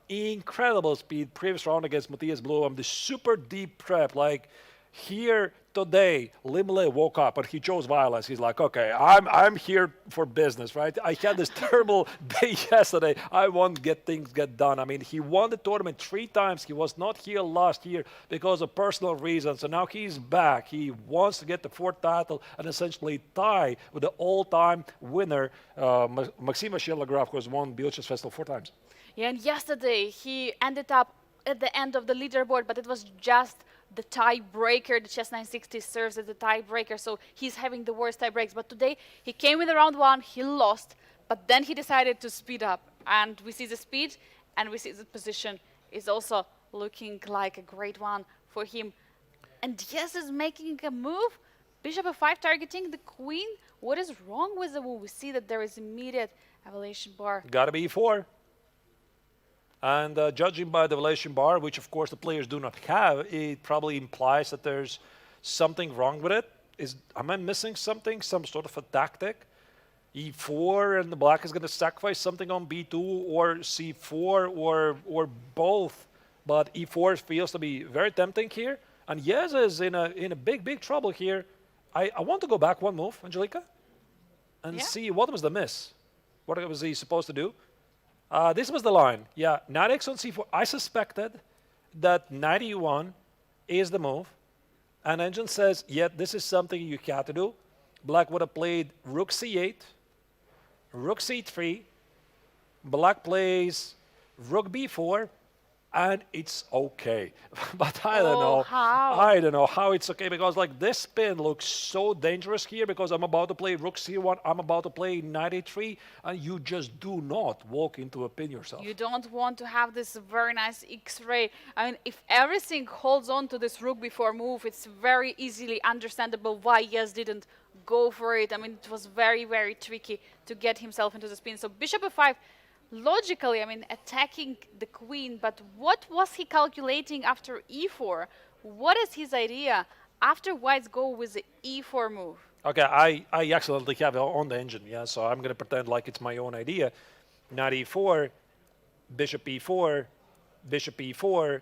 incredible speed previous round against Matthias Bluebaum. The super deep prep. Like here today, Limle woke up and he chose violence. He's like, okay, I'm here for business, right? I had this terrible day yesterday. I want to get things get done. I mean, he won the tournament 3 times. He was not here last year because of personal reasons. So now he's back. He wants to get the 4th title and essentially tie with the all-time winner, Maxime Vachier-Lagrave, who has won Biel Chess Festival 4 times. Yeah, and yesterday he ended up at the end of the leaderboard, but it was just the tiebreaker. The Chess 960 serves as the tiebreaker, so he's having the worst tie breaks. But today he came in the round 1, he lost, but then he decided to speed up. And we see the speed, and we see the position is also looking like a great one for him. And Yes is making a move. Bishop f5 targeting the queen. What is wrong with the move? We see that there is immediate evaluation bar. Gotta be e4. And judging by the evaluation bar, which of course the players do not have, it probably implies that there's something wrong with it? Am I missing something? Some sort of a tactic? E4 and the black is going to sacrifice something on B2 or C4 or both. But E4 feels to be very tempting here. And Yagiz is in a big trouble here. I want to go back one move, Angelica, and see what was the miss. What was he supposed to do? This was the line. Yeah, knight x on C4. I suspected that knight E1 is the move. And Engine says, yeah, this is something you have to do. Black would have played rook C8, rook C3. Black plays rook B4. And it's okay. But I don't know. How? I don't know how it's okay, because like this spin looks so dangerous here, because I'm about to play rook c1, I'm about to play knight a3, and you just do not walk into a pin yourself. You don't want to have this very nice X-ray. I mean, if everything holds on to this rook before move, it's very easily understandable why Yagiz didn't go for it. I mean, it was very tricky to get himself into the spin. So bishop f5, logically, I mean, attacking the queen, but what was he calculating after e4? What is his idea after whites go with the e4 move? Okay, I accidentally have it on the engine, yeah, so I'm going to pretend like it's my own idea. Knight e4, bishop e4, bishop e4.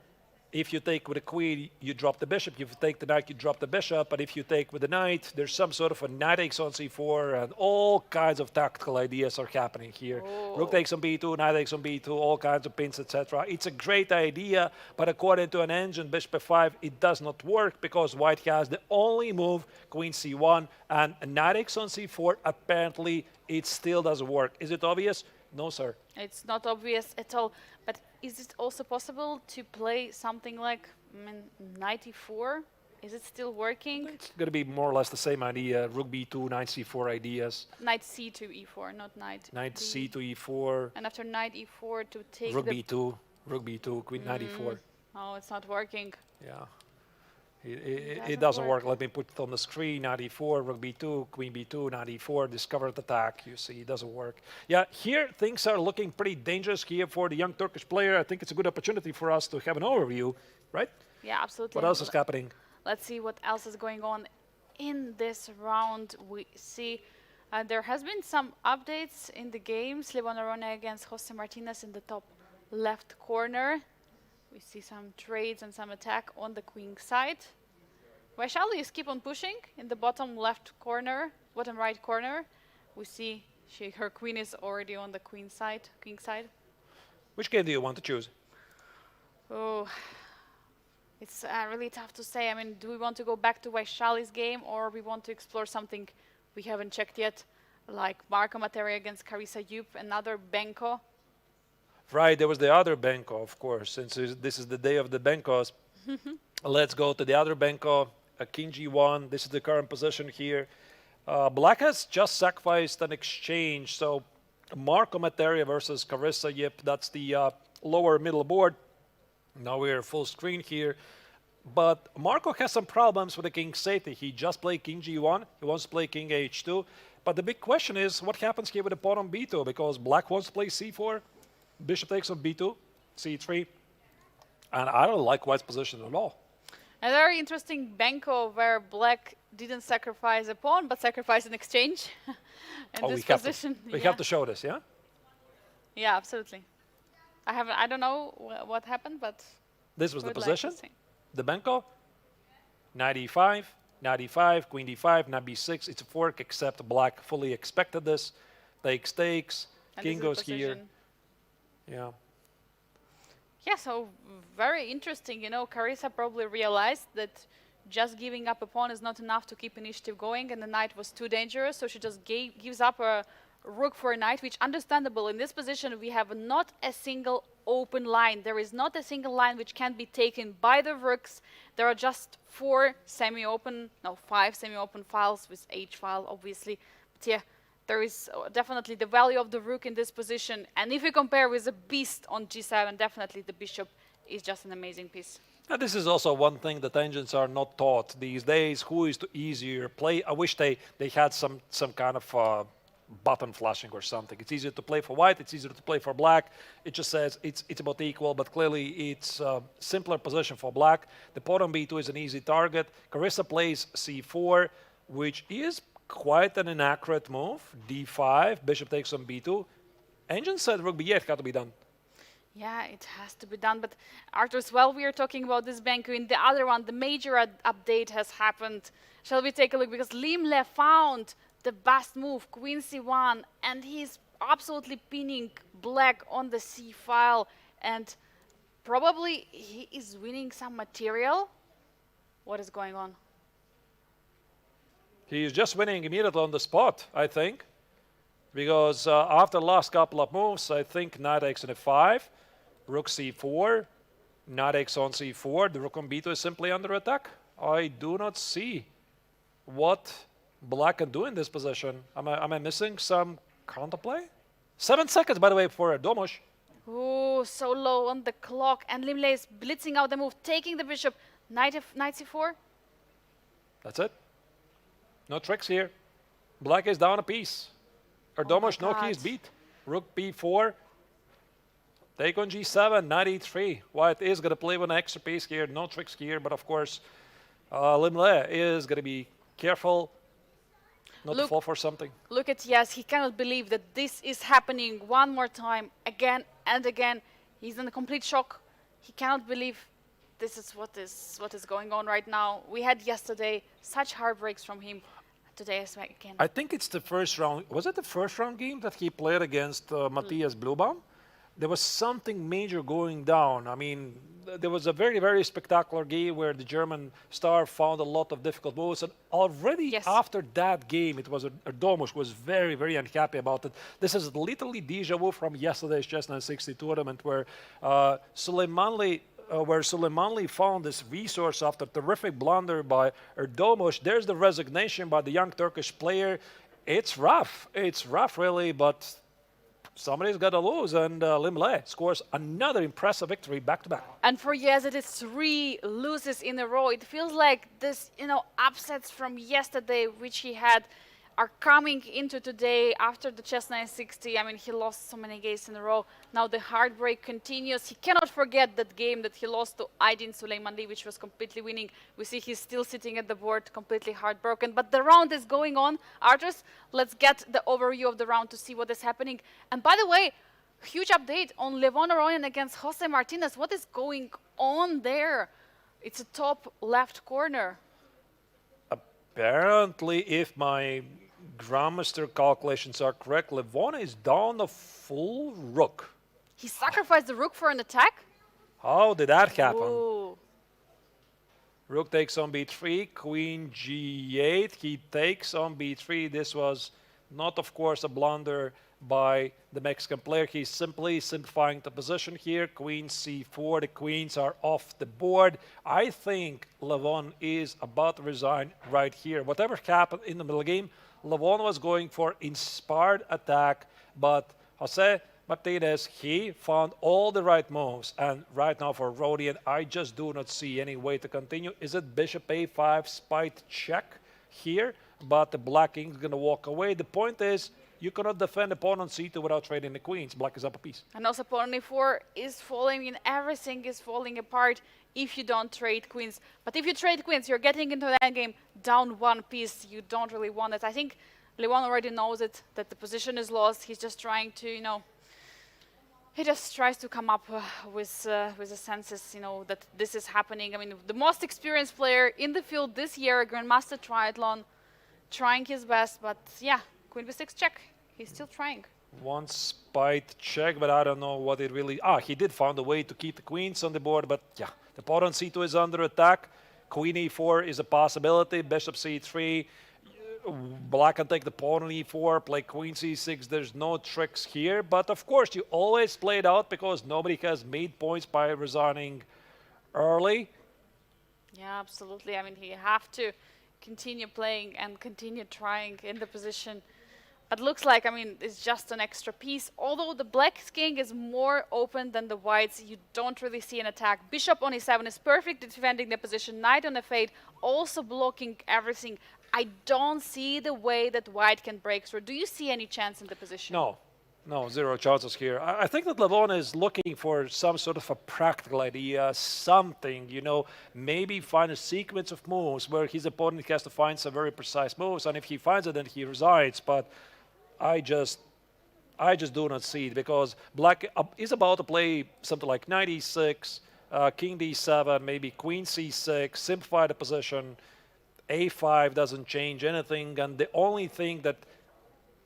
If you take with the queen, you drop the bishop. If you take the knight, you drop the bishop. But if you take with the knight, there's some sort of a knight takes on c4, and all kinds of tactical ideas are happening here. Rook takes on b2, knight takes on b2, all kinds of pins, etc. It's a great idea, but according to an engine, bishop f5, it does not work, because white has the only move, queen c1, and knight takes on c4. Apparently, it still doesn't work. Is it obvious? No, sir. It's not obvious at all. But is it also possible to play something like knight e4? Is it still working? It's going to be more or less the same idea. Rook b2, knight c4 ideas. Knight c to e4, not knight. Knight c to e4. And after knight e4 to take rook the b2, rook b2, queen knight e4. Oh, it's not working. Yeah. It doesn't work. Let me put it on the screen. Knight e4, rook b2, queen b2, knight e4, discovered attack. You see, it doesn't work. Yeah, here things are looking pretty dangerous here for the young Turkish player. I think it's a good opportunity for us to have an overview, right? Yeah, absolutely. What else is happening? Let's see what else is going on in this round. We see there has been some updates in the game. Levon Arona against Jose Martinez in the top left corner. We see some trades and some attack on the queen side. Vachier-Lagrave is keep on pushing in the bottom left corner, bottom right corner. We see her queen is already on the queen side, king side. Which game do you want to choose? Oh, it's really tough to say. I mean, do we want to go back to Vachier-Lagrave's game, or we want to explore something we haven't checked yet, like Marco Materia against Carissa Yup, another Benko? Right, there was the other Benko, of course. Since this is the day of the Benkos, let's go to the other Benko, king g1. This is the current position here. Black has just sacrificed an exchange, so Marco Materia versus Carissa Yup. That's the lower middle board. Now we're full screen here. But Marco has some problems with the king safety. He just played king g1. He wants to play king h2. But the big question is, what happens here with the pawn on b2? Because black wants to play c4. Bishop takes on b2, c3, and I don't like white's position at all. A very interesting Benko where black didn't sacrifice a pawn, but sacrificed an exchange in this position. We have to show this, yeah? Yeah, absolutely. I don't know what happened, but this was the position. The Benko, knight e5, knight e5, queen d5, knight b6. It's a fork, except black fully expected this. Takes, and king goes here. Yeah. Yeah, so very interesting. You know, Carissa probably realized that just giving up a pawn is not enough to keep initiative going, and the knight was too dangerous, so she just gives up a rook for a knight, which understandable. In this position, we have not a single open line. There is not a single line which can be taken by the rooks. There are just 5 semi-open files with H file, obviously. But yeah, there is definitely the value of the rook in this position. And if you compare with the beast on g7, definitely the bishop is just an amazing piece. Now, this is also one thing that engines are not taught these days. Who is the easier play? I wish they had some kind of button flashing or something. It's easier to play for white, it's easier to play for black. It just says it's about equal, but clearly it's a simpler position for black. The pawn on b2 is an easy target. Carissa plays c4, which is quite an inaccurate move. d5, bishop takes on b2. Engine said rook b8 got to be done. Yeah, it has to be done. But Arthur, while we are talking about this bank in the other one, the major update has happened. Shall we take a look? Because Limle found the best move, queen c1, and he's absolutely pinning black on the c file, and probably he is winning some material. What is going on? He is just winning immediately on the spot, I think, because after the last couple of moves, I think knight takes on f5, rook c4, knight takes on c4, the rook on b2 is simply under attack. I do not see what black can do in this position. Am I missing some counterplay? 7 seconds, by the way, for Domosh. Oh, so low on the clock, and Limle is blitzing out the move, taking the bishop, knight c4. That's it. No tricks here. Black is down a piece. Domosh, no keys beat. Rook b4. Take on g7, knight e3. White is going to play with an extra piece here. No tricks here, but of course, Limle is going to be careful not to fall for something. Look at Yagiz. He cannot believe that this is happening one more time, again and again. He's in a complete shock. He cannot believe this is what is going on right now. We had yesterday such heartbreaks from him. Today as well again. I think it's the first round. Was it the first round game that he played against Matthias Bluebaum? There was something major going down. I mean, there was a very, very spectacular game where the German star found a lot of difficult moves. And already after that game, it was Domosh was very, very unhappy about it. This is literally deja vu from yesterday's Chess 960 tournament where Suleimanli found this resource after terrific blunder by Erdomosh. There's the resignation by the young Turkish player. It's rough. It's rough, really, but somebody's got to lose, and Limle scores another impressive victory back-to-back. And for Yagiz, it is 3 losses in a row. It feels like this, upsets from yesterday, which he had, are coming into today after the Chess 960. I mean, he lost so many games in a row. Now the heartbreak continues. He cannot forget that game that he lost to Aydin Süleymanli, which was completely winning. We see he's still sitting at the board, completely heartbroken. But the round is going on. Arturs, let's get the overview of the round to see what is happening. And by the way, huge update on Levon Aronian against Jose Martinez. What is going on there? It's a top left corner. Apparently, if my Grandmaster calculations are correct, Levon is down a full rook. He sacrificed the rook for an attack? How did that happen? Ooh. Rook takes on b3, queen g8. He takes on b3. This was not, of course, a blunder by the Mexican player. He's simply simplifying the position here. Queen c4. The queens are off the board. I think Levon is about to resign right here. Whatever happened in the middle game, Levon was going for inspired attack, but Jose Martinez, he found all the right moves. And right now for Rodian, I just do not see any way to continue. Is it bishop a5, spite check here? But the black king is going to walk away. The point is, you cannot defend a pawn on c2 without trading the queens. Black is up a piece. And also pawn on e4 is falling, and everything is falling apart if you don't trade queens. But if you trade queens, you're getting into the endgame down 1 piece. You don't really want it. I think Levon already knows it, that the position is lost. He's just trying to, he just tries to come up with the senses, that this is happening. I mean, the most experienced player in the field this year, Grandmaster Triathlon, trying his best, but yeah, queen b6 check. He's still trying. One spite check, but I don't know what it really... he did find a way to keep the queens on the board, but yeah, the pawn on c2 is under attack. Queen e4 is a possibility. Bishop c3. Black can take the pawn on e4, play queen c6. There's no tricks here, but of course you always play it out because nobody has made points by resigning early. Yeah, absolutely. I mean, you have to continue playing and continue trying in the position. But looks like, I mean, it's just an extra piece. Although the black king is more open than the whites, you don't really see an attack. Bishop on e7 is perfect at defending the position. Knight on f8, also blocking everything. I don't see the way that white can break through. Do you see any chance in the position? No, zero chances here. I think that Levon is looking for some sort of a practical idea, something, maybe find a sequence of moves where his opponent has to find some very precise moves, and if he finds it, then he resigns. But I just do not see it, because Black is about to play something like knight e6, king d7, maybe queen c6, simplify the position. a5 doesn't change anything, and the only thing that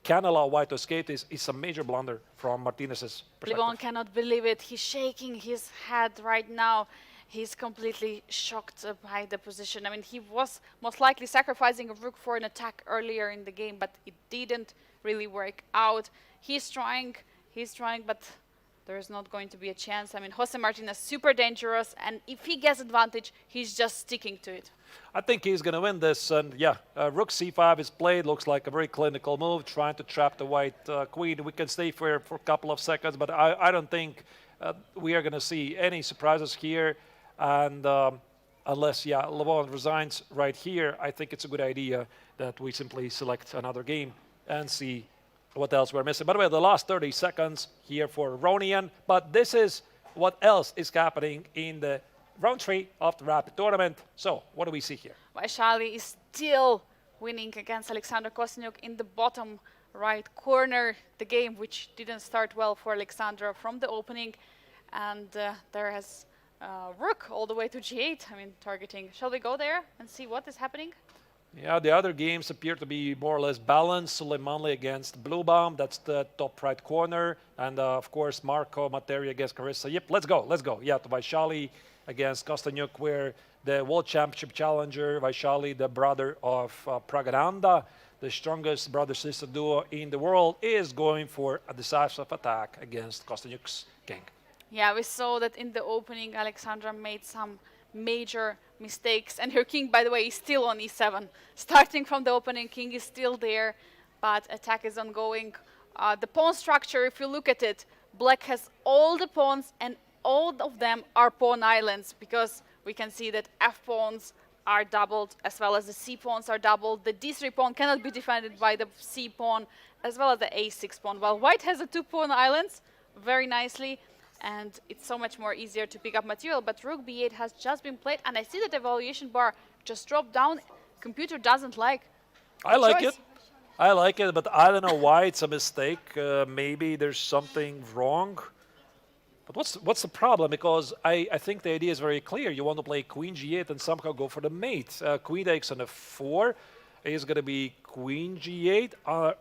can allow white to escape is a major blunder from Martinez's perspective. Levon cannot believe it. He's shaking his head right now. He's completely shocked by the position. I mean, he was most likely sacrificing a rook for an attack earlier in the game, but it didn't really work out. He's trying, but there's not going to be a chance. I mean, Jose Martinez super dangerous, and if he gets advantage, he's just sticking to it. I think he's going to win this, and yeah, rook c5 is played. Looks like a very clinical move, trying to trap the white queen. We can stay for a couple of seconds, but I don't think we are going to see any surprises here. And unless, Levon resigns right here, I think it's a good idea that we simply select another game and see what else we're missing. By the way, the last 30 seconds here for Ronian, but this is what else is happening in the round 3 of the Rapid Tournament. So, what do we see here? Vachier-Lagrave is still winning against Alexander Kostenuik in the bottom right corner. The game, which didn't start well for Alexandra from the opening. And there has rook all the way to g8. I mean, targeting. Shall we go there and see what is happening? Yeah, the other games appear to be more or less balanced. Suleimanli against Bluebaum, that's the top right corner. And of course, Marco Materi against Carissa. Yep, let's go. Yeah, to Vachier-Lagrave against Kostenuik, where the World Championship challenger, Vachier-Lagrave, the brother of Pragananda, the strongest brother-sister duo in the world, is going for a decisive attack against Kostenuik's king. Yeah, we saw that in the opening, Alexandra made some major mistakes, and her king, by the way, is still on e7. Starting from the opening, king is still there, but attack is ongoing. The pawn structure, if you look at it, black has all the pawns, and all of them are pawn islands, because we can see that f pawns are doubled, as well as the c pawns are doubled. The d3 pawn cannot be defended by the c pawn, as well as the a6 pawn. While white has the 2 pawn islands very nicely, and it's so much more easier to pick up material. But rook b8 has just been played, and I see that the evaluation bar just dropped down. Computer doesn't like I like it, but I don't know why it's a mistake. Maybe there's something wrong. But what's the problem? Because I think the idea is very clear. You want to play queen g8 and somehow go for the mate. Queen takes on f4 is going to be queen g8.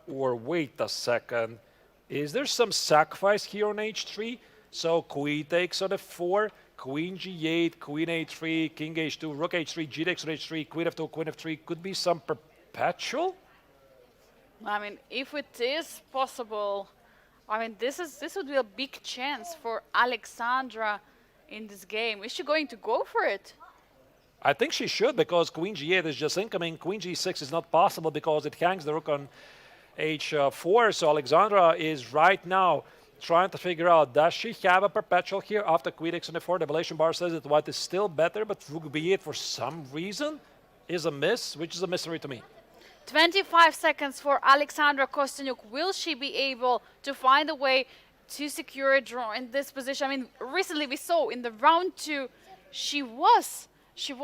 Or wait a second. Is there some sacrifice here on h3? So queen takes on f4, queen g8, queen a3, king h2, rook h3, g takes on h3, queen f2, queen f3. Could be some perpetual? I mean, if it is possible, I mean, this would be a big chance for Alexandra in this game. Is she going to go for it? I think she should, because queen g8 is just incoming. Queen g6 is not possible because it hangs the rook on h4. So Alexandra is right now trying to figure out, does she have a perpetual here after queen takes on f4? The evaluation bar says that white is still better, but rook b8 for some reason is a miss, which is a mystery to me. 25 seconds for Alexandra Kostenuik. Will she be able to find a way to secure a draw in this position? I mean, recently we saw in the round 2, she was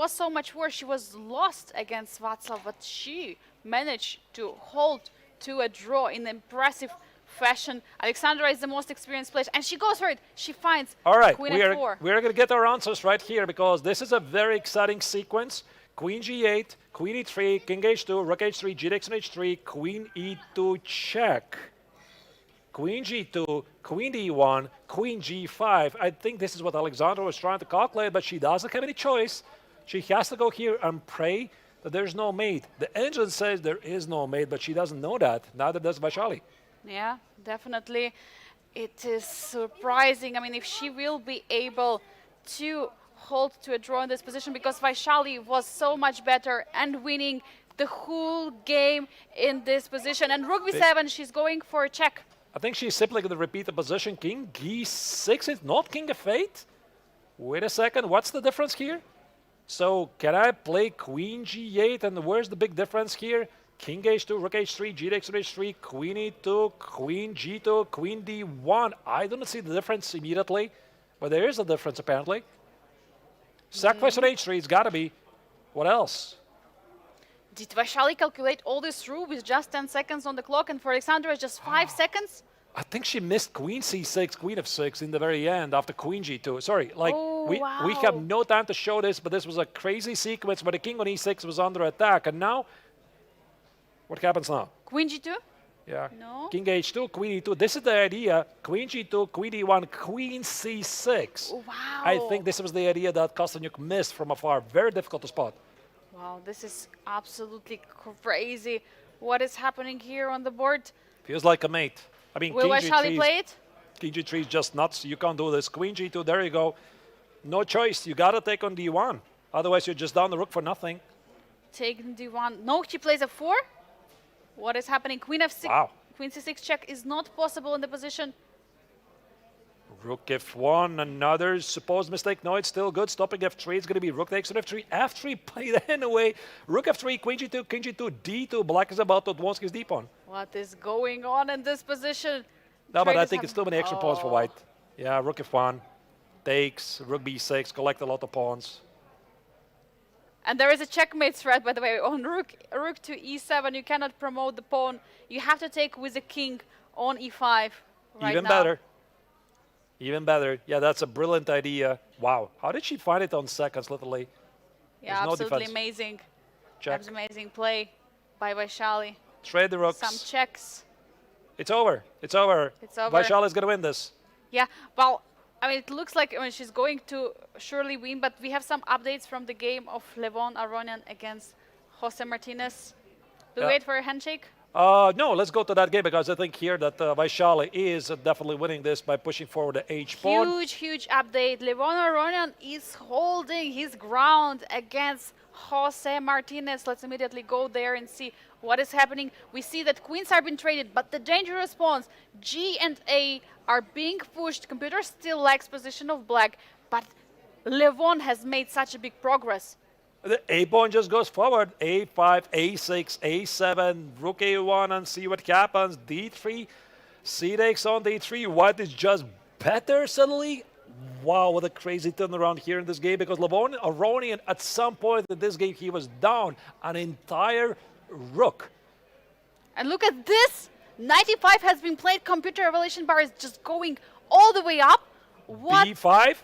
so much worse. She was lost against Václav, but she managed to hold to a draw in impressive fashion. Alexandra is the most experienced player, and she goes for it. She finds queen f4. We are going to get our answers right here, because this is a very exciting sequence. Queen g8, queen e3, king h2, rook h3, g takes on h3, queen e2 check. Queen g2, queen d1, queen g5. I think this is what Alexandra was trying to calculate, but she doesn't have any choice. She has to go here and pray that there's no mate. The engine says there is no mate, but she doesn't know that. Neither does Vachier-Lagrave. Yeah, definitely. It is surprising. I mean, if she will be able to hold to a draw in this position, because Vachier-Lagrave was so much better and winning the whole game in this position. And rook b7, she's going for a check. I think she's simply going to repeat the position. King g6 is not king f8. Wait a second, what's the difference here? So can I play queen g8? And where's the big difference here? King h2, rook h3, g takes h3, queen e2, queen g2, queen d1. I don't see the difference immediately, but there is a difference apparently. Sacrifice on h3, it's got to be. What else? Did Vachier calculate all this through with just 10 seconds on the clock, and for Alexandra just 5 seconds? I think she missed queen c6, queen f6 in the very end after queen g2. Sorry, like we have no time to show this, but this was a crazy sequence where the king on e6 was under attack. And now, what happens now? Queen g2? Yeah. No. King h2, queen e2. This is the idea. Queen g2, queen e1, queen c6. Wow. I think this was the idea that Kostenuik missed from afar. Very difficult to spot. Wow, this is absolutely crazy. What is happening here on the board? Feels like a mate. I mean, Will Vachier play it? King g3 is just nuts. You can't do this. Queen g2, there you go. No choice. You got to take on d1. Otherwise, you're just down the rook for nothing. Taking d1. No, she plays f4. What is happening? Queen f6. Wow. Queen c6 check is not possible in the position. Rook f1, another supposed mistake. No, it's still good. Stopping f3. It's going to be rook takes on f3. f3 played anyway. Rook f3, queen g2, king g2, d2. Black is about to advance his d-pawn. What is going on in this position? No, but I Traders think it's still many extra pawns for white. Yeah, rook f1 takes, rook b6, collect a lot of pawns. And there is a checkmate threat, by the way, on rook to e7. You cannot promote the pawn. You have to take with the king on e5 right Even now. better. Even better. Yeah, that's a brilliant idea. Wow. How did she find it on seconds, literally? Yeah, There's no absolutely defense. amazing. Check. That's amazing play by Vachier. Trade the rooks. Some checks. It's over. It's over. It's over. Vachier is going to win this. Yeah, well, I mean, it looks like she's going to surely win, but we have some updates from the game of Levon Aronian against Jose Martinez. Do we Yeah. wait for a handshake? No, let's go to that game because I think here that Vachier is definitely winning this by pushing forward the H pawn. Huge update. Levon Aronian is holding his ground against Jose Martinez. Let's immediately go there and see what is happening. We see that queens are being traded, but the dangerous pawns, G and A, are being pushed. Computer still lacks position of black, but Levon has made such a big progress. The A pawn just goes forward. A5, A6, A7, rook A1 and see what happens. D3, C takes on D3. White is just better suddenly. Wow, what a crazy turnaround here in this game because Levon Aronian at some point in this game he was down an entire rook. And look at this. 95 has been played. Computer evaluation bar is just going all the way up. What? B5.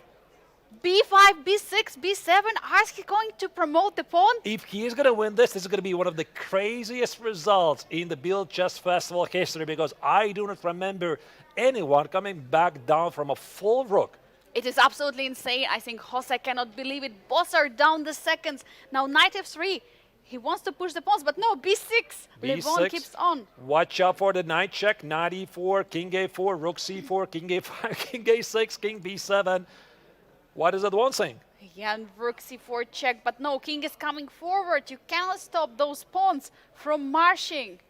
B5, B6, B7. Are he going to promote the pawn? If he is going to win this is going to be one of the craziest results in the Biel Chess Festival history because I do not remember anyone coming back down from a full rook. It is absolutely insane. I think Jose cannot believe it. Both are down the seconds. Now knight f3. He wants to push the pawns, but no, b6. Levon keeps on. Watch out for the knight check. Knight e4, king a4, rook c4, king a5, king a6, king b7. What is advancing? Yeah, and rook c4 check, but no, king is coming forward. You cannot stop those pawns from marching.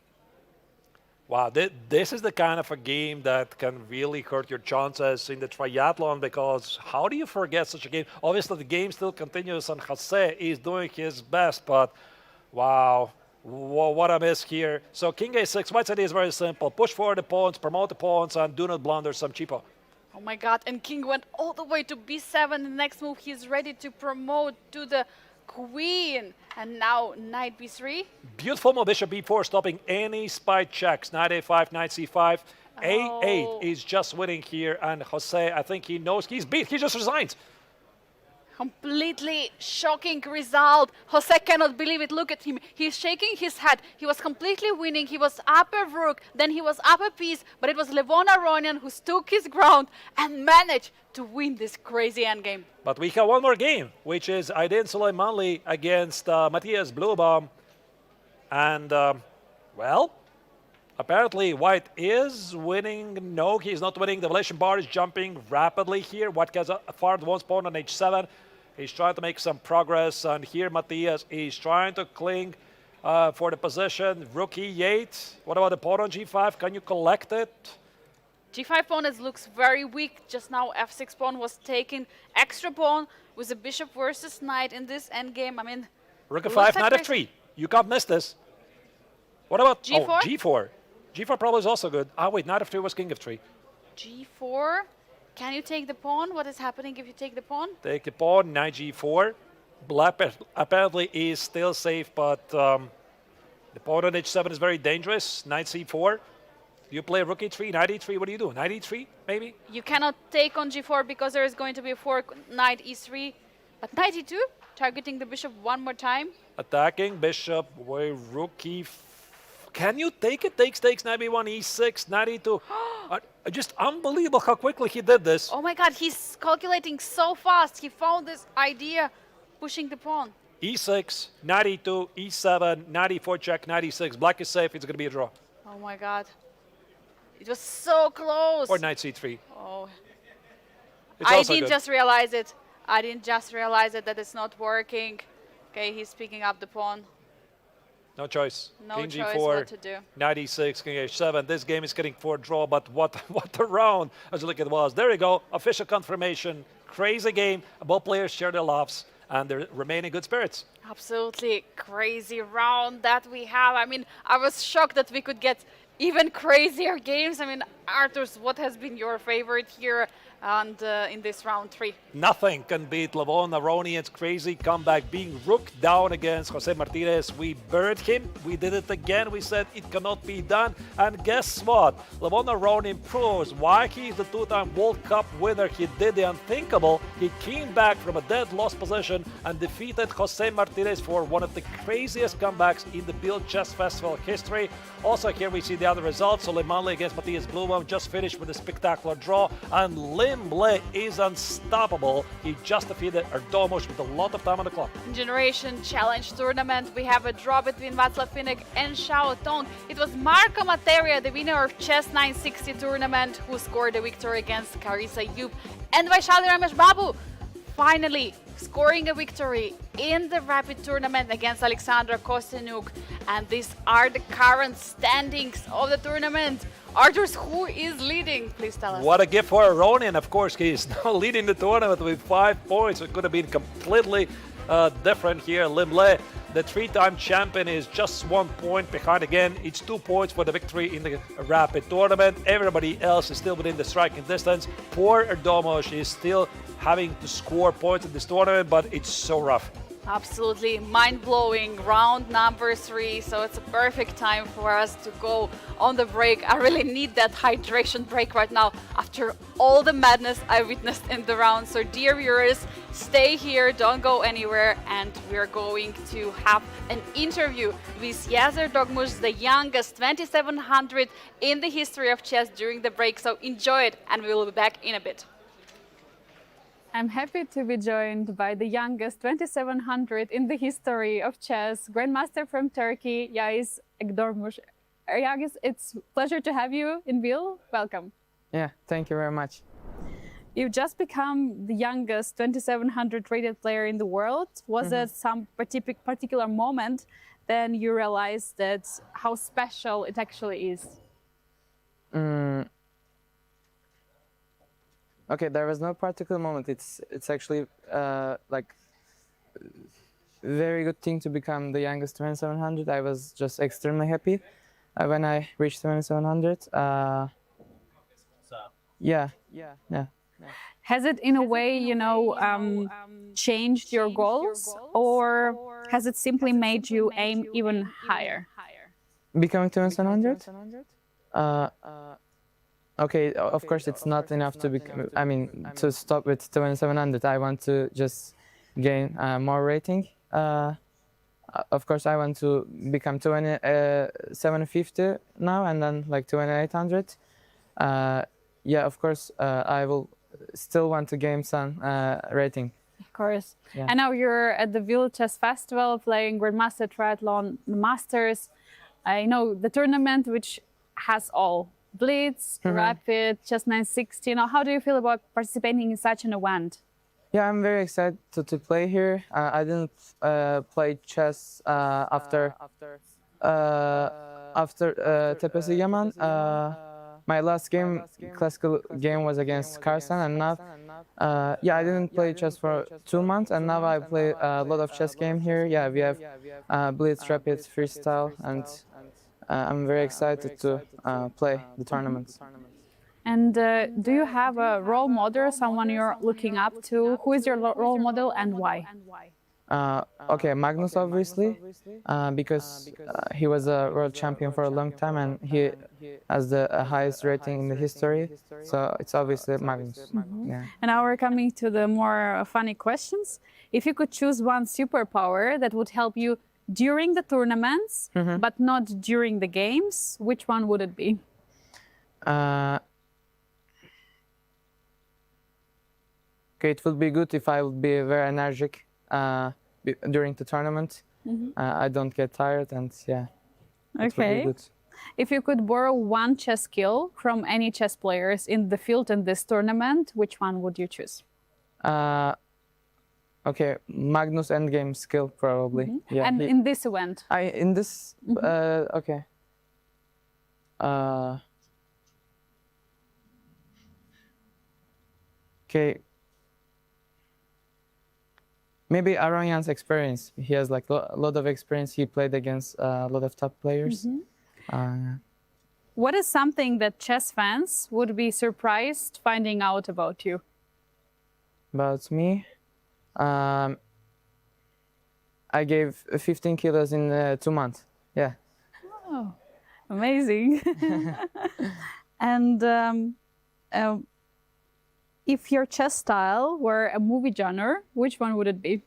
Wow, this is the kind of a game that can really hurt your chances in the triathlon because how do you forget such a game? Obviously, the game still continues and Jose is doing his best, but wow, what a miss here. So king a6, white's idea is very simple. Push forward the pawns, promote the pawns, and do not blunder some cheapo. Oh my god, and king went all the way to b7. The next move, he's ready to promote to the queen. And now knight b3. Beautiful move, bishop b4, stopping any spy checks. Knight a5, knight c5. A8 is just winning here, and Jose, I think he knows he's beat. He just resigns. Completely shocking result. Jose cannot believe it. Look at him. He's shaking his head. He was completely winning. He was up a rook, then he was up a piece, but it was Levon Aronian who stood his ground and managed to win this crazy endgame. But we have one more game, which is Aydin Suleimanli against Matthias Bluebaum. And, well, apparently white is winning. No, he's not winning. The evaluation bar is jumping rapidly here. White has a far advanced pawn on h7. He's trying to make some progress. And here Matthias is trying to cling for the position. Rook e8. What about the pawn on g5? Can you collect it? G5 pawn looks very weak. Just now F6 pawn was taken. Extra pawn with a bishop versus knight in this endgame. I mean, Rook looks f5, like knight crazy. f3. You can't miss this. What about G4? Oh, g4. G4 probably is also good. Ah, wait, knight f3 was king f3. G4. Can you take the pawn? What is happening if you take the pawn? Take the pawn, knight g4. Black apparently is still safe, but the pawn on h7 is very dangerous. Knight c4. You play rook e3, knight e3. What do you do? Knight e3, maybe? You cannot take on G4 because there is going to be a fork knight e3. But knight e2, targeting the bishop one more time. Attacking bishop, way rook e. Can you take it? Takes, knight b1, e6, knight e2. Just unbelievable how quickly he did this. Oh my god, he's calculating so fast. He found this idea, pushing the pawn. e6, knight e2, e7, knight e4 check, knight e6. Black is safe. It's going to be a draw. Oh my god. It was so close. Or knight c3. Oh. It's I also didn't good. just realize it. I didn't just realize it that it's not working. Okay, he's picking up the pawn. No choice. No King choice g4, what to do. knight e6, king h7. This game is getting for a draw, but what a round as you look at it was. There you go. Official confirmation. Crazy game. Both players share their laughs and they remain in good spirits. Absolutely crazy round that we have. I mean, I was shocked that we could get even crazier games. I mean, Arturs, what has been your favorite here and in this round 3? Nothing can beat Levon Aronian's crazy comeback, being rook down against Jose Martinez. We buried him. We did it again. We said it cannot be done. And guess what? Levon Aronian proves why he's the two-time World Cup winner. He did the unthinkable. He came back from a dead lost position and defeated Jose Martinez for one of the craziest comebacks in the Biel Chess Festival history. Also, here we see the other results. Soleimanli against Matthias Bluebaum just finished with a spectacular draw. And Limble is unstoppable. He just defeated Erdomosh with a lot of time on the clock. Generation Challenge Tournament, we have a draw between Václav Finek and Xiao Tong. It was Marco Materia, the winner of Chess 960 tournament, who scored the victory against Carissa Yub. And Vaishali Ramesh Babu finally scoring a victory in the Rapid tournament against Alexandra Kostenuik. And these are the current standings of the tournament. Arturs, who is leading? Please tell us. What a gift for Aronian. Of course, he is now leading the tournament with 5 points. It could have been completely different here. Limble, the 3-time champion, is just 1 point behind again. It's 2 points for the victory in the Rapid tournament. Everybody else is still within the striking distance. Poor Erdomosh is still having to score points in this tournament, but it's so rough. Absolutely mind-blowing round number 3, so it's a perfect time for us to go on the break. I really need that hydration break right now after all the madness I witnessed in the round. So dear viewers, stay here, don't go anywhere, and we're going to have an interview with Yazer Dogmush, the youngest 2700 in the history of chess during the break. So enjoy it, and we will be back in a bit. I'm happy to be joined by the youngest 2700 in the history of chess, Grandmaster from Turkey, Yagiz Ekdormush. Yagiz, it's a pleasure to have you in Biel. Welcome. Yeah, thank you very much. You've just become the youngest 2700 rated player in the world. Was it some particular moment then you realized that how special it actually is? Okay, there was no particular moment. It's actually like very good thing to become the youngest 2700. I was just extremely happy when I reached 2700. Yeah. Has it in a way, you know, changed your goals, or has it simply made you aim even higher? Becoming 2700? Okay, of course it's not enough to become, I mean, to stop with 2700. I want to just gain more rating. Of course, I want to become 750 now and then like 2800. Yeah, of course, I will still want to gain some rating. Of course. Yeah. And now you're at the Biel Chess Festival playing Grandmaster Triathlon Masters. I know the tournament which has all. Blitz, Rapid, Chess 960. Now, how do you feel about participating in such an event? Yeah, I'm very excited to play here. I didn't play chess after Tepesi Yaman. my last game, classical game, was against Carissa, and now, yeah, I didn't play chess for 2 months, and now I play a lot of chess game here. Yeah, we have Blitz, Rapid, Freestyle, and I'm very excited to play the tournaments. And do you have a role model, someone you're looking up to? Who is your role model and why? Okay, Magnus, obviously, because he was a world champion for a long time and he has the highest rating in the history. So it's obviously Magnus. Yeah. And now we're coming to the more funny questions. If you could choose one superpower that would help you during the tournaments, but not during the games, which one would it be? Okay, it would be good if I would be very energetic during the tournament. I don't get tired, and yeah, it would be good. If you could borrow one chess skill from any chess players in the field in this tournament, which one would you choose? Okay, Magnus endgame skill probably. Yeah. And in this event? In this, okay. Okay. Maybe Aronyan's experience. He has like a lot of experience. He played against a lot of top players. What is something that chess fans would be surprised finding out about you? About me? I gave 15 kilos in 2 months. Yeah. Oh, amazing. And if your chess style were a movie genre, which one would it be?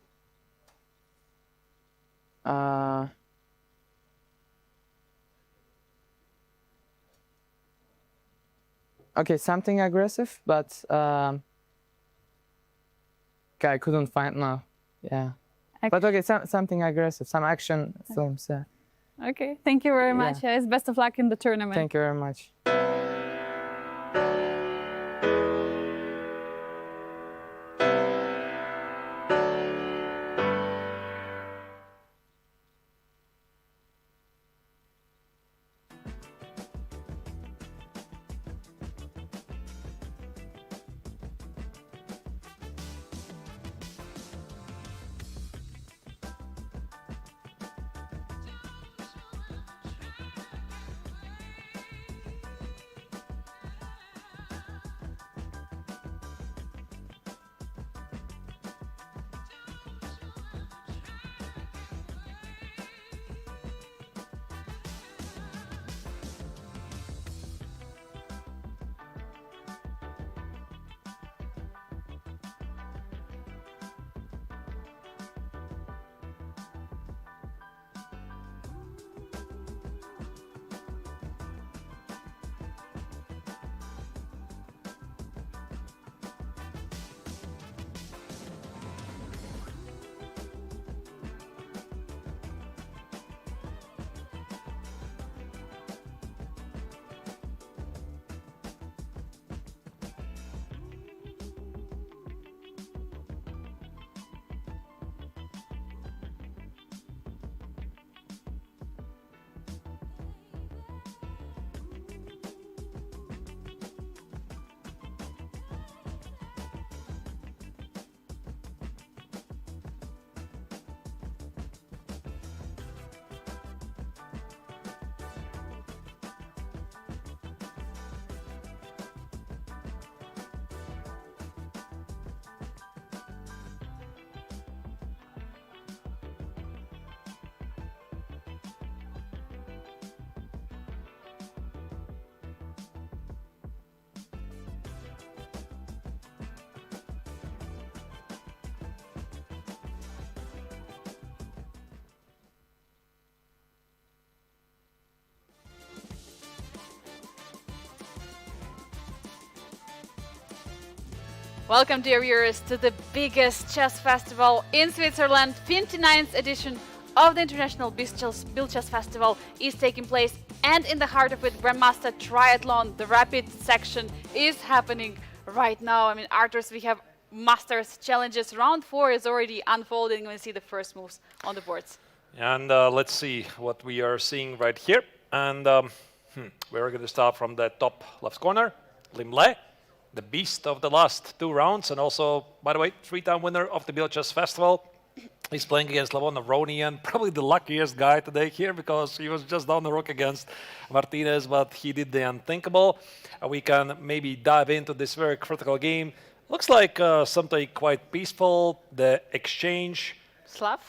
Okay, something aggressive, but okay, I couldn't find now. Yeah. But okay, something aggressive, some action films. Yeah. Okay, thank you very much. Yagiz. Best of luck in the tournament. Thank you very much. Welcome, dear viewers, to the biggest chess festival in Switzerland. 59th edition of the International Biel Chess Festival is taking place, and in the heart of it, Grandmaster Triathlon, the rapid section, is happening right now. I mean, Arthurs, we have Masters challenges. Round 4 is already unfolding. We see the first moves on the boards. And let's see what we are seeing right here. And We're going to start from the top left corner. Lim Le, the beast of the last 2 rounds, and also, by the way, 3-time winner of the Biel Chess Festival. He's playing against Levon Aronian, probably the luckiest guy today here because he was just down the rook against Martinez, but he did the unthinkable. We can maybe dive into this very critical game. Looks like something quite peaceful. The exchange. Slav?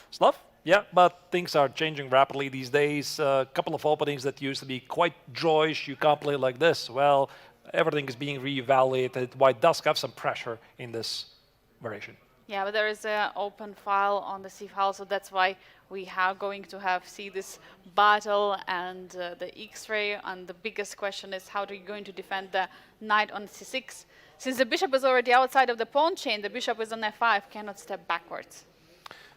Yeah, but things are changing rapidly these days. A couple of openings that used to be quite joyish. You can't play like this. Well, everything is being reevaluated. White does have some pressure in this variation. Yeah, but there is an open file on the C file, so that's why we are going to see this battle and the X-ray. And the biggest question is how are you going to defend the knight on C6? Since the bishop is already outside of the pawn chain, the bishop is on F5, cannot step backwards.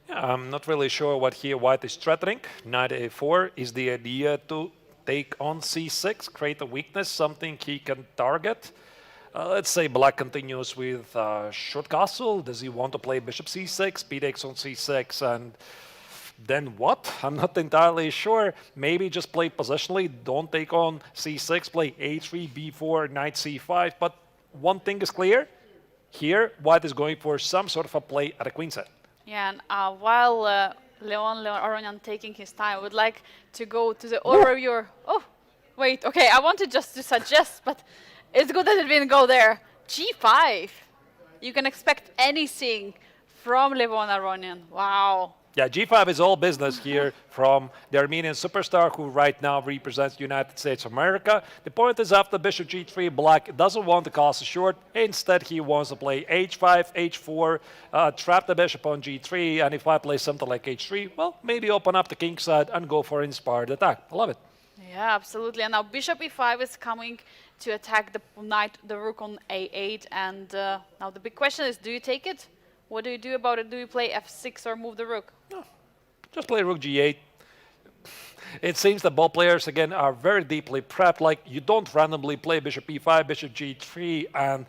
Yeah, I'm not really sure what here White is threatening. Knight A4 is the idea to take on C6, create a weakness, something he can target. Let's say Black continues with short castle. Does he want to play bishop c6, b takes on c6, and then what? I'm not entirely sure. Maybe just play positionally, don't take on c6, play a3, b4, knight c5. But one thing is clear. Here, White is going for some sort of a play at a queen set. Yeah, and while Levon Aronian taking his time, I would like to go to the overview. Oh, wait, okay, I wanted just to suggest, but it's good that it didn't go there. G5. You can expect anything from Levon Aronian. Wow. Yeah, G5 is all business here from the Armenian superstar who right now represents the United States of America. The point is after bishop G3, Black doesn't want the castle short. Instead, he wants to play H5, H4, trap the bishop on G3. And if I play something like H3, well, maybe open up the king side and go for inspired attack. I love it. Yeah, absolutely. And now bishop E5 is coming to attack the knight, the rook on A8. And now the big question is, do you take it? What do you do about it? Do you play F6 or move the rook? No, just play rook G8. It seems that both players, again, are very deeply prepped. Like, you don't randomly play bishop E5, bishop G3, and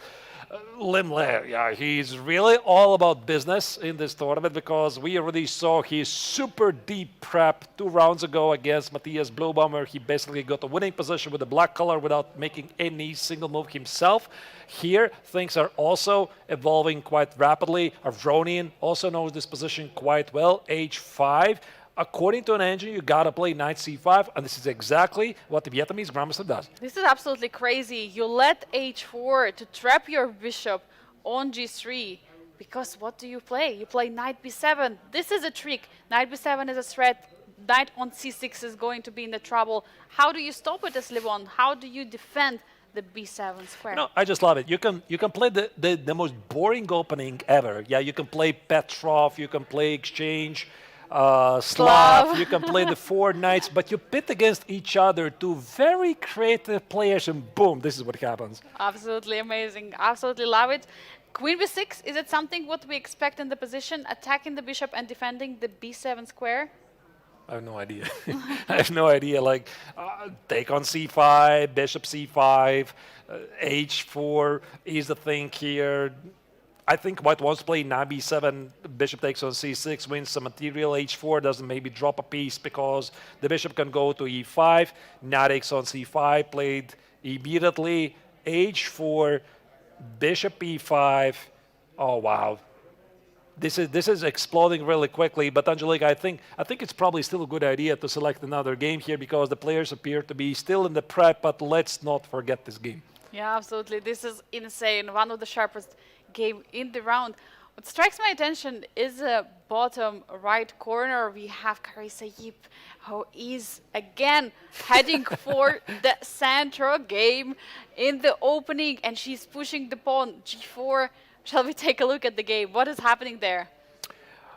Lim Le, yeah, he's really all about business in this tournament because we already saw his super deep prep 2 rounds ago against Matthias Bluebaum, where he basically got a winning position with the black color without making any single move himself. Here, things are also evolving quite rapidly. Aronian also knows this position quite well, H5. According to an engine, you gotta play knight c5, and this is exactly what the Vietnamese grandmaster does. This is absolutely crazy. You let h4 to trap your bishop on g3, because what do you play? You play knight b7. This is a trick. Knight b7 is a threat. Knight on c6 is going to be in the trouble. How do you stop it as Levon? How do you defend the b7 square? No, I just love it. You can play the most boring opening ever. Yeah, you can play Petrov, you can play exchange. Slav, you can play the 4 knights, but you pit against each other 2 very creative players, and boom, this is what happens. Absolutely amazing. Absolutely love it. Queen b6, is it something what we expect in the position, attacking the bishop and defending the b7 square? I have no idea. I have no idea. Like, take on c5, bishop c5, h4 is the thing here. I think White wants to play knight b7, bishop takes on c6, wins some material, h4 doesn't maybe drop a piece because the bishop can go to e5, knight takes on c5, played immediately, h4, bishop e5, oh wow. This is exploding really quickly, but Angelique, I think it's probably still a good idea to select another game here because the players appear to be still in the prep, but let's not forget this game. Yeah, absolutely. This is insane. One of the sharpest game in the round. What strikes my attention is the bottom right corner. We have Carissa who is again heading for the central game in the opening, and she's pushing the pawn g4. Shall we take a look at the game? What is happening there?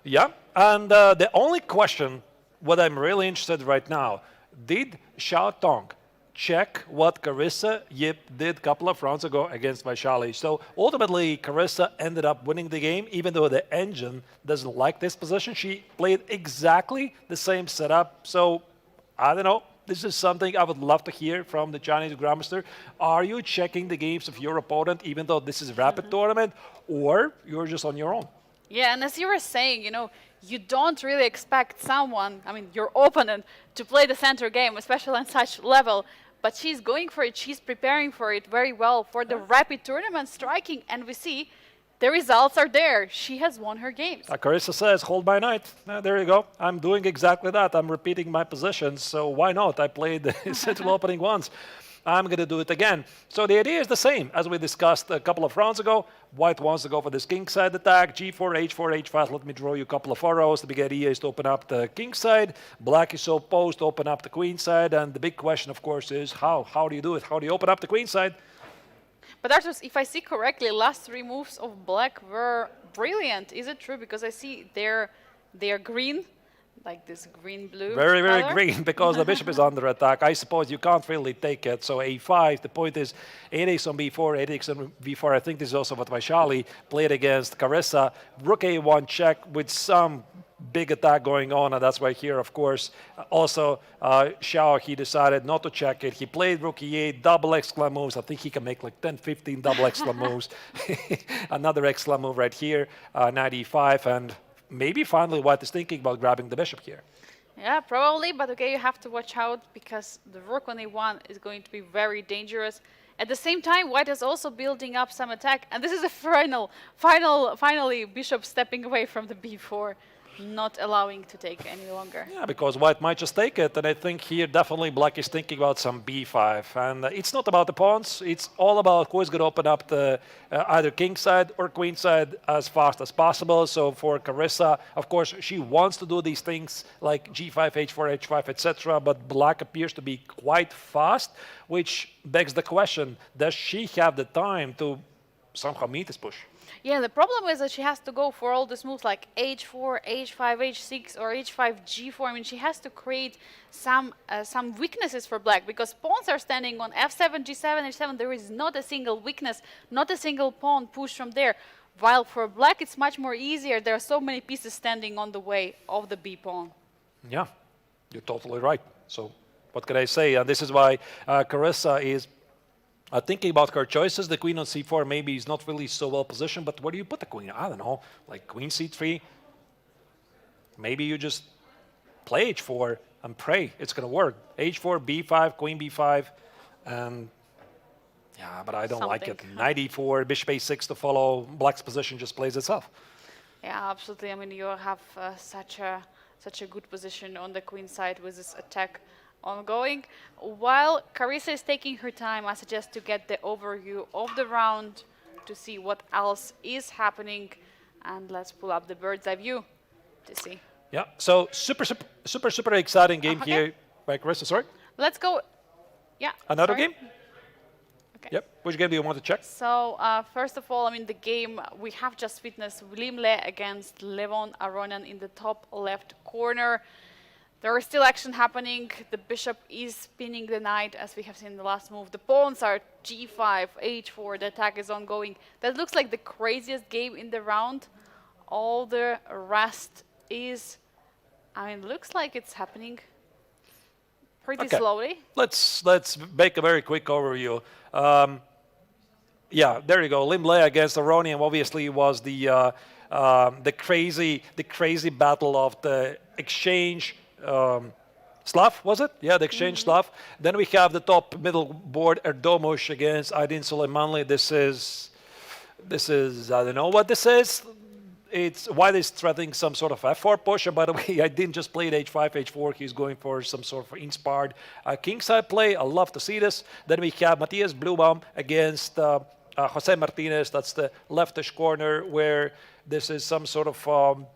Yeah, and the only question, what I'm really interested right now, did Xiao Tong check what Carissa did a couple of rounds ago against Vachier-Lagrave? So ultimately, Carissa ended up winning the game, even though the engine doesn't like this position. She played exactly the same setup. So I don't know. This is something I would love to hear from the Chinese grandmaster. Are you checking the games of your opponent, even though this is a rapid tournament, or you're just on your own? Yeah, and as you were saying, you know, you don't really expect someone, I mean, your opponent, to play the center game, especially on such level. but she's going for it. She's preparing for it very well for the rapid tournament striking, and we see the results are there. She has won her games. Carissa says, hold by night. There you go. I'm doing exactly that. I'm repeating my positions, so why not? I played the central opening once. I'm going to do it again. So the idea is the same as we discussed a couple of rounds ago. White wants to go for this kingside attack. G4, H4, H5. Let me draw you a couple of arrows. The big idea is to open up the kingside. Black is so posed to open up the queenside. And the big question, of course, is how? How do you do it? How do you open up the queenside? But Arthurs, if I see correctly, last 3 moves of black were brilliant. Is it true? Because I see they're green, like this green-blue Very, very color. green, because the bishop is under attack. I suppose you can't really take it. So A5, the point is 8x on B4, 8x on B4. I think this is also what Vachier-Lagrave played against Carissa. Rook A1 check with some big attack going on, and that's why here, of course, also Xiao, he decided not to check it. He played Rook E8, double exclam moves. I think he can make like 10, 15 double exclam moves. Another exclam move right here, knight E5, and maybe finally White is thinking about grabbing the bishop here. Yeah, probably, but okay, you have to watch out because the rook on A1 is going to be very dangerous. At the same time, White is also building up some attack, and this is a finally Bishop stepping away from the B4, not allowing to take any longer. Yeah, because White might just take it, and I think here definitely Black is thinking about some B5. And it's not about the pawns, it's all about who is going to open up the either kingside or queenside as fast as possible. So for Carissa, of course, she wants to do these things like G5, H4, H5, etc., but Black appears to be quite fast, which begs the question, does she have the time to somehow meet this push? Yeah, the problem is that she has to go for all these moves like H4, H5, H6, or H5, G4. I mean, she has to create some weaknesses for Black because pawns are standing on F7, G7, H7. There is not a single weakness, not a single pawn push from there. While for Black, it's much more easier. There are so many pieces standing on the way of the B pawn. Yeah, you're totally right. So what can I say? And this is why Carissa is thinking about her choices. The queen on c4 maybe is not really so well positioned, but where do you put the queen? I don't know, like queen c3. Maybe you just play h4 and pray it's going to work. h4, b5, queen b5, and yeah, but I don't like it. Knight e4, bishop a6 to follow. Black's position just plays itself. Yeah, absolutely. I mean, you have such a good position on the queen side with this attack ongoing. While Carissa is taking her time, I suggest to get the overview of the round to see what else is happening. And let's pull up the bird's eye view to see. Yeah, so super exciting game here by Carissa. Sorry? Let's go. Yeah. Another sorry? game? Okay. Yep. Which game do you want to check? So first of all, I mean, the game we have just witnessed William Le against Levon Aronian in the top left corner. There is still action happening. The bishop is spinning the knight, as we have seen in the last move. The pawns are g5, h4. The attack is ongoing. That looks like the craziest game in the round. All the rest is, I mean, looks like it's happening pretty slowly. Let's make a very quick overview. Yeah, there you go. Lim Le against Aronian obviously was the crazy battle of the exchange. Slav, was it? Yeah, the exchange Slav. Then we have the top middle board Erdomush against Aydin Suleimanli. This is I don't know what this is. It's White is threatening some sort of f4 push. And by the way, I didn't just play h5, h4. He's going for some sort of inspired kingside play. I love to see this. Then we have Matthias Bluebaum against Jose Martinez. That's the leftish corner where this is some sort of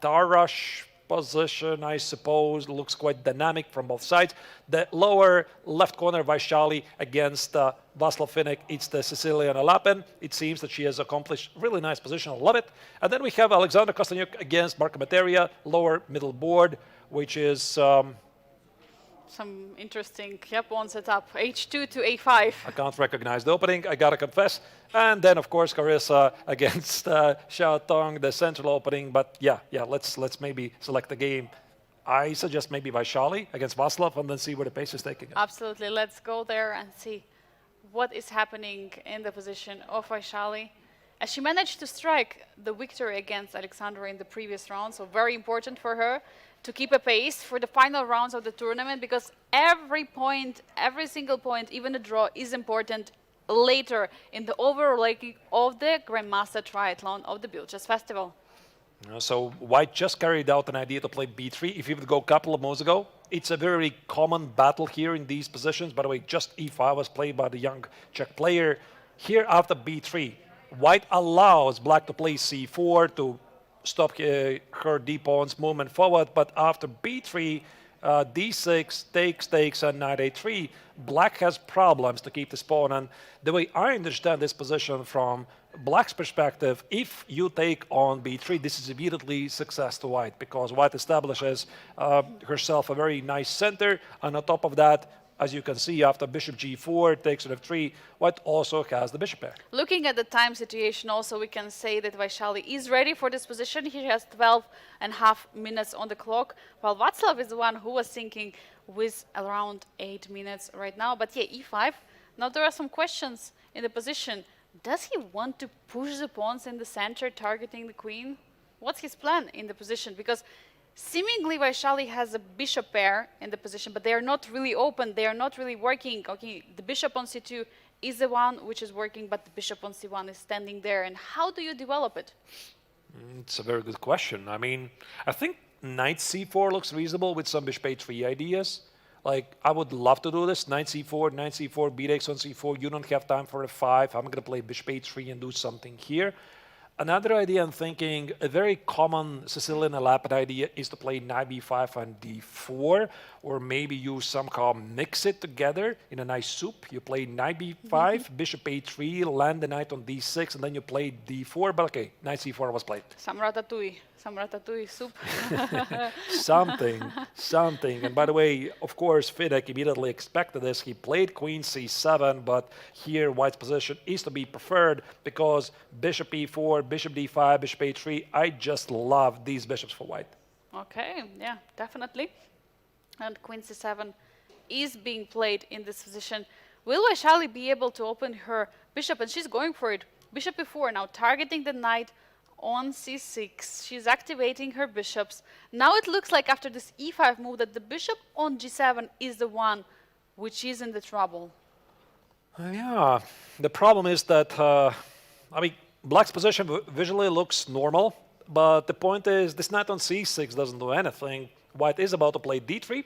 tar rush position, I suppose. Looks quite dynamic from both sides. The lower left corner, Vachier-Lagrave against Václav Finik. It's the Sicilian Alapin. It seems that she has accomplished really nice position. I love it. And then we have Alexander Kostenuik against Marco Materia, lower middle board, which is some interesting pawn setup. H2 to a5. I can't recognize the opening, I gotta confess. And then, of course, Carissa against Xiao Tong, the central opening. But yeah, let's maybe select the game. I suggest maybe Vachier-Lagrave against Václav and then see where the pace is taking us. Absolutely. Let's go there and see what is happening in the position of Vachier-Lagrave. As she managed to strike the victory against Alexandra in the previous round, so very important for her. to keep a pace for the final rounds of the tournament, because every point, every single point, even a draw, is important later in the overall ranking of the Grandmaster Triathlon of the Biel Chess Festival. So White just carried out an idea to play b3. If you would go a couple of moves ago, it's a very common battle here in these positions. By the way, just e5 was played by the young Czech player. Here after b3, White allows Black to play c4 to stop her d-pawn's movement forward, but after b3, d6 takes and knight a3, Black has problems to keep this pawn. And the way I understand this position from Black's perspective, if you take on b3, this is immediately success to White, because White establishes herself a very nice center, and on top of that, as you can see, after bishop g4 takes on f3, White also has the bishop pair. Looking at the time situation also, we can say that Vachier-Lagrave is ready for this position. He has 12.5 minutes on the clock, while Václav is the one who was thinking with around 8 minutes right now. But yeah, e5. Now there are some questions in the position. Does he want to push the pawns in the center, targeting the queen? What's his plan in the position? Because seemingly Vachier-Lagrave has a bishop pair in the position, but they are not really open, they are not really working. Okay, the bishop on c2 is the one which is working, but the bishop on c1 is standing there. And how do you develop it? It's a very good question. I mean, I think knight c4 looks reasonable with some bishop a3 ideas. Like, I would love to do this. Knight c4, b takes on c4. You don't have time for f5. I'm going to play bishop a3 and do something here. Another idea I'm thinking, a very common Sicilian elaborate idea is to play knight b5 and d4, or maybe you somehow mix it together in a nice soup. You play knight b5, bishop a3, land the knight on d6, and then you play d4. But okay, knight c4 was played. Some ratatouille soup. Something. And by the way, of course, Fidek immediately expected this. He played queen c7, but here White's position is to be preferred because bishop e4, bishop d5, bishop a3. I just love these bishops for White. Okay, yeah, definitely. And queen c7 is being played in this position. Will Vachier-Lagrave be able to open her bishop? And she's going for it. Bishop e4 now targeting the knight on c6. She's activating her bishops. Now it looks like after this e5 move that the bishop on g7 is the one which is in the trouble. Yeah, the problem is that, I mean, Black's position visually looks normal, but the point is this knight on c6 doesn't do anything. White is about to play d3,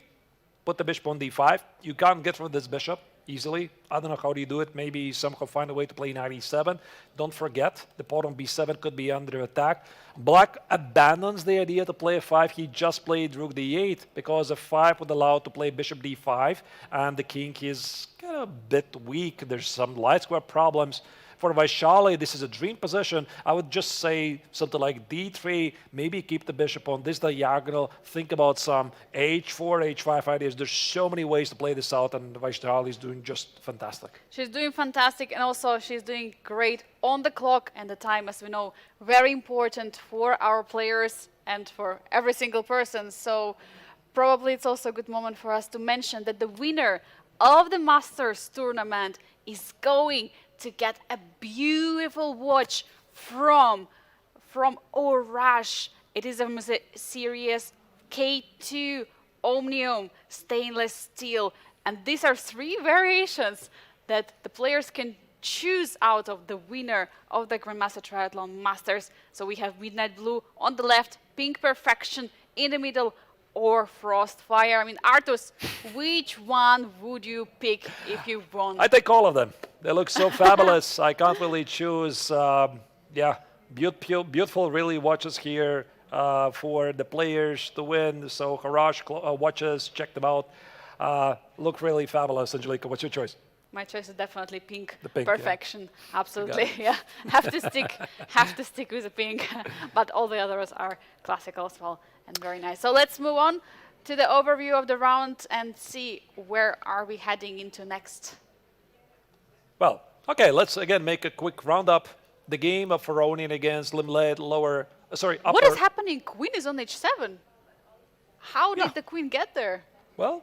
put the bishop on d5. You can't get rid of this bishop easily. I don't know how do you do it. Maybe somehow find a way to play knight e7. Don't forget, the pawn on b7 could be under attack. Black abandons the idea to play f5. He just played rook d8 because f5 would allow to play bishop d5, and the king is kind of a bit weak. There's some light square problems. For Vachier-Lagrave, this is a dream position. I would just say something like d3, maybe keep the bishop on this diagonal, think about some h4, h5 ideas. There's so many ways to play this out, and Vachier-Lagrave is doing just fantastic. She's doing fantastic, and also she's doing great on the clock, and the time, as we know, very important for our players and for every single person. So probably it's also a good moment for us to mention that the winner of the Masters tournament is going to get a beautiful watch from Orash. It is a series K2 Omnium stainless steel. And these are 3 variations that the players can choose out of the winner of the Grandmaster Triathlon Masters. So we have Midnight Blue on the left, Pink Perfection in the middle, or Frostfire. I mean, Artus, which one would you pick if you won? I take all of them. They look so fabulous. I can't really choose. Yeah, beautiful really watches here for the players to win. So Harash watches, check them out. Look really fabulous. Angelika, what's your choice? My choice is definitely pink. The pink, perfection. Yeah. Absolutely, yeah. Have to stick with the pink. But all the others are classical as well and very nice. So let's move on to the overview of the round and see where are we heading into next. Well, okay, let's again make a quick roundup. The game of Faronian against Limled, upper. What is happening? Queen is on h7. How did the queen get there? Well,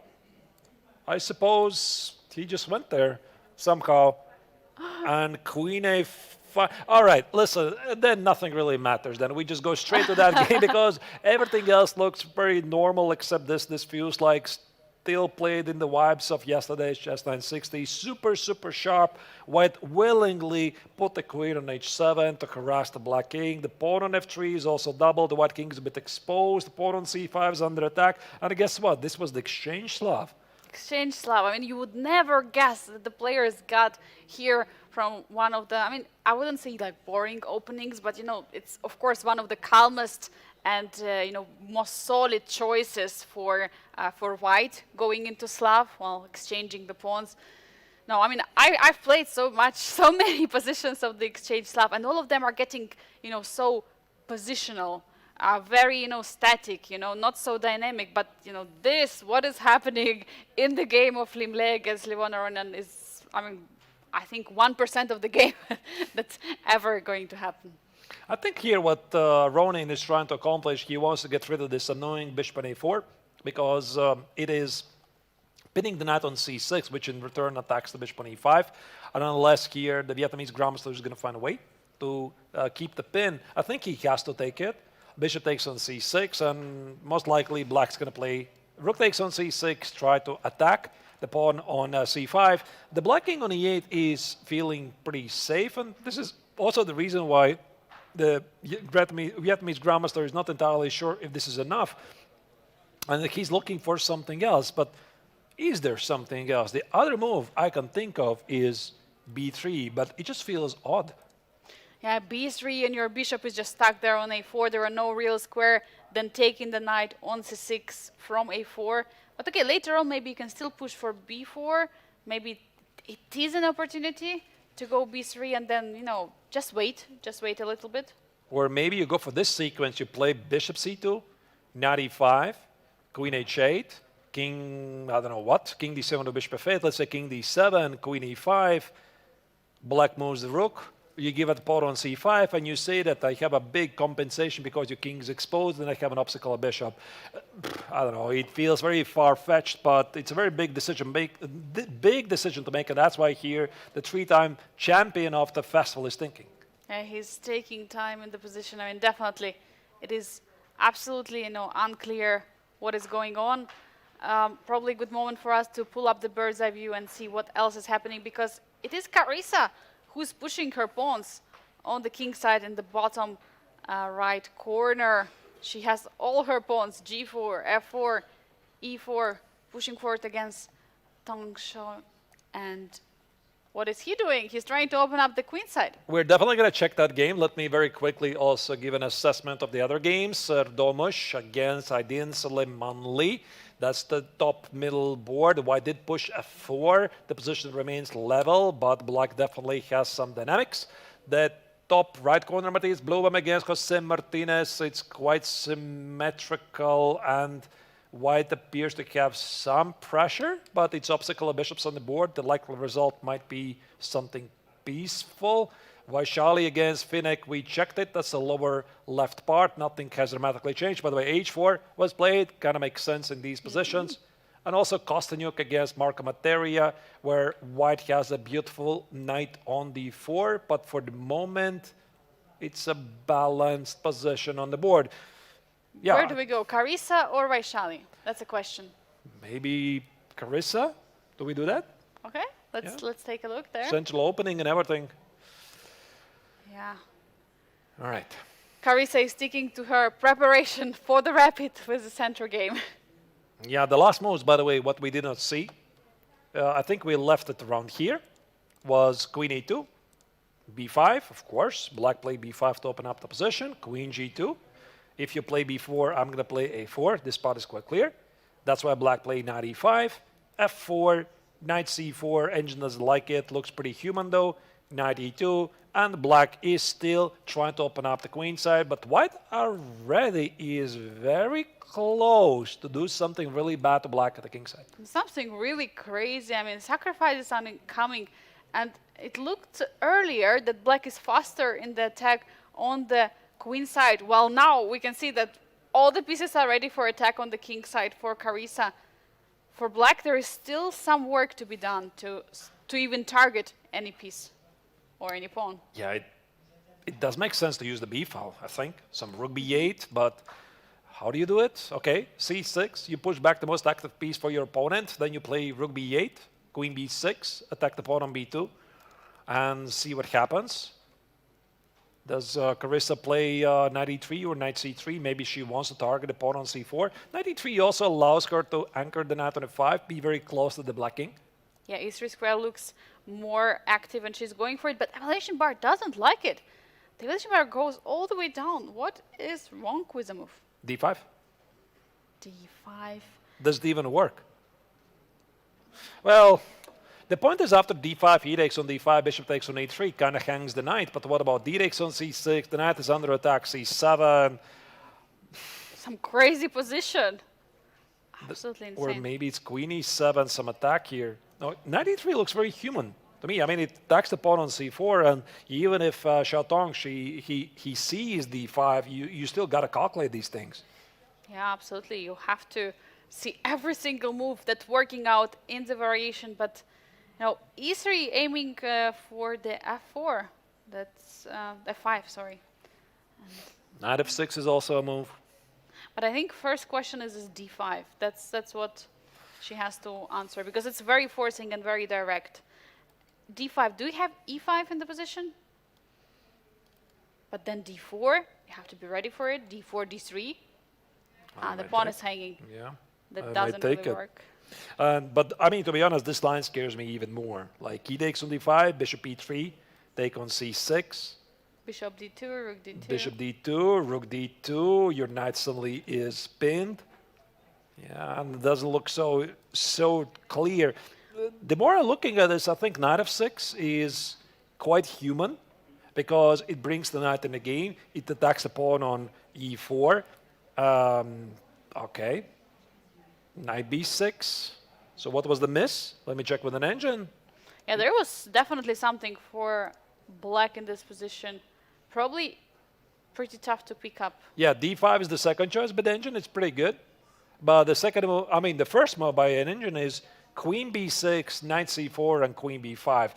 I suppose he just went there somehow. And queen fine. All right, listen, then nothing really matters. Then we just go straight to that game because everything else looks very normal except this. This feels like still played in the vibes of yesterday's chess 960. Super, super sharp. White willingly put the queen on h7 to harass the black king. The pawn on f3 is also double. The white king is a bit exposed. The pawn on c5 is under attack. And guess what? This was the exchange, Slav. Exchange Slav. I mean, you would never guess that the players got here from one of the, I mean, I wouldn't say like boring openings, but it's of course one of the calmest and most solid choices for white going into Slav while exchanging the pawns. No, I mean, I've played so many positions of the exchange Slav, and all of them are getting, so positional. Very, static, not so dynamic, but, what is happening in the game of Limle against Levon Aronan is, I mean, I think 1% of the game that's ever going to happen. I think here what Ronin is trying to accomplish, he wants to get rid of this annoying bishop on a4 because it is pinning the knight on c6, which in return attacks the bishop on e5. And unless here the Vietnamese grandmaster is going to find a way to keep the pin, I think he has to take it. Bishop takes on c6, and most likely black's going to play rook takes on c6, try to attack the pawn on c5. The black king on e8 is feeling pretty safe, and this is also the reason why the Vietnamese grandmaster is not entirely sure if this is enough. And he's looking for something else, but is there something else? The other move I can think of is b3, but it just feels odd. Yeah, b3 and your bishop is just stuck there on a4. There are no real square. Then taking the knight on c6 from a4. But okay, later on maybe you can still push for b4. Maybe it is an opportunity to go b3 and then, just wait a little bit. Or maybe you go for this sequence. You play bishop c2, knight e5, queen h8, king, I don't know what, king d7 to bishop f8. Let's say king d7, queen e5. Black moves the rook. You give it pawn on c5, and you say that I have a big compensation because your king is exposed, and I have an obstacle of bishop. I don't know. It feels very far-fetched, but it's a very big decision. Big decision to make, and that's why here the three-time champion of the festival is thinking. Yeah, he's taking time in the position. I mean, definitely, it is absolutely unclear what is going on. Probably a good moment for us to pull up the bird's eye view and see what else is happening, because it is Carissa who's pushing her pawns on the king side in the bottom right corner. She has all her pawns, g4, f4, e4, pushing forward against Tong Shou. And what is he doing? He's trying to open up the queen side. We're definitely going to check that game. Let me very quickly also give an assessment of the other games. Domush against Aydin Suleimanli. That's the top middle board. White did push f4. The position remains level, but black definitely has some dynamics. The top right corner, Matthias Bluebaum against Jose Martinez. It's quite symmetrical, and white appears to have some pressure, but it's obstacle of bishops on the board. The likely result might be something peaceful. Vachier-Lagrave against Finnick, we checked it. That's the lower left part. Nothing has dramatically changed. By the way, h4 was played. Kind of makes sense in these positions. And also Kostenuik against Marco Materia, where white has a beautiful knight on d4. But for the moment, it's a balanced position on the board. Yeah. Where do we go, Carissa or Vachier-Lagrave? That's a question. Maybe Carissa? Do we do that? Okay, let's take a look there. Central opening and everything. Yeah. All right. Carissa is sticking to her preparation for the rapid with the center game. Yeah, the last moves, by the way, what we did not see, I think we left it around here, was queen e2, b5, of course. Black played b5 to open up the position, queen g2. If you play b4, I'm going to play a4. This part is quite clear. That's why black played knight e5, f4, knight c4. Engine doesn't like it. Looks pretty human, though. Knight e2. And black is still trying to open up the queen side. But white already is very close to do something really bad to black at the king side. Something really crazy. I mean, sacrifices are coming. And it looked earlier that black is faster in the attack on the queen side. Well, now we can see that all the pieces are ready for attack on the king side for Carissa. For black, there is still some work to be done to even target any piece or any pawn. Yeah, it does make sense to use the b file, I think. Some rook b8, but how do you do it? Okay, c6, you push back the most active piece for your opponent, then you play rook b8, queen b6, attack the pawn on b2, and see what happens. Does Carissa play knight e3 or knight c3? Maybe she wants to target the pawn on c4. Knight e3 also allows her to anchor the knight on f5, be very close to the black king. Yeah, e3 square looks more active and she's going for it, but evaluation bar doesn't like it. The evaluation bar goes all the way down. What is wrong with the move? d5. d5. Does it even work? Well, the point is after d5, he takes on d5, bishop takes on e3, kind of hangs the knight. But what about d takes on c6? The knight is under attack, c7. Some crazy position. Absolutely insane. Or maybe it's queen e7, some attack here. No, knight e3 looks very human to me. I mean, it attacks the pawn on c4, and even if Xiaotong, he sees d5, you still got to calculate these things. Yeah, absolutely. You have to see every single move that's working out in the variation, but e3 aiming for the f4. That's f5, sorry. Knight f6 is also a move. But I think first question is d5. That's what she has to answer, because it's very forcing and very direct. d5, do you have e5 in the position? But then d4, you have to be ready for it. d4, d3. The pawn is hanging. Yeah. That doesn't really work. But I mean, to be honest, this line scares me even more. Like he takes on d5, bishop e3, take on c6. Bishop d2, rook d2. Bishop d2, rook d2. Your knight suddenly is pinned. Yeah, and it doesn't look so clear. The more I'm looking at this, I think knight f6 is quite human because it brings the knight in the game. It attacks the pawn on e4. Okay. Knight b6. So what was the miss? Let me check with an engine. Yeah, there was definitely something for black in this position. Probably pretty tough to pick up. Yeah, d5 is the second choice, but the engine is pretty good. But the second move, I mean, the first move by an engine is queen b6, knight c4, and queen b5.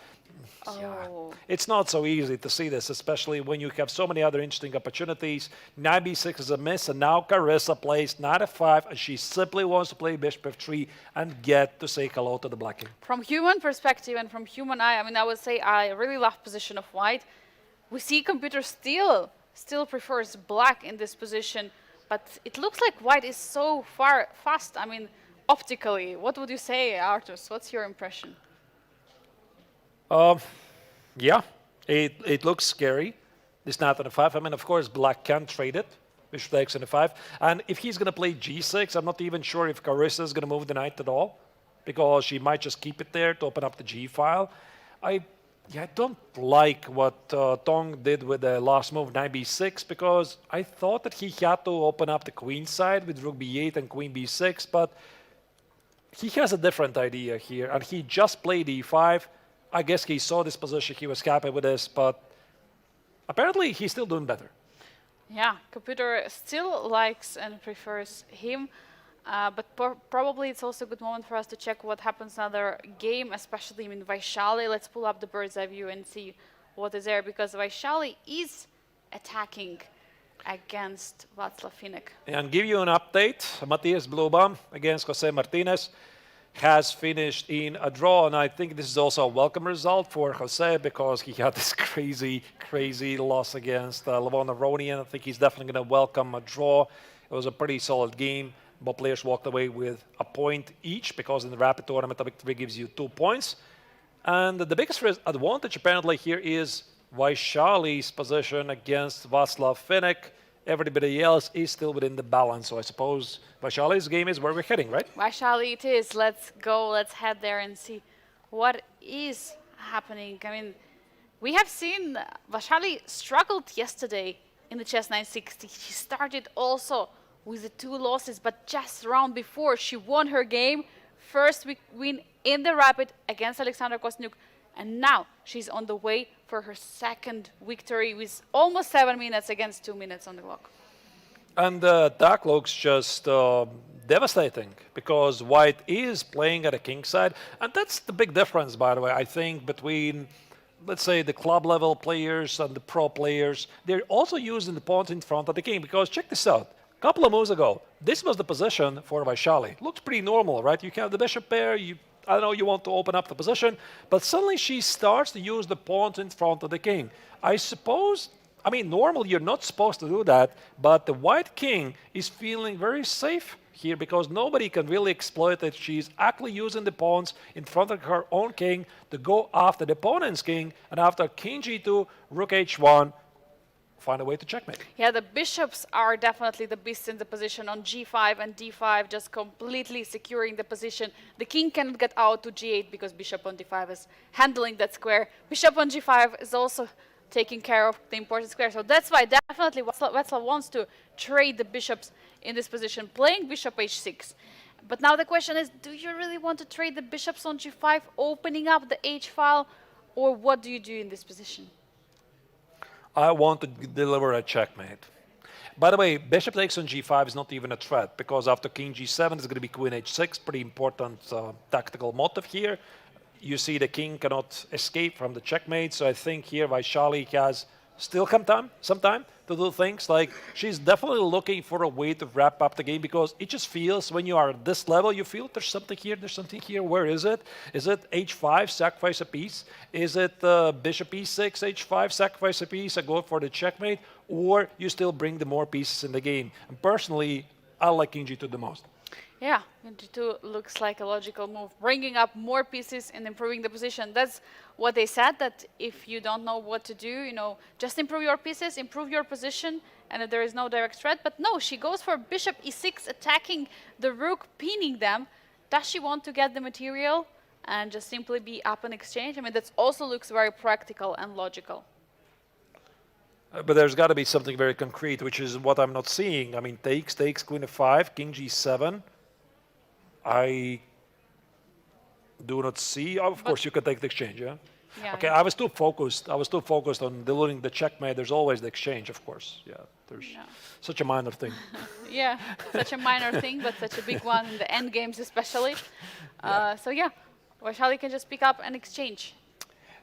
Oh. Yeah. It's not so easy to see this, especially when you have so many other interesting opportunities. Knight b6 is a miss, and now Carissa plays knight f5, and she simply wants to play bishop f3 and get to say hello to the black king. From human perspective and from human eye, I mean, I would say I really love position of white. We see computer still prefers black in this position, but it looks like white is so fast. I mean, optically, what would you say, Artus? What's your impression? Yeah, it looks scary. This knight on f5. I mean, of course, black can trade it. Bishop takes on f5. And if he's going to play g6, I'm not even sure if Carissa is going to move the knight at all, because she might just keep it there to open up the g file. I don't like what Tong did with the last move, knight b6, because I thought that he had to open up the queen side with rook b8 and queen b6, but he has a different idea here, and he just played e5. I guess he saw this position, he was happy with this, but apparently he's still doing better. Yeah, computer still likes and prefers him, but probably it's also a good moment for us to check what happens in another game, especially in Vachier-Lagrave. Let's pull up the bird's eye view and see what is there, because Vachier-Lagrave is attacking against Václav Finek. And give you an update, Matthias Bluebaum against Jose Martinez has finished in a draw, and I think this is also a welcome result for Jose because he had this crazy loss against Levon Aronian. I think he's definitely going to welcome a draw. It was a pretty solid game. Both players walked away with a point each because in the rapid tournament, a victory gives you 2 points. And the biggest advantage apparently here is Vachier-Lagrav's position against Václav Finek. Everybody else is still within the balance. So I suppose Vachier-Lagrav's game is where we're heading, right? Vachier-Lagrave it is. Let's go. Let's head there and see what is happening. I mean, we have seen Vachier-Lagrave struggled yesterday in the chess 960. She started also with the 2 losses, but just round before she won her game. First win in the rapid against Alexandra Kostenuik, and now she's on the way for her second victory with almost 7 minutes against 2 minutes on the clock. And the attack looks just devastating because white is playing at a king side. And that's the big difference, by the way, I think, between let's say, the club level players and the pro players, they're also using the pawns in front of the king. Because check this out. A couple of moves ago, this was the position for Vachier-Lagrave. Looks pretty normal, right? You have the bishop pair, I don't know, you want to open up the position, but suddenly she starts to use the pawns in front of the king. I suppose, I mean, normally you're not supposed to do that, but the white king is feeling very safe here because nobody can really exploit it. She's actually using the pawns in front of her own king to go after the opponent's king, and after king g2, rook h1, find a way to checkmate. Yeah, the bishops are definitely the beasts in the position on g5 and d5, just completely securing the position. The king cannot get out to g8 because bishop on d5 is handling that square. Bishop on g5 is also taking care of the important square. So that's why definitely Wetzlar wants to trade the bishops in this position, playing bishop h6. But now the question is, do you really want to trade the bishops on g5, opening up the h file, or what do you do in this position? I want to deliver a checkmate. By the way, bishop takes on g5 is not even a threat, because after king g7 it's going to be queen h6, pretty important tactical motive here. You see the king cannot escape from the checkmate, so I think here Vachier-Lagrave has still some time to do things. Like, she's definitely looking for a way to wrap up the game, because it just feels when you are at this level, you feel there's something here, where is it? Is it h5, sacrifice a piece? Is it bishop e6, h5, sacrifice a piece, I go for the checkmate? Or you still bring the more pieces in the game? And personally, I like king g2 the most. Yeah, g2 looks like a logical move, bringing up more pieces and improving the position. That's what they said, that if you don't know what to do, you know, just improve your pieces, improve your position, and that there is no direct threat. But no, she goes for bishop e6, attacking the rook, pinning them. Does she want to get the material and just simply be up in exchange? I mean, that also looks very practical and logical. But there's got to be something very concrete, which is what I'm not seeing. I mean, takes, queen f5, king g7. I do not see. Of course, you can take the exchange, yeah? Yeah. Okay, I was too focused. on delivering the checkmate. There's always the exchange, of course. Yeah, there's such a minor thing. Yeah, such a minor thing, but such a big one in the end games especially. So yeah, Vachier-Lagrave can just pick up and exchange.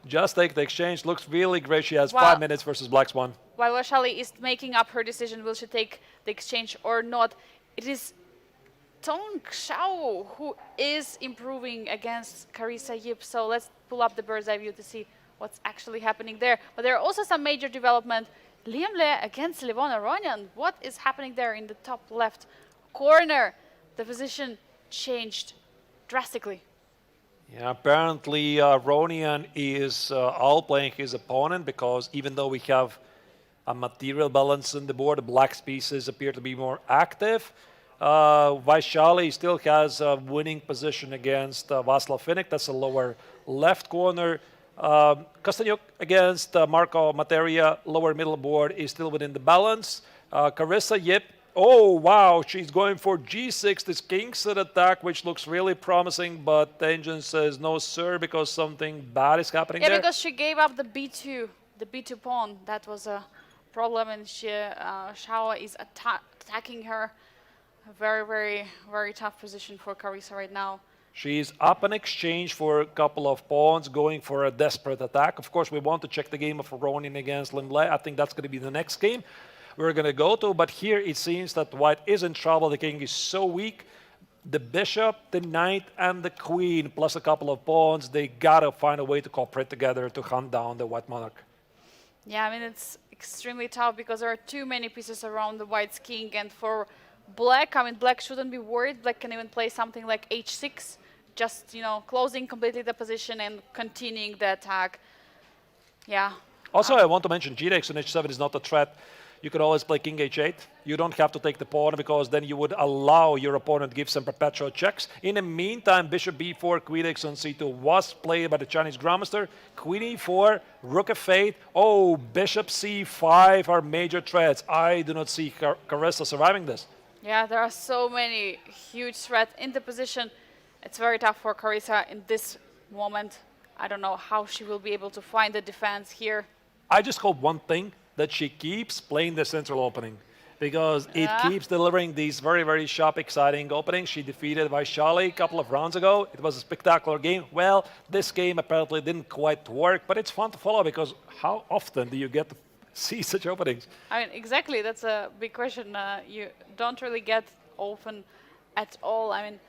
Just take the exchange. Looks really great. She has 5 minutes versus Black's 1. While Vachier-Lagrave is making up her decision, will she take the exchange or not? It is Tong Xiao who is improving against Carissa Yip. So let's pull up the bird's eye view to see what's actually happening there. But there are also some major development. Liam Le against Levon Aronian. What is happening there in the top left corner? The position changed drastically. Yeah, apparently Aronian is outplaying his opponent, because even though we have a material balance in the board, the black pieces appear to be more active. Vachier-Lagrave still has a winning position against Václav Finnick. That's a lower left corner. Kostenuik against Marco Materia, lower middle board, is still within the balance. Carissa Yip, oh wow, she's going for g6, this king set attack, which looks really promising, but the engine says no sir, because something bad is happening there. Yeah, because she gave up the b2 pawn. That was a problem, and Xiao is attacking her. A very, very, very tough position for Carissa right now. She's up in exchange for a couple of pawns, going for a desperate attack. Of course, we want to check the game of Aronian against Limble. I think that's going to be the next game we're going to go to. But here it seems that white is in trouble. The king is so weak. The bishop, the knight, and the queen, plus a couple of pawns, they got to find a way to cooperate together to hunt down the white monarch. Yeah, I mean, it's extremely tough because there are too many pieces around the white's king. And for Black, I mean, Black shouldn't be worried. Black can even play something like h6, just, you know, closing completely the position and continuing the attack. Yeah. Also, I want to mention g takes on h7 is not a threat. You can always play king h8. You don't have to take the pawn, because then you would allow your opponent to give some perpetual checks. In the meantime, bishop b4, queen takes on c2 was played by the Chinese grandmaster. Queen e4, rook f8. Oh, bishop c5 are major threats. I do not see Carissa surviving this. Yeah, there are so many huge threats in the position. It's very tough for Carissa in this moment. I don't know how she will be able to find the defense here. I just hope one thing, that she keeps playing the central opening. because it keeps delivering these very, very sharp, exciting openings. She defeated Vachier-Lagrave a couple of rounds ago. It was a spectacular game. Well, this game apparently didn't quite work, but it's fun to follow because how often do you get to see such openings? I mean, exactly. That's a big question. You don't really get often at all. I mean,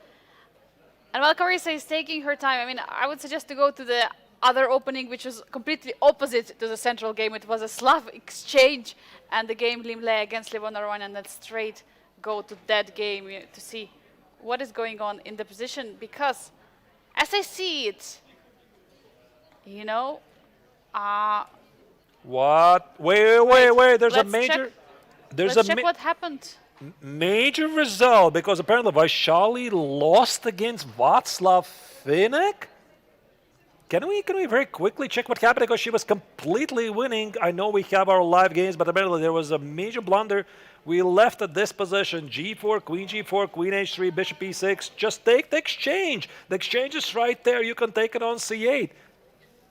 and while Carissa is taking her time, I mean, I would suggest to go to the other opening, which was completely opposite to the central game. It was a Slav exchange, and the game Limle against Levon Aron, and then straight go to that game to see what is going on in the position. Because, as I see it, you know, What? Wait. There's a let's major. check. There's Let's a check what happened. major result because apparently Vachier-Lagrave lost against Václav Finek. Can we very quickly check what happened because she was completely winning? I know we have our live games, but apparently there was a major blunder. We left at this position, g4, queen h3, bishop e6. Just take the exchange. The exchange is right there. You can take it on c8.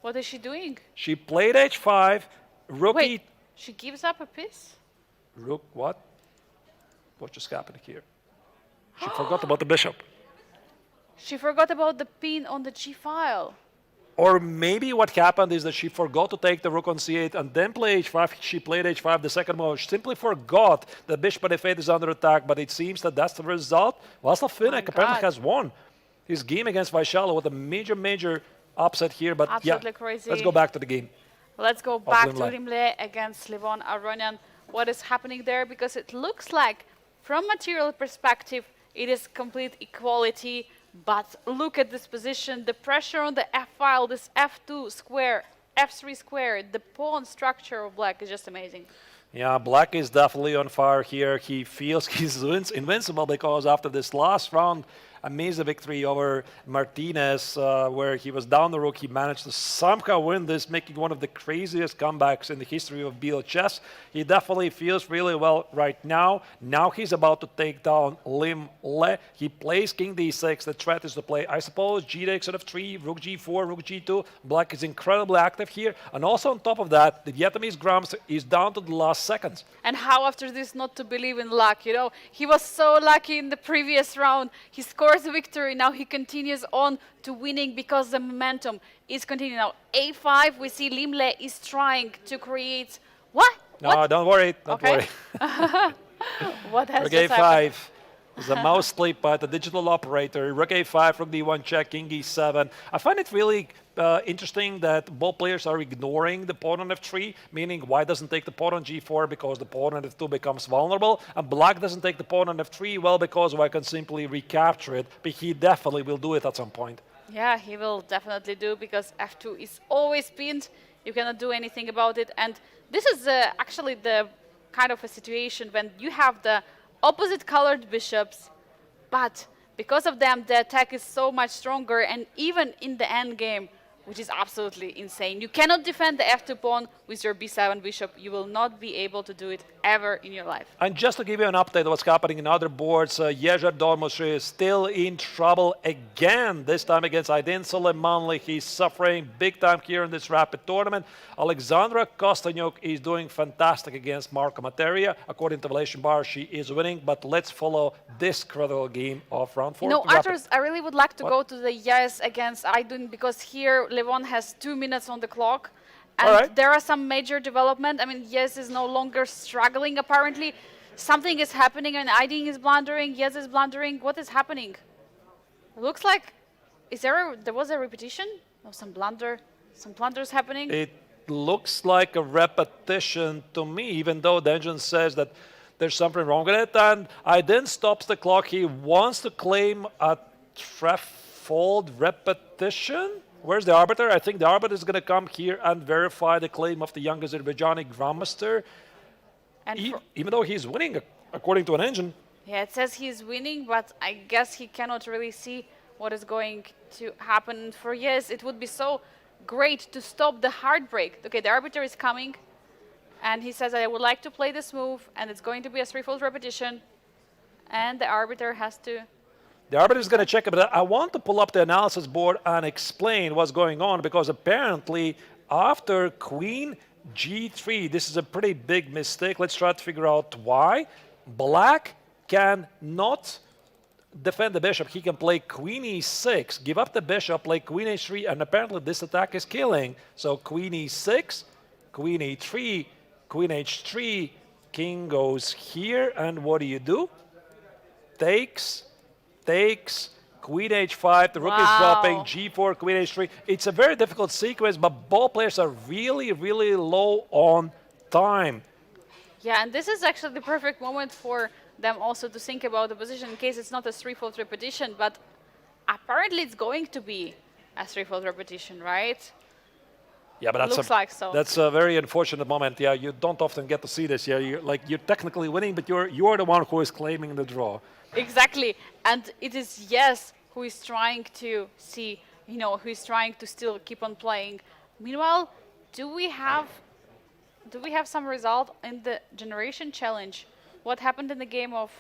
What is she doing? She played h5, rook Wait, she gives up a piece? rook what? What just happened here? She forgot about the bishop. She forgot about the pin on the g file. Or maybe what happened is that she forgot to take the rook on c8 and then play h5. She played h5 the second move. She simply forgot that bishop at f8 is under attack, but it seems that that's the result. Václav Finek apparently has won his game against Vachier-Lagrave with a major upset here. But Absolutely yeah, crazy. let's go back to the game. Let's go back to Limle. Limle against Levon Aronian. What is happening there? Because it looks like, from material perspective, it is complete equality. But look at this position, the pressure on the f file, this f2 square, f3 square, the pawn structure of black is just amazing. Yeah, black is definitely on fire here. He feels he's invincible because after this last round, amazing victory over Martinez, where he was down the rook, he managed to somehow win this, making one of the craziest comebacks in the history of Biel chess. He definitely feels really well right now. Now he's about to take down Limle. He plays king d6. The threat is to play, I suppose, g takes out of 3, rook g4, rook g2. Black is incredibly active here. And also on top of that, the Vietnamese grams is down to the last seconds. And how after this not to believe in luck, you know? He was so lucky in the previous round. He scores a victory. Now he continues on to winning because the momentum is continuing. Now a5, we see Limle is trying to create... What? No, don't worry. Don't Okay. worry. What has Rook just happened? a5 is a mouse sleep by the digital operator. Rook a5, rook d1 check, king e7. I find it really interesting that both players are ignoring the pawn on f3, meaning white doesn't take the pawn on g4 because the pawn on f2 becomes vulnerable, and black doesn't take the pawn on f3, well, because white can simply recapture it, but he definitely will do it at some point. Yeah, he will definitely do because f2 is always pinned. You cannot do anything about it. And this is actually the kind of a situation when you have the opposite colored bishops, but because of them, the attack is so much stronger. And even in the end game, which is absolutely insane, you cannot defend the f2 pawn with your b7 bishop. You will not be able to do it ever in your life. And just to give you an update of what's happening in other boards, Yezer Dormoshe is still in trouble again, this time against Aydin Suleimanli. He's suffering big time here in this rapid tournament. Alexandra Kostenuik is doing fantastic against Marco Materia. According to Valation Bar, she is winning, but let's follow this critical game of round 4. You know, Arthurs, I really would like to go to the yes against Aydin because here Levon has 2 minutes on the clock. And there are some major development. I mean, yes is no longer struggling, apparently. Something is happening and Aydin is blundering, yes is blundering. What is happening? Looks like, there was a repetition? No, some blunders happening? It looks like a repetition to me, even though the engine says that there's something wrong with it. And Aydin stops the clock. He wants to claim a threefold repetition. Where's the arbiter? I think the arbiter is going to come here and verify the claim of the young Azerbaijani grandmaster. And even though he's winning, according to an engine. Yeah, it says he's winning, but I guess he cannot really see what is going to happen. For yes, it would be so great to stop the heartbreak. Okay, the arbiter is coming, and he says, I would like to play this move, and it's going to be a threefold repetition, and the arbiter has to... The arbiter is going to check it, but I want to pull up the analysis board and explain what's going on, because apparently after queen G3. This is a pretty big mistake. Let's try to figure out why. Black cannot defend the bishop. He can play queen e6, give up the bishop, play queen h3, and apparently this attack is killing. So queen e6, queen e3, queen h3, king goes here, and what do? Takes, queen h5, the rook is dropping, g4, queen h3. It's a very difficult sequence, but both players are really, really low on time. Yeah, and this is actually the perfect moment for them also to think about the position in case it's not a threefold repetition, but apparently it's going to be a threefold repetition, right? Yeah, but Looks like so. That's a very unfortunate moment. Yeah, you don't often get to see this. Yeah, you're technically winning, but you're the one who is claiming the draw. Exactly, and it is Yes who is trying to see, who is trying to still keep on playing. Meanwhile, do we have some result in the Generation Challenge? What happened in the game of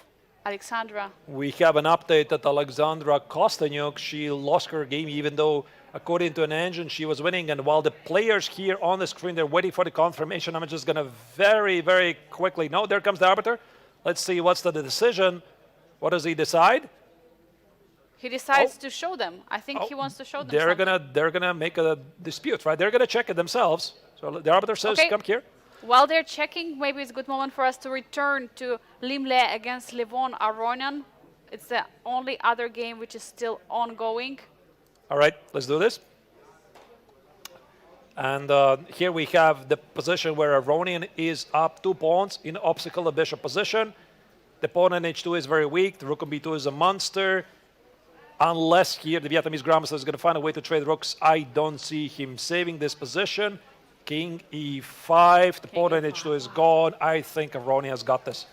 Alexandra? We have an update that Alexandra Kostenuik, she lost her game even though, according to an engine, she was winning. And while the players here on the screen, they're waiting for the confirmation, I'm just going to very, very quickly... No, there comes the arbiter. Let's see what's the decision. What does he decide? He decides to show them. I think he wants to show them They're gonna make a dispute, right? They're gonna check it themselves. So the arbiter says, okay. Come here. While they're checking, maybe it's a good moment for us to return to Limle against Levon Aronian. It's the only other game which is still ongoing. All right, let's do this. And here we have the position where Aronian is up 2 pawns in obstacle the bishop position. The pawn in h2 is very weak. The rook on b2 is a monster. Unless here the Vietnamese grandmaster is going to find a way to trade rooks, I don't see him saving this position. King e5, the pawn in h2 is gone. I think Aronian has got this.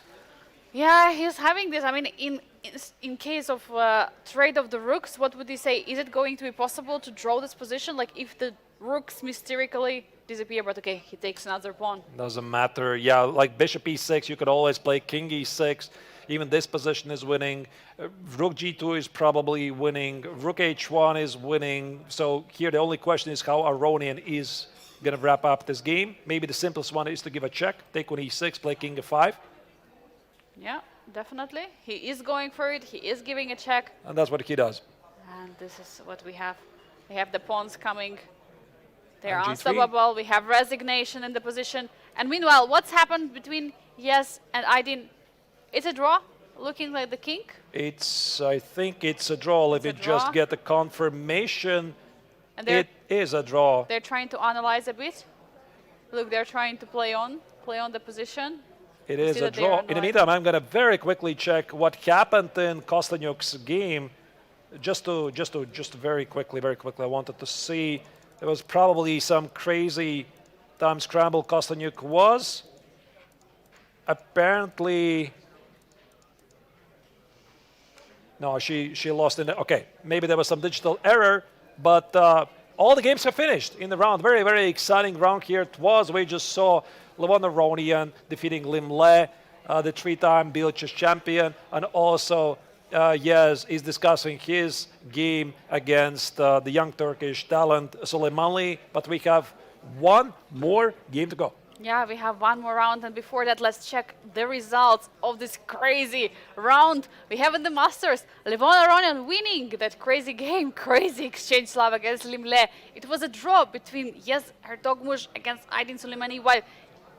Yeah, he's having this. I mean, in case of trade of the rooks, what would he say? Is it going to be possible to draw this position? Like if the rooks mysterically disappear, but okay, he takes another pawn. Doesn't matter. Yeah, like bishop e6, you could always play king e6. Even this position is winning. Rook g2 is probably winning. Rook h1 is winning. So here the only question is how Aronian is going to wrap up this game. Maybe the simplest one is to give a check. Take on e6, play king f5. Yeah, definitely. He is going for it. He is giving a check. And that's what he does. And this is what we have. We have the pawns coming. They're And G3. unstoppable. We have resignation in the position. And meanwhile, what's happened between Yes and Aydin? It's a draw, looking like the king. I think it's a draw. If you just get the confirmation, And it is a draw. they're trying to analyze a bit. Look, they're trying to play on the position. It is a draw. In the meantime, I'm going to very quickly check what happened in Kostenuik's game. Just very quickly, I wanted to see. There was probably some crazy time scramble Kostenuik was. Apparently... No, she lost in the... Okay, maybe there was some digital error, but all the games are finished in the round. Very, very exciting round here. It was. We just saw Levon Aronian defeating Lim Le, the 3-time Biel chess champion, and also Yes is discussing his game against the young Turkish talent Suleimanli. But we have one more game to go. Yeah, we have one more round, and before that, let's check the results of this crazy round. We have in the Masters, Levon Aronian winning that crazy game, crazy exchange Slav against Limle. It was a draw between Yes Ertogmuş against Aydin Suleimani, while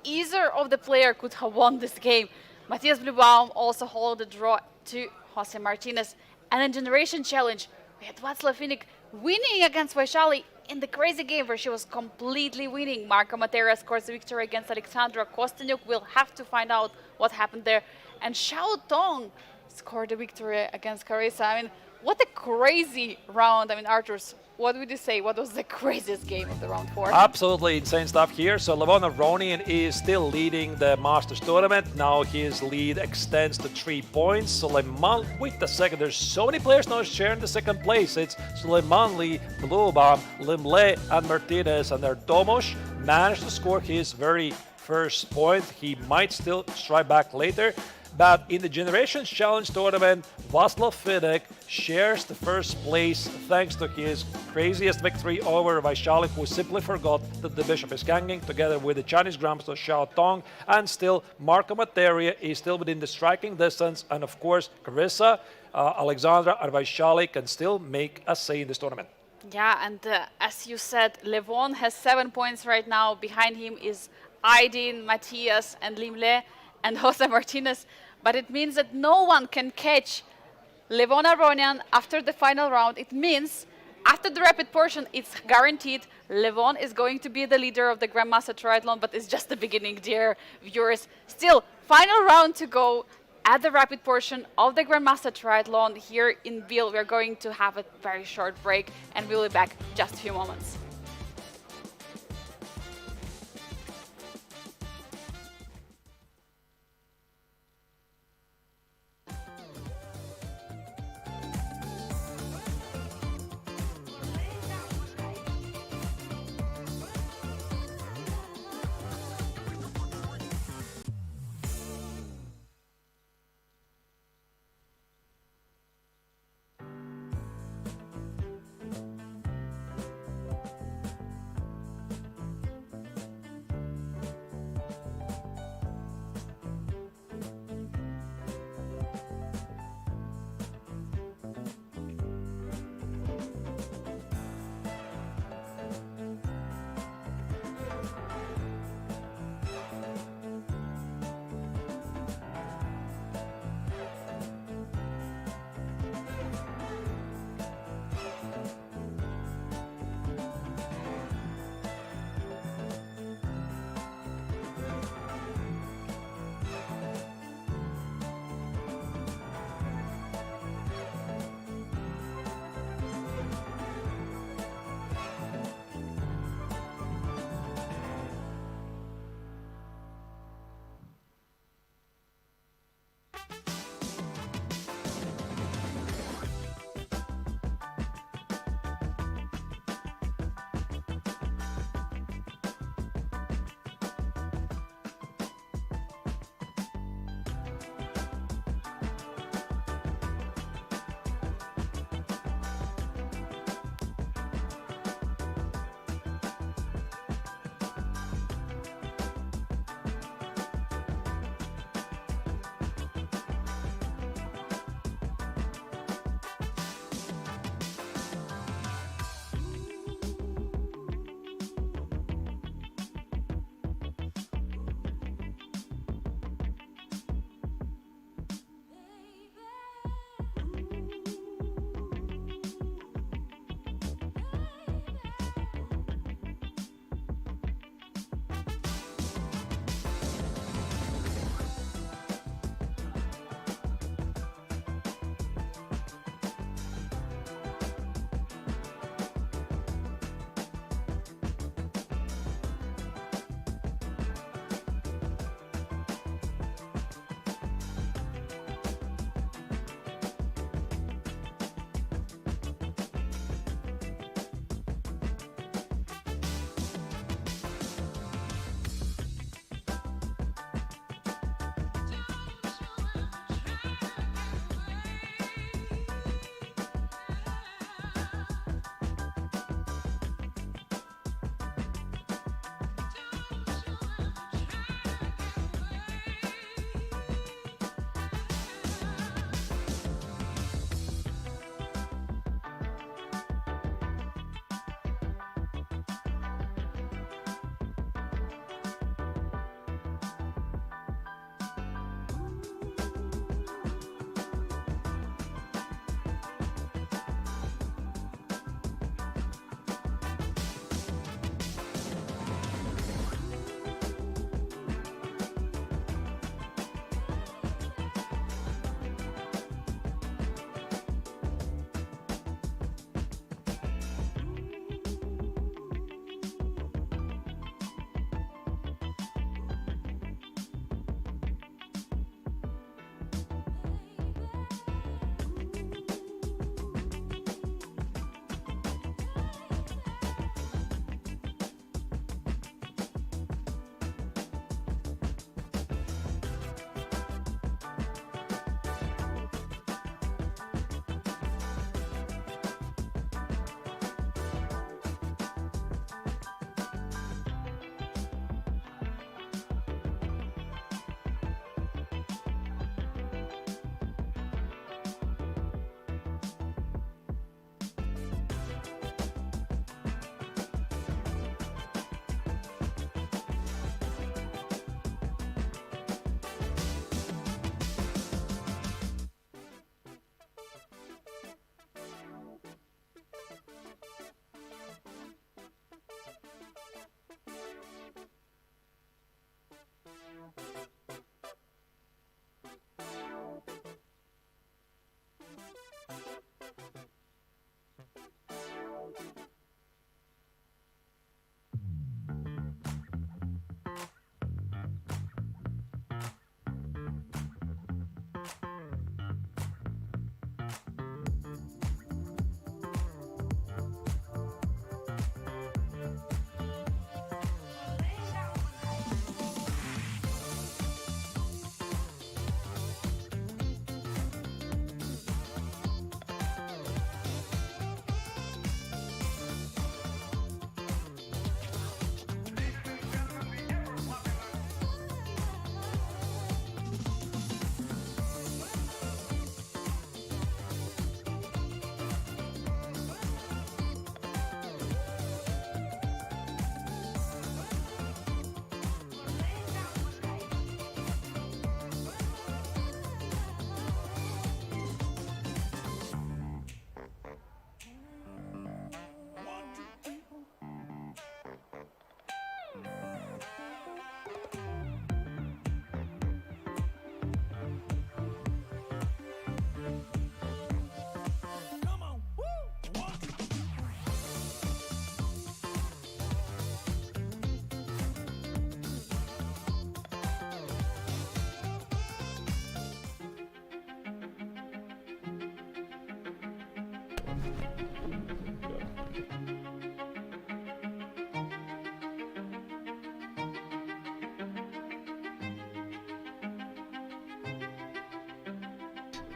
either of the player could have won this game. Matthias Bluebaum also held the draw to Jose Martinez. And in Generation Challenge, we had Václav Finik winning against Vaishali in the crazy game where she was completely winning. Marco Matera scores the victory against Alexandra Kostenuik. We'll have to find out what happened there. And Xiao Tong scored the victory against Carissa. I mean, what a crazy round. I mean, Arturs, what would you say? What was the craziest game of the round 4? Absolutely insane stuff here. So Levon Aronian is still leading the Masters tournament. Now his lead extends to 3 points. Suleiman, wait a second, there's so many players now sharing the second place. It's Suleimanli, Bluebaum, Limle, and Martinez. And their Domosh managed to score his very first point. He might still strike back later. But in the Generations Challenge tournament, Václav Fidek shares the first place thanks to his craziest victory over Vachier-Lagrave, who simply forgot that the bishop is hanging, together with the Chinese grandmaster Xiao Tong, and still Marco Materia is still within the striking distance, and of course Carissa, Alexandra and Vachier-Lagrave can still make a say in this tournament. Yeah, and as you said, Levon has 7 points right now. Behind him is Aydin, Matthias, and Limle, and Jose Martinez. But it means that no one can catch Levon Aronian after the final round. It means after the rapid portion, it's guaranteed Levon is going to be the leader of the Grandmaster Triathlon, but it's just the beginning, dear viewers. Still, final round to go. At the rapid portion of the Grandmaster Triathlon here in Biel, we're going to have a very short break and we'll be back just a few moments.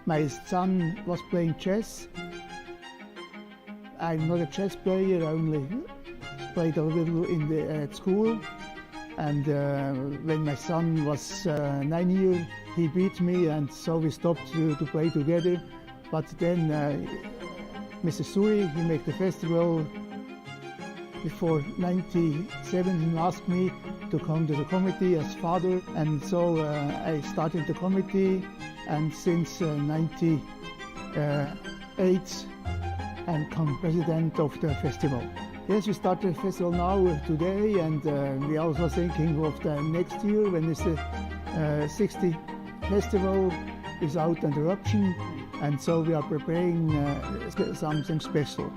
My son was playing chess. I'm not a chess player, I only played a little in at school. And when my son was 9 years, he beat me, and so we stopped to play together. But then Mr. Suri, he made the festival before 97. He asked me to come to the committee as father, and so I started the committee, and since 98 I'm become president of the festival. Yes, we started the festival now today, and we are also thinking of the next year when it's the 60 festival without interruption, and so we are preparing something special.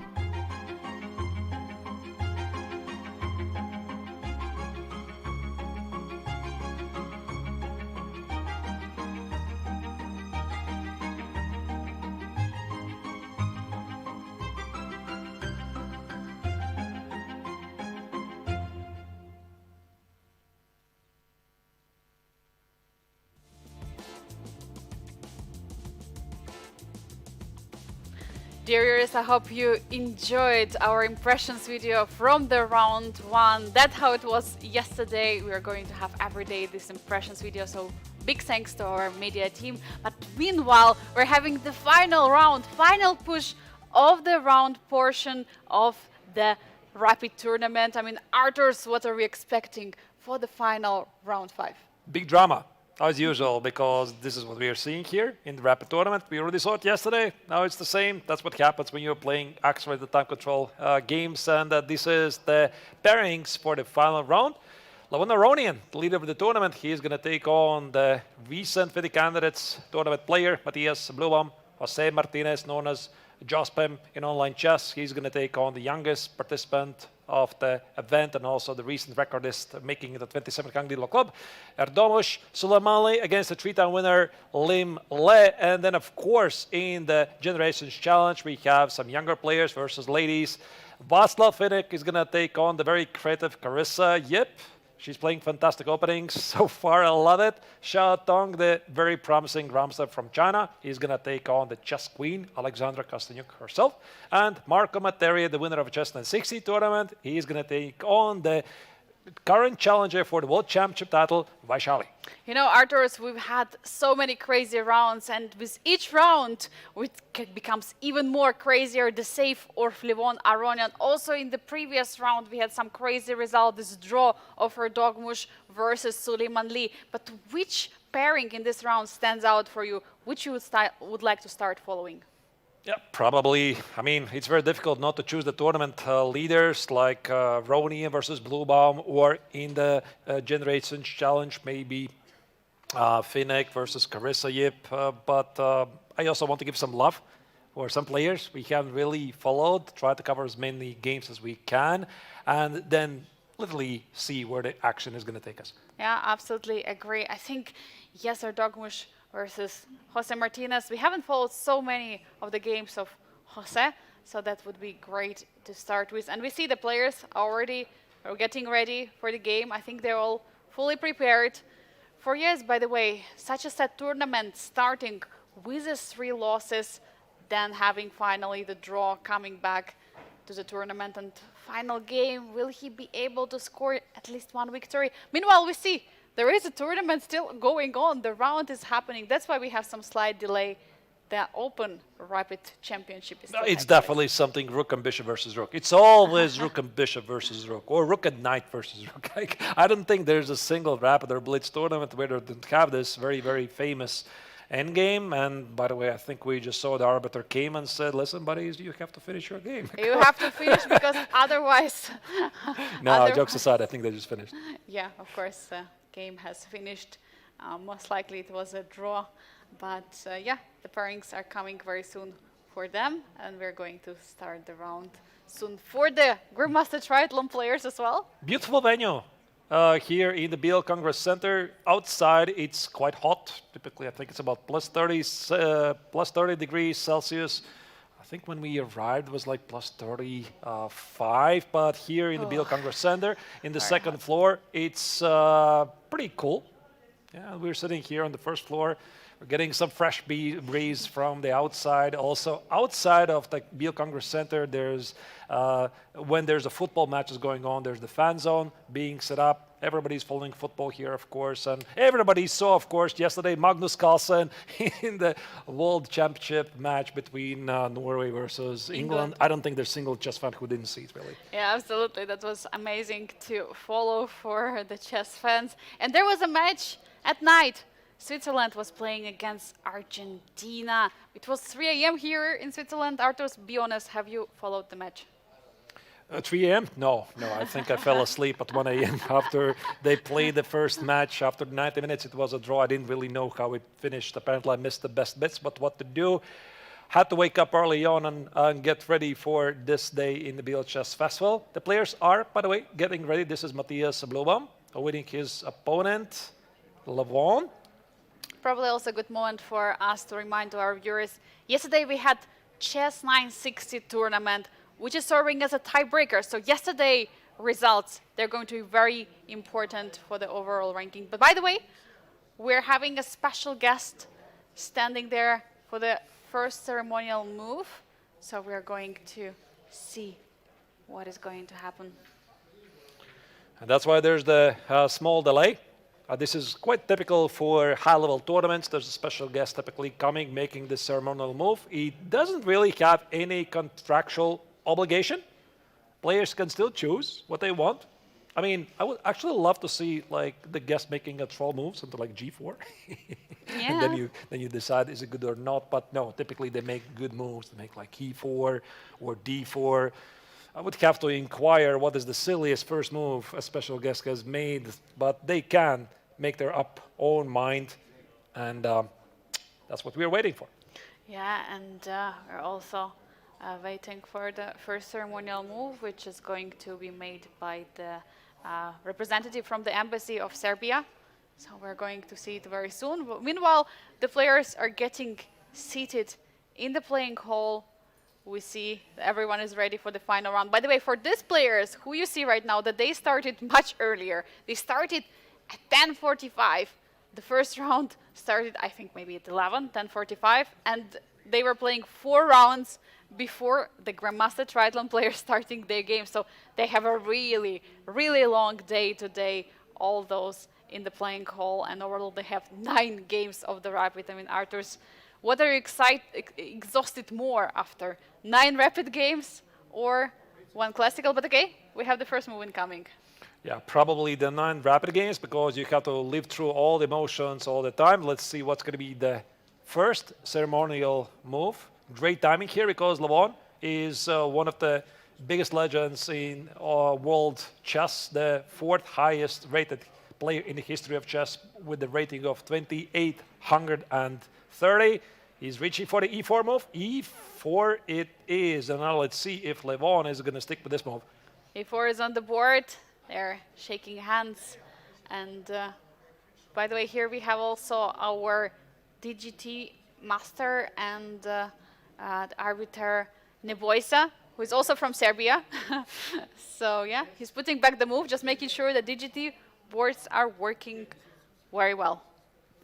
Dear viewers, I hope you enjoyed our impressions video from the round one. That's how it was yesterday. We are going to have every day this impressions video, so big thanks to our media team. But meanwhile, we're having the final round, final push of the round portion of the Rapid tournament. I mean, Arthurs, what are we expecting for the final round 5? Big drama, as usual, because this is what we are seeing here in the Rapid tournament. We already saw it yesterday. Now it's the same. That's what happens when you're playing accelerated time control games. And this is the pairings for the final round. Levon Aronian, the leader of the tournament, he is going to take on the recent 50 candidates tournament player, Matthias Bluebaum. Jose Martinez, known as Jospem in online chess. He's going to take on the youngest participant of the event and also the recent recordist making the 27th Kangdilo Club, Erdomush Suleimani, against the 3-time winner Lim Le. And then, of course, in the Generations Challenge, we have some younger players versus ladies. Václav Finik is going to take on the very creative Carissa. Yep, she's playing fantastic openings so far. I love it. Xia Tong, the very promising grandmaster from China, is going to take on the chess queen, Alexandra Kostenuik herself. And Marco Materia, the winner of the Chess 960 tournament, he is going to take on the current challenger for the World Championship title, Vaishali. You know, Arthurs, we've had so many crazy rounds, and with each round, it becomes even more crazier. The save of Levon Aronian. Also, in the previous round, we had some crazy result. This draw of Erdomush versus Suleiman Lee. But which pairing in this round stands out for you? Which you would like to start following? Yeah, probably. I mean, it's very difficult not to choose the tournament leaders like Ronian versus Bluebaum, or in the Generations Challenge, maybe Finek versus Carissa Yip. But I also want to give some love for some players we haven't really followed, try to cover as many games as we can, and then literally see where the action is going to take us. Yeah, absolutely agree. I think, yes, Erdomush versus Jose Martinez. We haven't followed so many of the games of Jose, so that would be great to start with. And we see the players already are getting ready for the game. I think they're all fully prepared. For years, by the way, such a sad tournament starting with the 3 losses, then having finally the draw coming back to the tournament and final game. Will he be able to score at least 1 victory? Meanwhile, we see there is a tournament still going on. The round is happening. That's why we have some slight delay. The Open Rapid Championship is still It's definitely something Rook and Bishop versus Rook. It's always Rook and Bishop versus Rook, or Rook and Knight versus Rook. I don't think there's a single Rapid or Blitz tournament where they don't have this very, very famous endgame. And by the way, I think we just saw the arbiter came and said, listen, buddies, you have to finish your game. You have to finish because otherwise... No, jokes aside, I think they just finished. Yeah, of course, game has finished. Most likely it was a draw. But yeah, the pairings are coming very soon for them. And we're going to start the round soon for the Grandmaster Triathlon players as well. Beautiful venue. Here in the Biel Congress Center. Outside, it's quite hot. Typically, I think it's about plus 30 degrees Celsius. I think when we arrived it was like plus 35, but here in the Biel Congress Center, in the second floor, it's pretty cool. Yeah, we're sitting here on the first floor. We're getting some fresh breeze from the outside. Also, outside of the Biel Congress Center, there's when there's a football matches going on, there's the fan zone being set up. Everybody's following football here, of course, and everybody saw, of course, yesterday Magnus Carlsen in the World Championship match between Norway versus England. I don't think there's a single chess fan who didn't see it, really. Yeah, absolutely. That was amazing to follow for the chess fans. And there was a match at night. Switzerland was playing against Argentina. It was 3 a.m. here in Switzerland. Arthurs, be honest, have you followed the match? 3 a.m.? No. I think I fell asleep at 1 a.m. after they played the first match. After 90 minutes, it was a draw. I didn't really know how it finished. Apparently, I missed the best bits, but what to do? Had to wake up early on and get ready for this day in the Biel Chess Festival. The players are, by the way, getting ready. This is Matthias Bluebaum, awaiting his opponent, Levon. Probably also a good moment for us to remind to our viewers. Yesterday we had Chess 960 tournament, which is serving as a tiebreaker. So yesterday results, they're going to be very important for the overall ranking. But by the way, we're having a special guest standing there for the first ceremonial move. So we're going to see what is going to happen. And that's why there's the small delay. This is quite typical for high-level tournaments. There's a special guest typically coming, making the ceremonial move. He doesn't really have any contractual obligation. Players can still choose what they want. I mean, I would actually love to see like the guest making a troll move, something like G4. Yeah. And then you decide is it good or not. But no, typically they make good moves. They make like E4 or D4. I would have to inquire what is the silliest first move a special guest has made, but they can make their own mind, and that's what we're waiting for. Yeah, and we're also waiting for the first ceremonial move, which is going to be made by the representative from the embassy of Serbia. So we're going to see it very soon. Meanwhile, the players are getting seated in the playing hall. We see everyone is ready for the final round. By the way, for these players who you see right now, that they started much earlier. They started at 10:45. The first round started, I think, maybe at 10:45, and they were playing 4 rounds before the Grandmaster Triathlon players starting their game. So they have a really, really long day today, all those in the playing hall, and overall they have 9 games of the rapid. I mean, Arthurs, what are you exhausted more after? 9 rapid games or 1 classical? But okay, we have the first move incoming. Yeah, probably the 9 rapid games because you have to live through all the emotions all the time. Let's see what's going to be the first ceremonial move. Great timing here because Levon is one of the biggest legends in world chess, the 4th highest rated player in the history of chess with the rating of 2,830. He's reaching for the E4 move. E4 it is. And now let's see if Levon is going to stick with this move. E4 is on the board. They're shaking hands. And by the way, here we have also our DGT master and the arbiter Nebojsa, who is also from Serbia. So yeah, he's putting back the move, just making sure the DGT boards are working very well.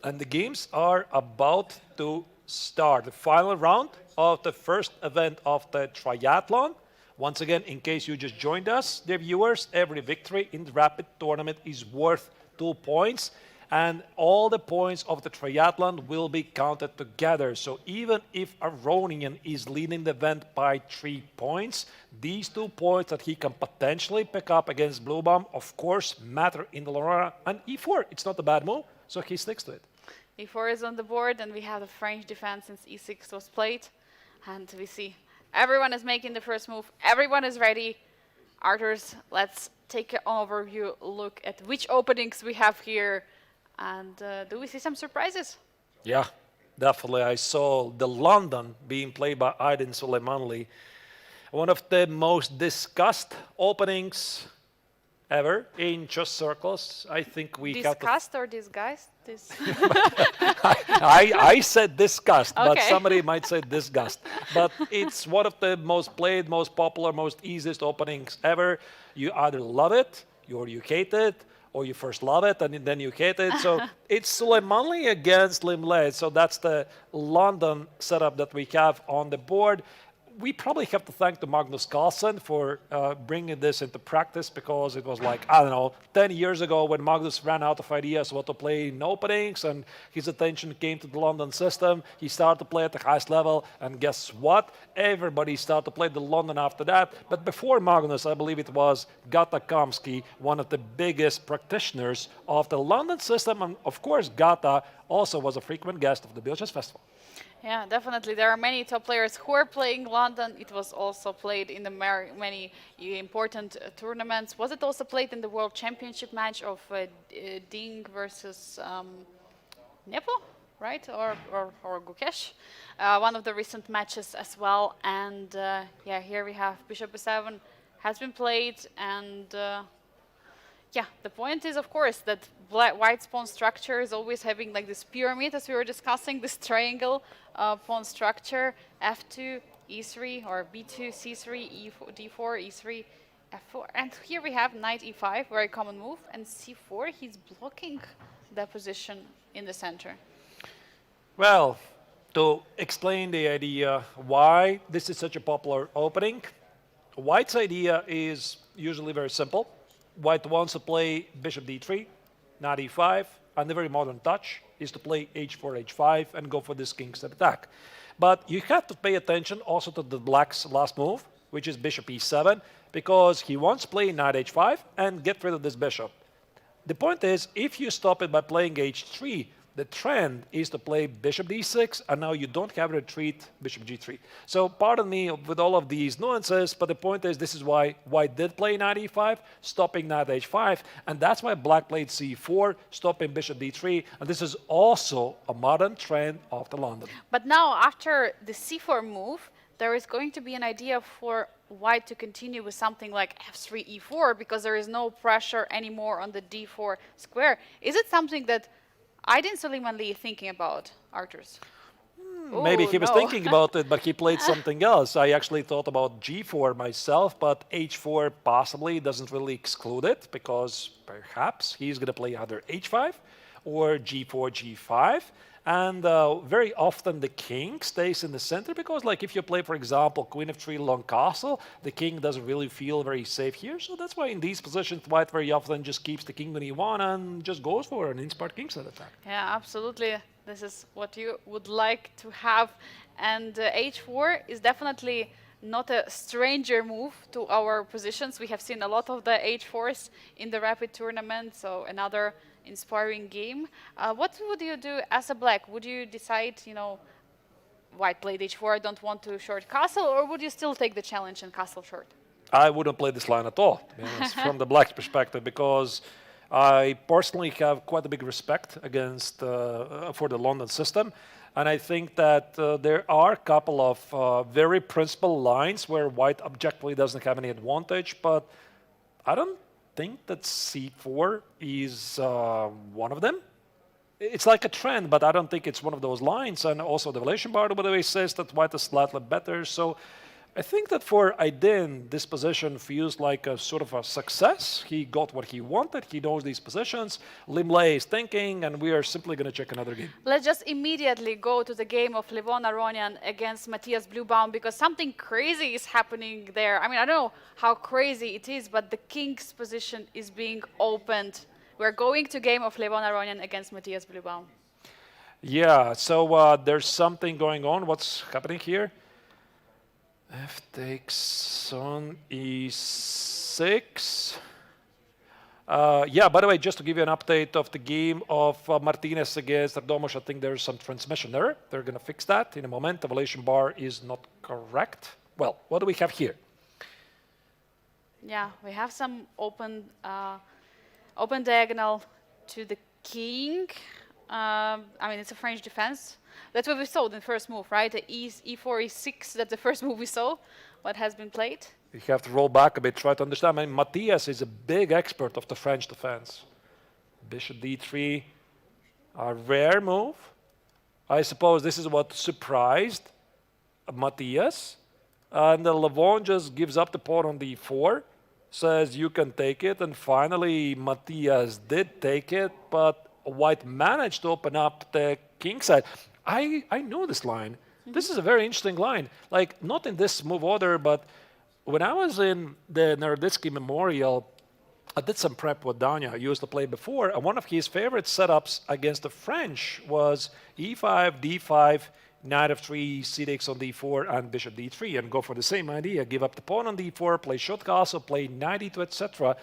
And the games are about to start. The final round of the first event of the triathlon. Once again, in case you just joined us, dear viewers, every victory in the rapid tournament is worth 2 points. And all the points of the triathlon will be counted together. So even if Aronian is leading the event by 3 points, these 2 points that he can potentially pick up against Bluebaum, of course, matter in the long run. And E4, it's not a bad move, so he sticks to it. E4 is on the board, and we have the French defense since E6 was played. And we see everyone is making the first move. Everyone is ready. Arthurs, let's take an overview look at which openings we have here. And do we see some surprises? Yeah, definitely. I saw the London being played by Aydin Suleimanli. One of the most discussed openings ever in chess circles. I think we Discussed or disguised? this? I said disgust, but Okay. somebody might say disgust. But it's one of the most played, most popular, most easiest openings ever. You either love it, or you hate it, or you first love it and then you hate it. So it's Suleimani against Limlay. So that's the London setup that we have on the board. We probably have to thank the Magnus Carlsen for bringing this into practice, because it was like, I don't know, 10 years ago when Magnus ran out of ideas what to play in openings and his attention came to the London system. He started to play at the highest level, and guess what? Everybody started to play the London after that. But before Magnus, I believe it was Gata Kamsky, one of the biggest practitioners of the London system. And of course, Gata also was a frequent guest of the Biel Chess Festival. Yeah, definitely. There are many top players who are playing London. It was also played in the many important tournaments. Was it also played in the World Championship match of Ding versus Nepo, right? Or Gukesh? One of the recent matches as well. And yeah, here we have Bishop B7 has been played. And yeah, the point is, of course, that white pawn structure is always having like this pyramid, as we were discussing, this triangle pawn structure, f2, e3, or b2, c3, e4, d4, e3, f4. And here we have knight e5, very common move, and c4, he's blocking the position in the center. Well, to explain the idea why this is such a popular opening, White's idea is usually very simple. White wants to play bishop d3, knight e5, and the very modern touch is to play h4, h5, and go for this king-step attack. But you have to pay attention also to the black's last move, which is bishop e7, because he wants to play knight h5 and get rid of this bishop. The point is, if you stop it by playing h3, the trend is to play bishop d6, and now you don't have a retreat, bishop g3. So pardon me with all of these nuances, but the point is, this is why White did play knight e5, stopping knight h5, and that's why Black played c4, stopping bishop d3, and this is also a modern trend of the London. But now, after the c4 move, there is going to be an idea for White to continue with something like f3, e4, because there is no pressure anymore on the d4 square. Is it something that Aydin Suleimanli thinking about, Arturs? Maybe he was thinking about it, but he played something else. I actually thought about g4 myself, but h4 possibly doesn't really exclude it, because perhaps he's going to play either h5 or g4, g5. And very often the king stays in the center, because like if you play, for example, queen f3 long castle, the king doesn't really feel very safe here. So that's why in these positions, White very often just keeps the king on e1 and just goes for an inspired king-set attack. Yeah, absolutely. This is what you would like to have. And h4 is definitely not a stranger move to our positions. We have seen a lot of the h4s in the Rapid tournament, so another inspiring game. What would you do as a black? Would you decide, you know, White played h4, I don't want to short castle, or would you still take the challenge and castle short? I wouldn't play this line at all, to be honest, from the black's perspective, because I personally have quite a big respect against for the London system. And I think that there are a couple of very principled lines where White objectively doesn't have any advantage, but I don't think that c4 is one of them. It's like a trend, but I don't think it's one of those lines. And also the evaluation bar, by the way, says that White is slightly better. So I think that for Aydin, this position feels like a sort of a success. He got what he wanted. He knows these positions. Limlay is thinking, and we are simply going to check another game. Let's just immediately go to the game of Levon Aronian against Matthias Bluebaum, because something crazy is happening there. I mean, I don't know how crazy it is, but the king's position is being opened. We're going to game of Levon Aronian against Matthias Bluebaum. Yeah, so there's something going on. What's happening here? F takes on e6. Yeah, by the way, just to give you an update of the game of Martinez against Ardomosh, I think there's some transmission error. They're going to fix that in a moment. The evaluation bar is not correct. Well, what do we have here? Yeah, we have some open diagonal to the king. I mean, it's a French defense. That's what we saw in the first move, right? The e4, e6, that's the first move we saw, what has been played. You have to roll back a bit, try to understand. I mean, Matthias is a big expert of the French defense. Bishop d3, A rare move. I suppose this is what surprised Matthias. And Levon just gives up the pawn on d4, says you can take it. And finally, Matthias did take it, but White managed to open up the king side. I know this line. This is a very interesting line. Like, not in this move order, but when I was in the Naroditsky Memorial, I did some prep with Danya. I used to play before, and one of his favorite setups against the French was e5, d5, knight f3, c takes on d4, and bishop d3, and go for the same idea. Give up the pawn on d4, play short castle, play knight e2, etc.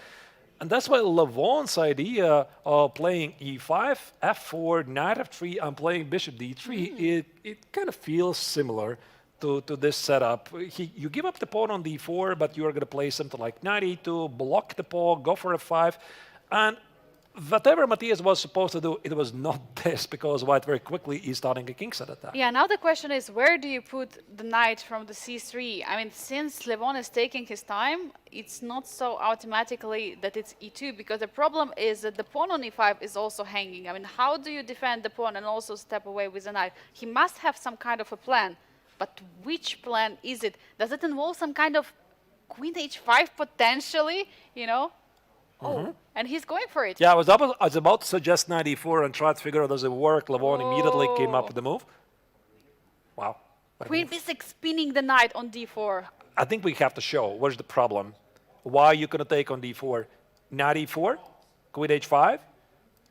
And that's why Levon's idea of playing e5, f4, knight f3, and playing bishop d3, it kind of feels similar to this setup. You give up the pawn on d4, but you're going to play something like knight e2, block the pawn, go for f5. And whatever Matthias was supposed to do, it was not this, because White very quickly is starting a kingside attack. Yeah, now the question is, where do you put the knight from the c3? I mean, since Levon is taking his time, it's not so automatically that it's e2, because the problem is that the pawn on e5 is also hanging. I mean, how do you defend the pawn and also step away with the knight? He must have some kind of a plan, but which plan is it? Does it involve some kind of queen h5 potentially, you know? Oh, and he's going for it. Yeah, I was about to suggest knight e4 and try to figure out does it work. Levon immediately came up with the move. Wow. Queen b6 spinning the knight on d4. I think we have to show where's the problem. Why are you going to take on d4? Knight e4, queen h5,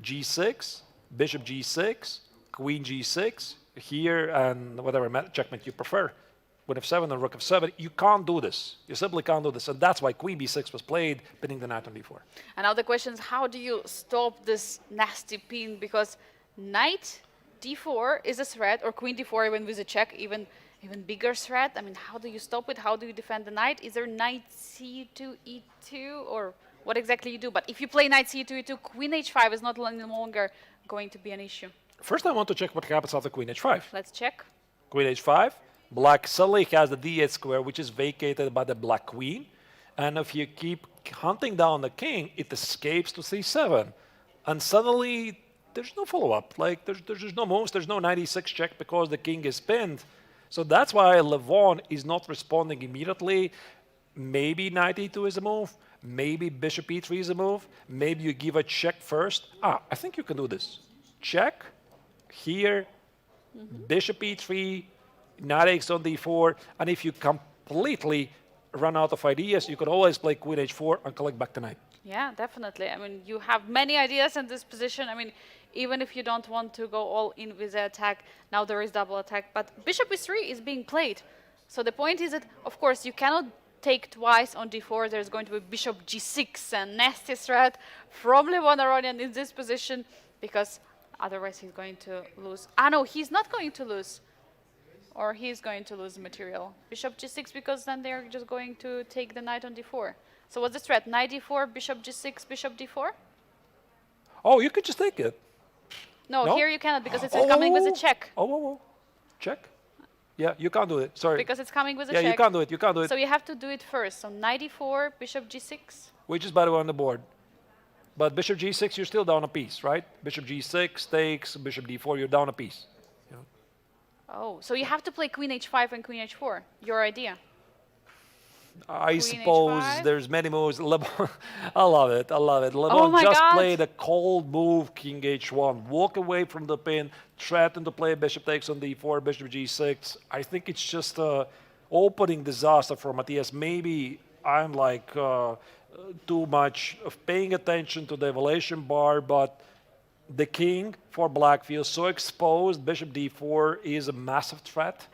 g6, bishop g6, queen g6, here, and whatever checkmate you prefer. With f7 and rook f7, you can't do this. You simply can't do this. And that's why queen b6 was played, pinning the knight on d4. And now the question is, how do you stop this nasty pin? Because knight d4 is a threat, or queen d4 even with a check, even bigger threat. I mean, how do you stop it? How do you defend the knight? Is there knight c2, e2, or what exactly you do? But if you play knight c2, e2, queen h5 is not any longer going to be an issue. First, I want to check what happens after queen h5. Let's check. Queen h5. Black suddenly has the d8 square, which is vacated by the black queen. And if you keep hunting down the king, it escapes to c7. And suddenly, there's no follow-up. Like, there's no moves. There's no 96 check because the king is pinned. So that's why Levon is not responding immediately. Maybe knight e2 is a move. Maybe bishop e3 is a move. Maybe you give a check first. I think you can do this. Check. Here. Bishop e3. Knight takes on d4, and if you completely run out of ideas, you could always play queen h4 and collect back the knight. Yeah, definitely. I mean, you have many ideas in this position. I mean, even if you don't want to go all in with the attack, now there is double attack. But bishop e3 is being played. So the point is that, of course, you cannot take twice on d4. There's going to be bishop g6 and nasty threat from Levon Aronian in this position, because otherwise he's going to lose. No, he's not going to lose. Or he's going to lose material. Bishop g6, because then they're just going to take the knight on d4. So what's the threat? Knight d4, bishop g6, bishop d4? Oh, you could just take it. No, here you cannot, because it's coming with a check. Check? Yeah, you can't do it. Sorry. Because it's coming with a check. Yeah, you can't do it. You can't do it. So you have to do it first. So knight d4, bishop g6. Which is, by the way, on the board. But bishop g6, you're still down a piece, right? Bishop g6 takes, bishop d4, you're down a piece. Oh, so you have to play queen h5 and queen h4. Your idea. I suppose h5? there's many moves. I love it. Levon my just God. played a cold move, king h1. Walk away from the pin, threaten to play bishop takes on d4, bishop g6. I think it's just an opening disaster for Matthias. Maybe I'm like too much of paying attention to the evaluation bar, but the king for black feels so exposed. Bishop d4 is a massive threat.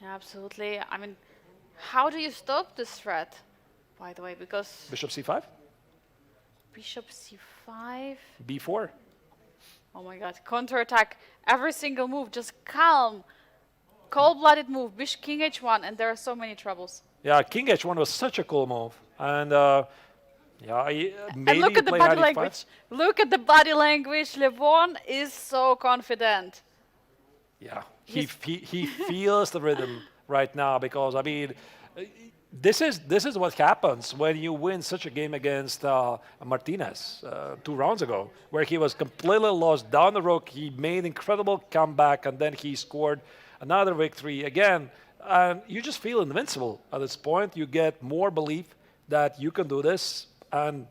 Absolutely. I mean, how do you stop this threat, by the way? Because Bishop c5? bishop c5. b4. Oh my god, counterattack. Every single move, just calm. Cold-blooded move, bishop king h1, and there are so many troubles. Yeah, king h1 was such a cool move. And maybe And look at the play body knight e5. language. Look at the body language. Levon is so confident. Yeah, he feels the rhythm right now, because, I mean, this is what happens when you win such a game against Martinez 2 rounds ago, where he was completely lost down the road. He made incredible comeback, and then he scored another victory again. And you just feel invincible at this point. You get more belief that you can do this. And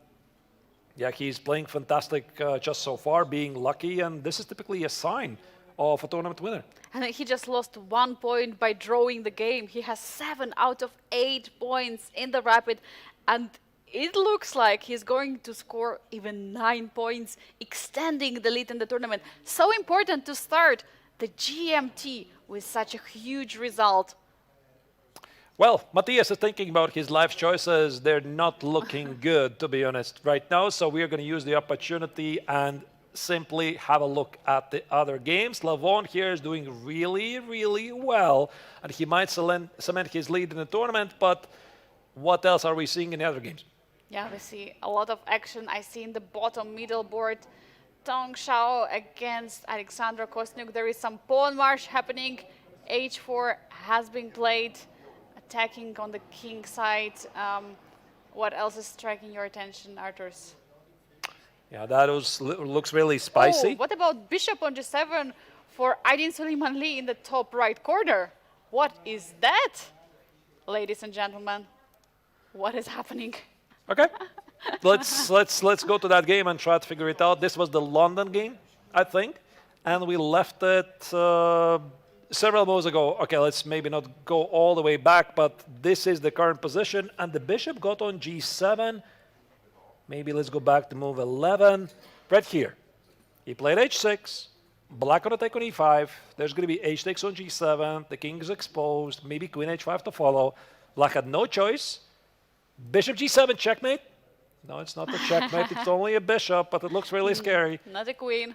yeah, he's playing fantastic just so far, being lucky, and this is typically a sign of a tournament winner. And he just lost 1 point by drawing the game. He has 7 out of 8 points in the rapid, and it looks like he's going to score even 9 points, extending the lead in the tournament. So important to start the GMT with such a huge result. Well, Matthias is thinking about his life choices. They're not looking good, to be honest, right now. So we are going to use the opportunity and simply have a look at the other games. Levon here is doing really, really well, and he might cement his lead in the tournament. But what else are we seeing in the other games? Yeah, we see a lot of action. I see in the bottom middle board, Tong Shao against Alexandra Kostenuik. There is some pawn march happening. H4 has been played. Attacking on the king side. What else is striking your attention, Arturs? Yeah, that looks really spicy. Oh, what about bishop on g7 for Aydin Suleiman Lee in the top right corner? What is that, ladies and gentlemen? What is happening? Okay, let's go to that game and try to figure it out. This was the London game, I think, and we left it several moves ago. Okay, let's maybe not go all the way back, but this is the current position, and the bishop got on g7. Maybe let's go back to move 11. Right here, he played h6, black on a take on e5. There's going to be h takes on g7. The king is exposed. Maybe queen h5 to follow. Black had no choice. Bishop g7, checkmate. No, it's not a checkmate. It's only a bishop, but it looks really scary. Not a queen.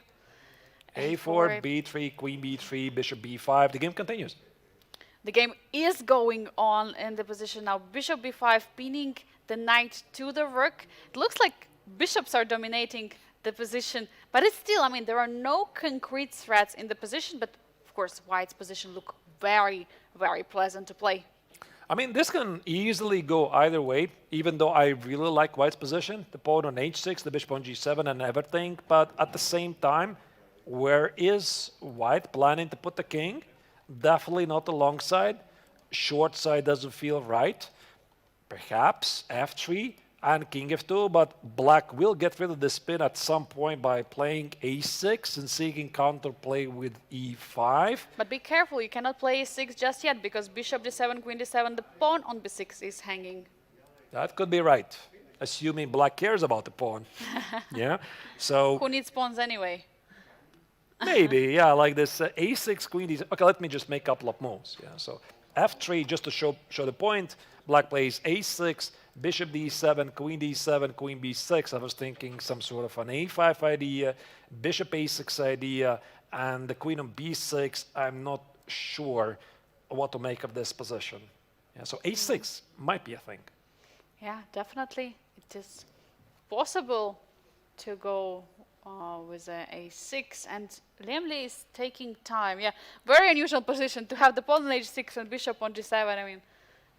A4, b3, queen b3, bishop b5. The game continues. The game is going on in the position now. Bishop b5 pinning the knight to the rook. It looks like bishops are dominating the position, but it's still, I mean, there are no concrete threats in the position, but of course, white's position look very, very pleasant to play. I mean, this can easily go either way, even though I really like white's position. The pawn on h6, the bishop on g7 and everything, but at the same time, where is white planning to put the king? Definitely not the long side. Short side doesn't feel right. Perhaps f3 and king f2, but black will get rid of the spin at some point by playing a6 and seeking counterplay with e5. But be careful, you cannot play a6 just yet, because bishop d7, queen d7, the pawn on b6 is hanging. That could be right, assuming black cares about the pawn. Yeah, so who needs pawns anyway? maybe, yeah, like this a6, queen d7. Okay, let me just make a couple of moves. Yeah, so f3, just to show the point. Black plays a6, bishop d7, queen b6. I was thinking some sort of an a5 idea, bishop a6 idea, and the queen on b6. I'm not sure what to make of this position. Yeah, so a6 might be a thing. Yeah, definitely. It is possible to go with a6, and Lemley is taking time. Yeah, very unusual position to have the pawn on h6 and bishop on g7. I mean,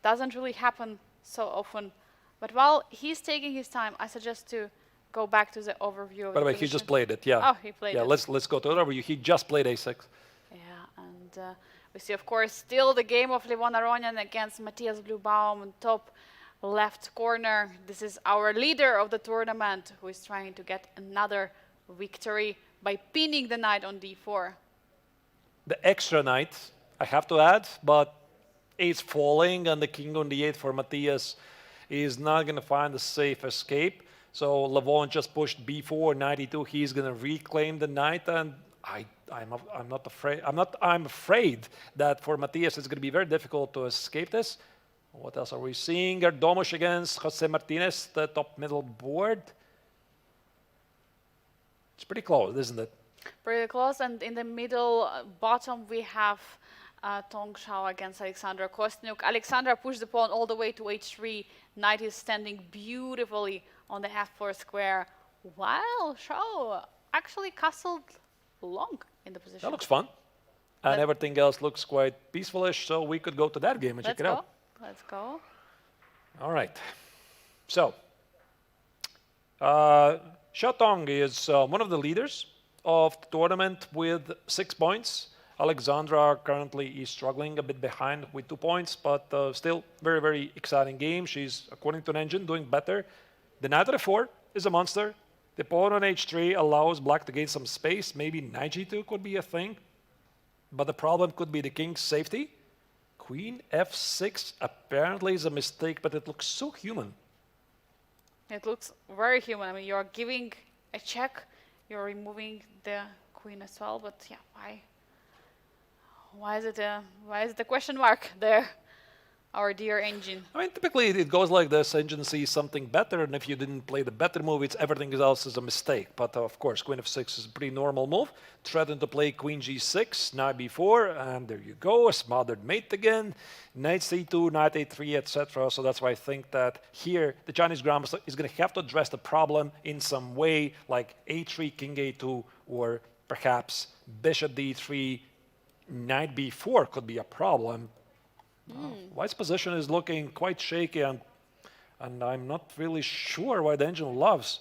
doesn't really happen so often. But while he's taking his time, I suggest to go back to the overview. By the way, he just played it. Yeah. Oh, he played it. Yeah, let's go to the overview. He just played a6. Yeah, and we see, of course, still the game of Levon Aronian against Matthias Bluebaum on top left corner. This is our leader of the tournament, who is trying to get another victory by pinning the knight on d4. The extra knight, I have to add, but it's falling, and the king on d8 for Matthias is not going to find a safe escape. So Levon just pushed b4, knight e2. He's going to reclaim the knight, and I'm afraid that for Matthias it's going to be very difficult to escape this. What else are we seeing? Erdomus against Jose Martinez, the top middle board. It's pretty close, isn't it? Pretty close, and in the middle bottom we have Tong Shao against Alexandra Kostenuik. Alexandra pushed the pawn all the way to h3. Knight is standing beautifully on the f4 square, while Shao actually castled long in the position. That looks fun. And everything else looks quite peaceful-ish, so we could go to that game and check it out. Let's go. All right. So, Shatong is one of the leaders of the tournament with 6 points. Alexandra currently is struggling a bit behind with 2 points, but still very, very exciting game. She's, according to an engine, doing better. The knight at f4 is a monster. The pawn on h3 allows black to gain some space. Maybe knight g2 could be a thing, but the problem could be the king's safety. Queen f6 apparently is a mistake, but it looks so human. It looks very human. I mean, you're giving a check, you're removing the queen as well, but yeah, why? Why is it a question mark there? Our dear engine. I mean, typically it goes like this. Engine sees something better, and if you didn't play the better move, it's everything else is a mistake. But of course, queen f6 is a pretty normal move. Threatened to play queen g6, knight b4, and there you go, a smothered mate again. Knight c2, knight a3, etc. So that's why I think that here the Chinese grandmaster is going to have to address the problem in some way, like a3, king a2, or perhaps bishop d3, knight b4 could be a problem. White's position is looking quite shaky, and I'm not really sure why the engine loves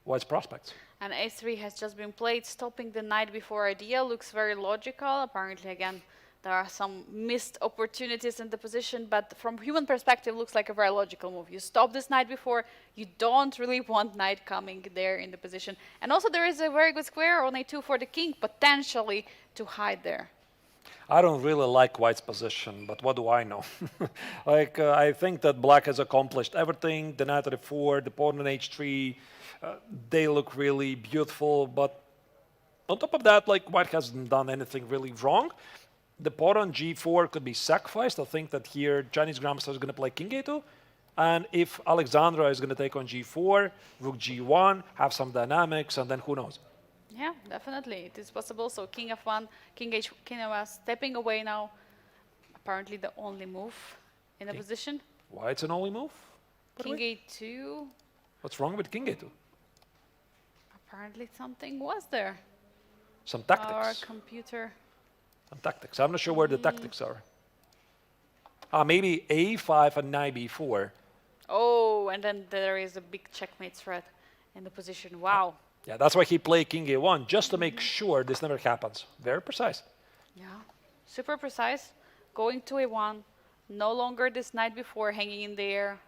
White's prospects. And a3 has just been played, stopping the knight before idea. Looks very logical. Apparently, again, there are some missed opportunities in the position, but from human perspective, looks like a very logical move. You stop this knight before, you don't really want knight coming there in the position. And also, there is a very good square on a2 for the king, potentially to hide there. I don't really like White's position, but what do I know? I think that Black has accomplished everything. The knight at f4, the pawn on h3, they look really beautiful. But on top of that, White hasn't done anything really wrong. The pawn on g4 could be sacrificed. I think that here Chinese grandmaster is going to play king a2. And if Alexandra is going to take on g4, rook g1, have some dynamics, and then who knows? Yeah, definitely. It is possible. So king f1, king f1 stepping away now. Apparently the only move in the position. Why it's an only move? King a2. What's wrong with king a2? Apparently something was there. Some tactics. Our computer. Some tactics. I'm not sure where the tactics are. Maybe a5 and knight b4. Oh, and then there is a big checkmate threat in the position. Wow. Yeah, that's why he played king a1, just to make sure this never happens. Very precise. Yeah, super precise. Going to a1, no longer this knight before hanging in the air.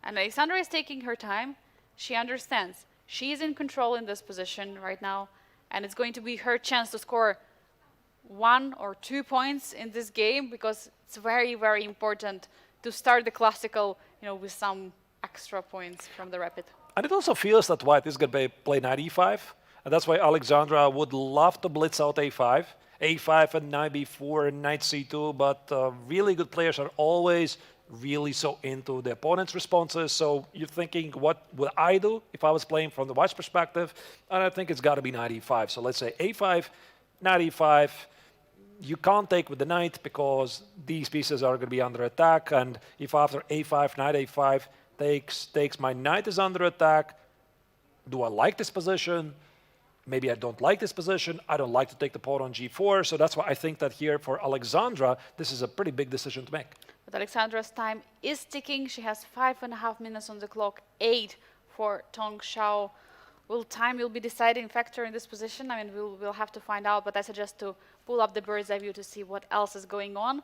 And Alexandra is taking her time. She understands. She is in control in this position right now, and it's going to be her chance to score 1 or 2 points in this game, because it's very, very important to start the classical, with some extra points from the rapid. And it also feels that White is going to play knight e5. And that's why Alexandra would love to blitz out a5. a5 and knight b4 and knight c2. But really good players are always really so into the opponent's responses. So you're thinking, what would I do if I was playing from the White's perspective? And I think it's got to be knight e5. So let's say a5, knight e5. You can't take with the knight because these pieces are going to be under attack. And if after a5, knight a5, takes my knight is under attack. Do I like this position? Maybe I don't like this position. I don't like to take the pawn on g4. So that's why I think that here for Alexandra, this is a pretty big decision to make. But Alexandra's time is ticking. She has 5.5 minutes on the clock, 8 for Tong Xiao. Time will be deciding factor in this position. I mean, we'll have to find out, but I suggest to pull up the bird's eye view to see what else is going on.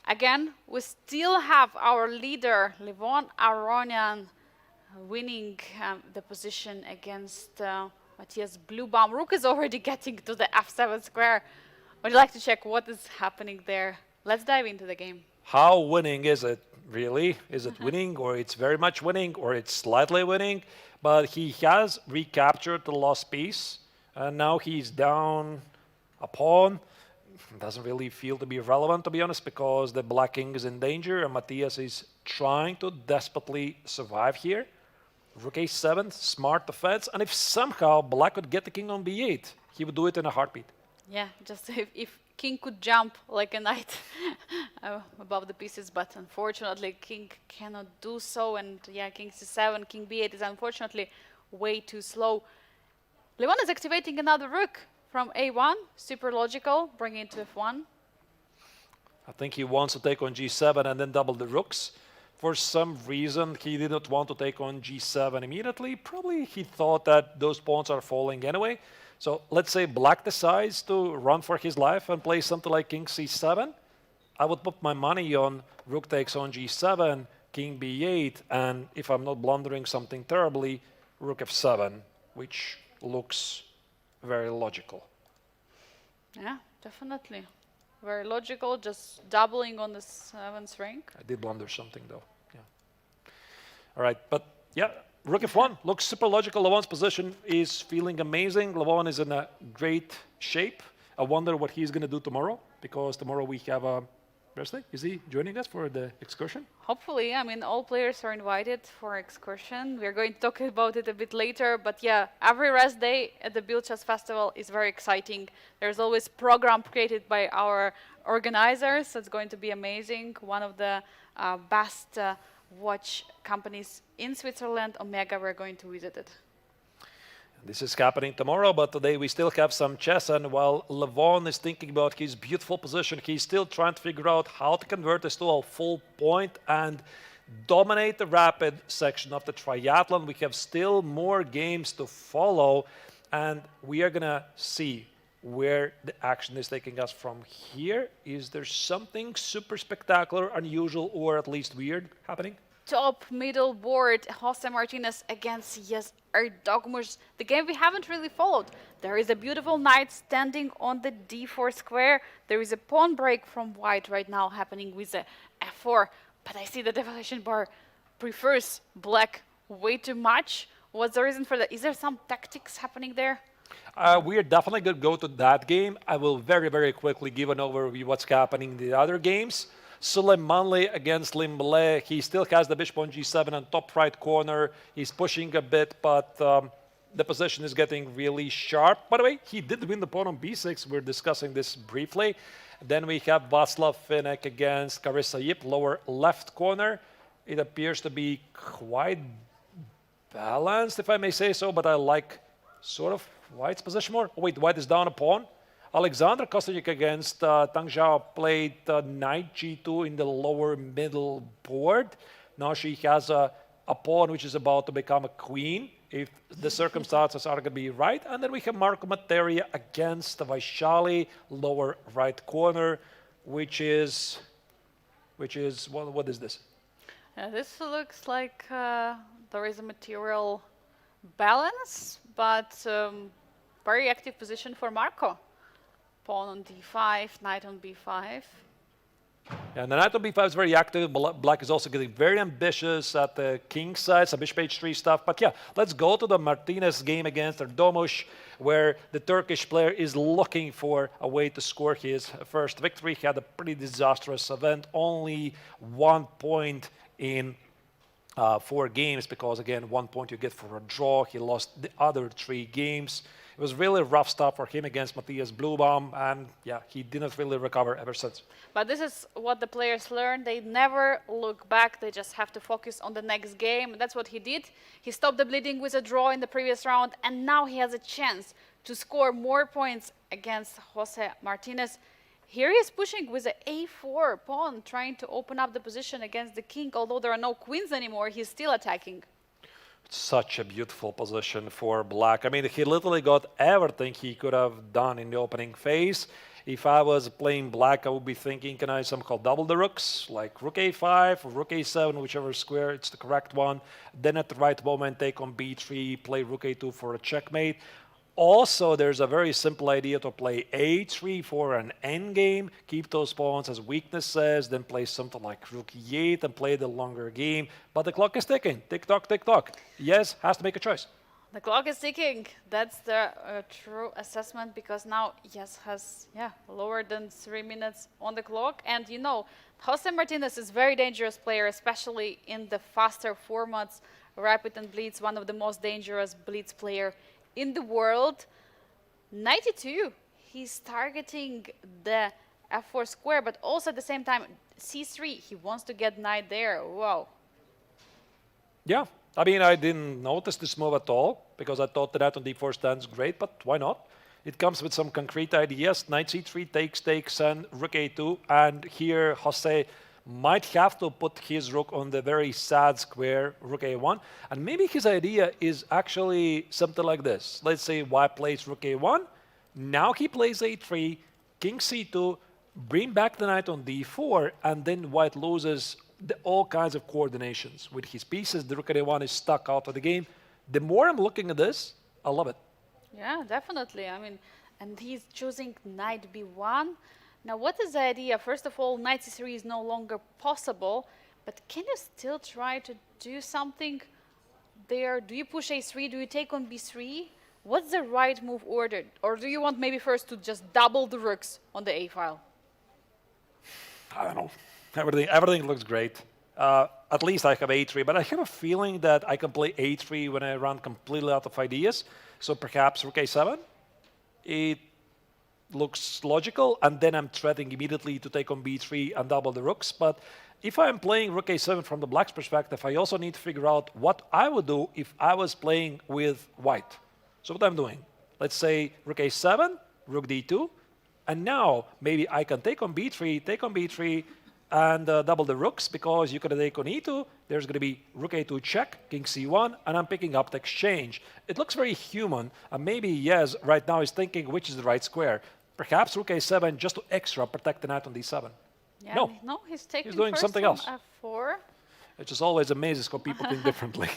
Again, we still have our leader, Levon Aronian, winning the position against Matthias Bluebaum. Rook is already getting to the f7 square. Would you like to check what is happening there? Let's dive into the game. How winning is it, really? Is it winning, or it's very much winning, or it's slightly winning? But he has recaptured the lost piece, and now he's down a pawn. Doesn't really feel to be relevant, to be honest, because the black king is in danger and Matthias is trying to desperately survive here. Rook a7, smart defense, and if somehow black could get the king on b8, he would do it in a heartbeat. Yeah, just if king could jump like a knight above the pieces, but unfortunately king cannot do so, and yeah, king c7, king b8 is unfortunately way too slow. Levon is activating another rook from a1, super logical, bringing it to f1. I think he wants to take on g7 and then double the rooks. for some reason, he didn't want to take on g7 immediately. Probably he thought that those pawns are falling anyway. So let's say black decides to run for his life and play something like king c7. I would put my money on rook takes on g7, king b8, and if I'm not blundering something terribly, rook f7, which looks very logical. Yeah, definitely. Very logical, just doubling on the 7th rank. I did blunder something though. Yeah. All right, but yeah, rook f1 looks super logical. Levon's position is feeling amazing. Levon is in a great shape. I wonder what he's going to do tomorrow, because tomorrow we have a rest day. Is he joining us for the excursion? Hopefully, I mean, all players are invited for excursion. We're going to talk about it a bit later, but yeah, every rest day at the Biel Chess Festival is very exciting. There's always program created by our organizers. It's going to be amazing. One of the best watch companies in Switzerland, Omega, we're going to visit it. This is happening tomorrow, but today we still have some chess, and while Levon is thinking about his beautiful position, he's still trying to figure out how to convert this to a full point and dominate the rapid section of the triathlon. We have still more games to follow, and we are gonna see where the action is taking us from here. Is there something super spectacular, unusual, or at least weird happening? Top middle board, Jose Martinez against Erdogmus. The game we haven't really followed. There is a beautiful knight standing on the d4 square. There is a pawn break from white right now happening with the f4. But I see the devaluation bar prefers black way too much. What's the reason for that? Is there some tactics happening there? We are definitely going to go to that game. I will very, very quickly give an overview of what's happening in the other games. Suleimanli against Limble. He still has the bishop on g7 on top right corner. He's pushing a bit, but the position is getting really sharp. By the way, he did win the pawn on b6. We're discussing this briefly. Then we have Václav Finek against Carissa Yip, lower left corner. It appears to be quite balanced, if I may say so, but I like sort of white's position more. Oh, wait, white is down a pawn. Alexander Kostenuik against Tang Zhao played knight g2 in the lower middle board. Now she has a pawn which is about to become a queen, if the circumstances are going to be right. And then we have Marco Materia against Vaishali, lower right corner, which is what is this? This looks like there is a material balance, but very active position for Marco. Pawn on d5, knight on b5. And the knight on b5 is very active. Black is also getting very ambitious at the king side, some bishop h3 stuff. But yeah, let's go to the Martinez game against Erdogmus, where the Turkish player is looking for a way to score his first victory. He had a pretty disastrous event, only 1 point in 4 games, because again, 1 point you get for a draw. He lost the other 3 games. It was really rough stuff for him against Matthias Bluebaum, and yeah, he didn't really recover ever since. But this is what the players learn. They never look back. They just have to focus on the next game. And that's what he did. He stopped the bleeding with a draw in the previous round, and now he has a chance to score more points against Jose Martinez. Here he is pushing with an a4 pawn, trying to open up the position against the king. Although there are no queens anymore, he's still attacking. Such a beautiful position for black. I mean, he literally got everything he could have done in the opening phase. If I was playing black, I would be thinking, can I somehow double the rooks, like rook a5 or rook a7, whichever square it's the correct one. Then at the right moment, take on b3, play rook a2 for a checkmate. Also, there's a very simple idea to play a3 for an endgame, keep those pawns as weaknesses, then play something like rook e8 and play the longer game. But the clock is ticking. Tick-tock, tick-tock. Yes, has to make a choice. The clock is ticking. That's the true assessment, because now Yes has lower than 3 minutes on the clock. And you know, Jose Martinez is a very dangerous player, especially in the faster formats. Rapid and Blitz, one of the most dangerous Blitz player in the world. 92, he's targeting the f4 square, but also at the same time c3, he wants to get knight there. Wow. Yeah, I mean, I didn't notice this move at all, because I thought the knight on d4 stands great, but why not? It comes with some concrete ideas. Knight c3 takes, and rook a2, and here Jose might have to put his rook on the very sad square, rook a1. And maybe his idea is actually something like this. Let's say white plays rook a1. Now he plays a3, king c2, bring back the knight on d4, and then white loses all kinds of coordinations. With his pieces, the rook at a1 is stuck out of the game. The more I'm looking at this, I love it. Yeah, definitely. I mean, and he's choosing knight b1. Now, what is the idea? First of all, knight c3 is no longer possible, but can you still try to do something there? Do you push a3? Do you take on b3? What's the right move ordered? Or do you want maybe first to just double the rooks on the a file? I don't know. Everything looks great. At least I have a3, but I have a feeling that I can play a3 when I run completely out of ideas. So perhaps rook a7. It looks logical, and then I'm threatening immediately to take on b3 and double the rooks. But if I'm playing rook a7 from the black's perspective, I also need to figure out what I would do if I was playing with white. So what I'm doing, let's say rook a7, rook d2, and now maybe I can take on b3, and double the rooks, because you can take on e2. There's going to be rook a2 check, king c1, and I'm picking up the exchange. It looks very human, and maybe Yagiz right now is thinking which is the right square. Perhaps rook a7 just to extra protect the knight on d7. Yeah, No, he's taking doing first something on else. f4. It just always amazes how people think differently.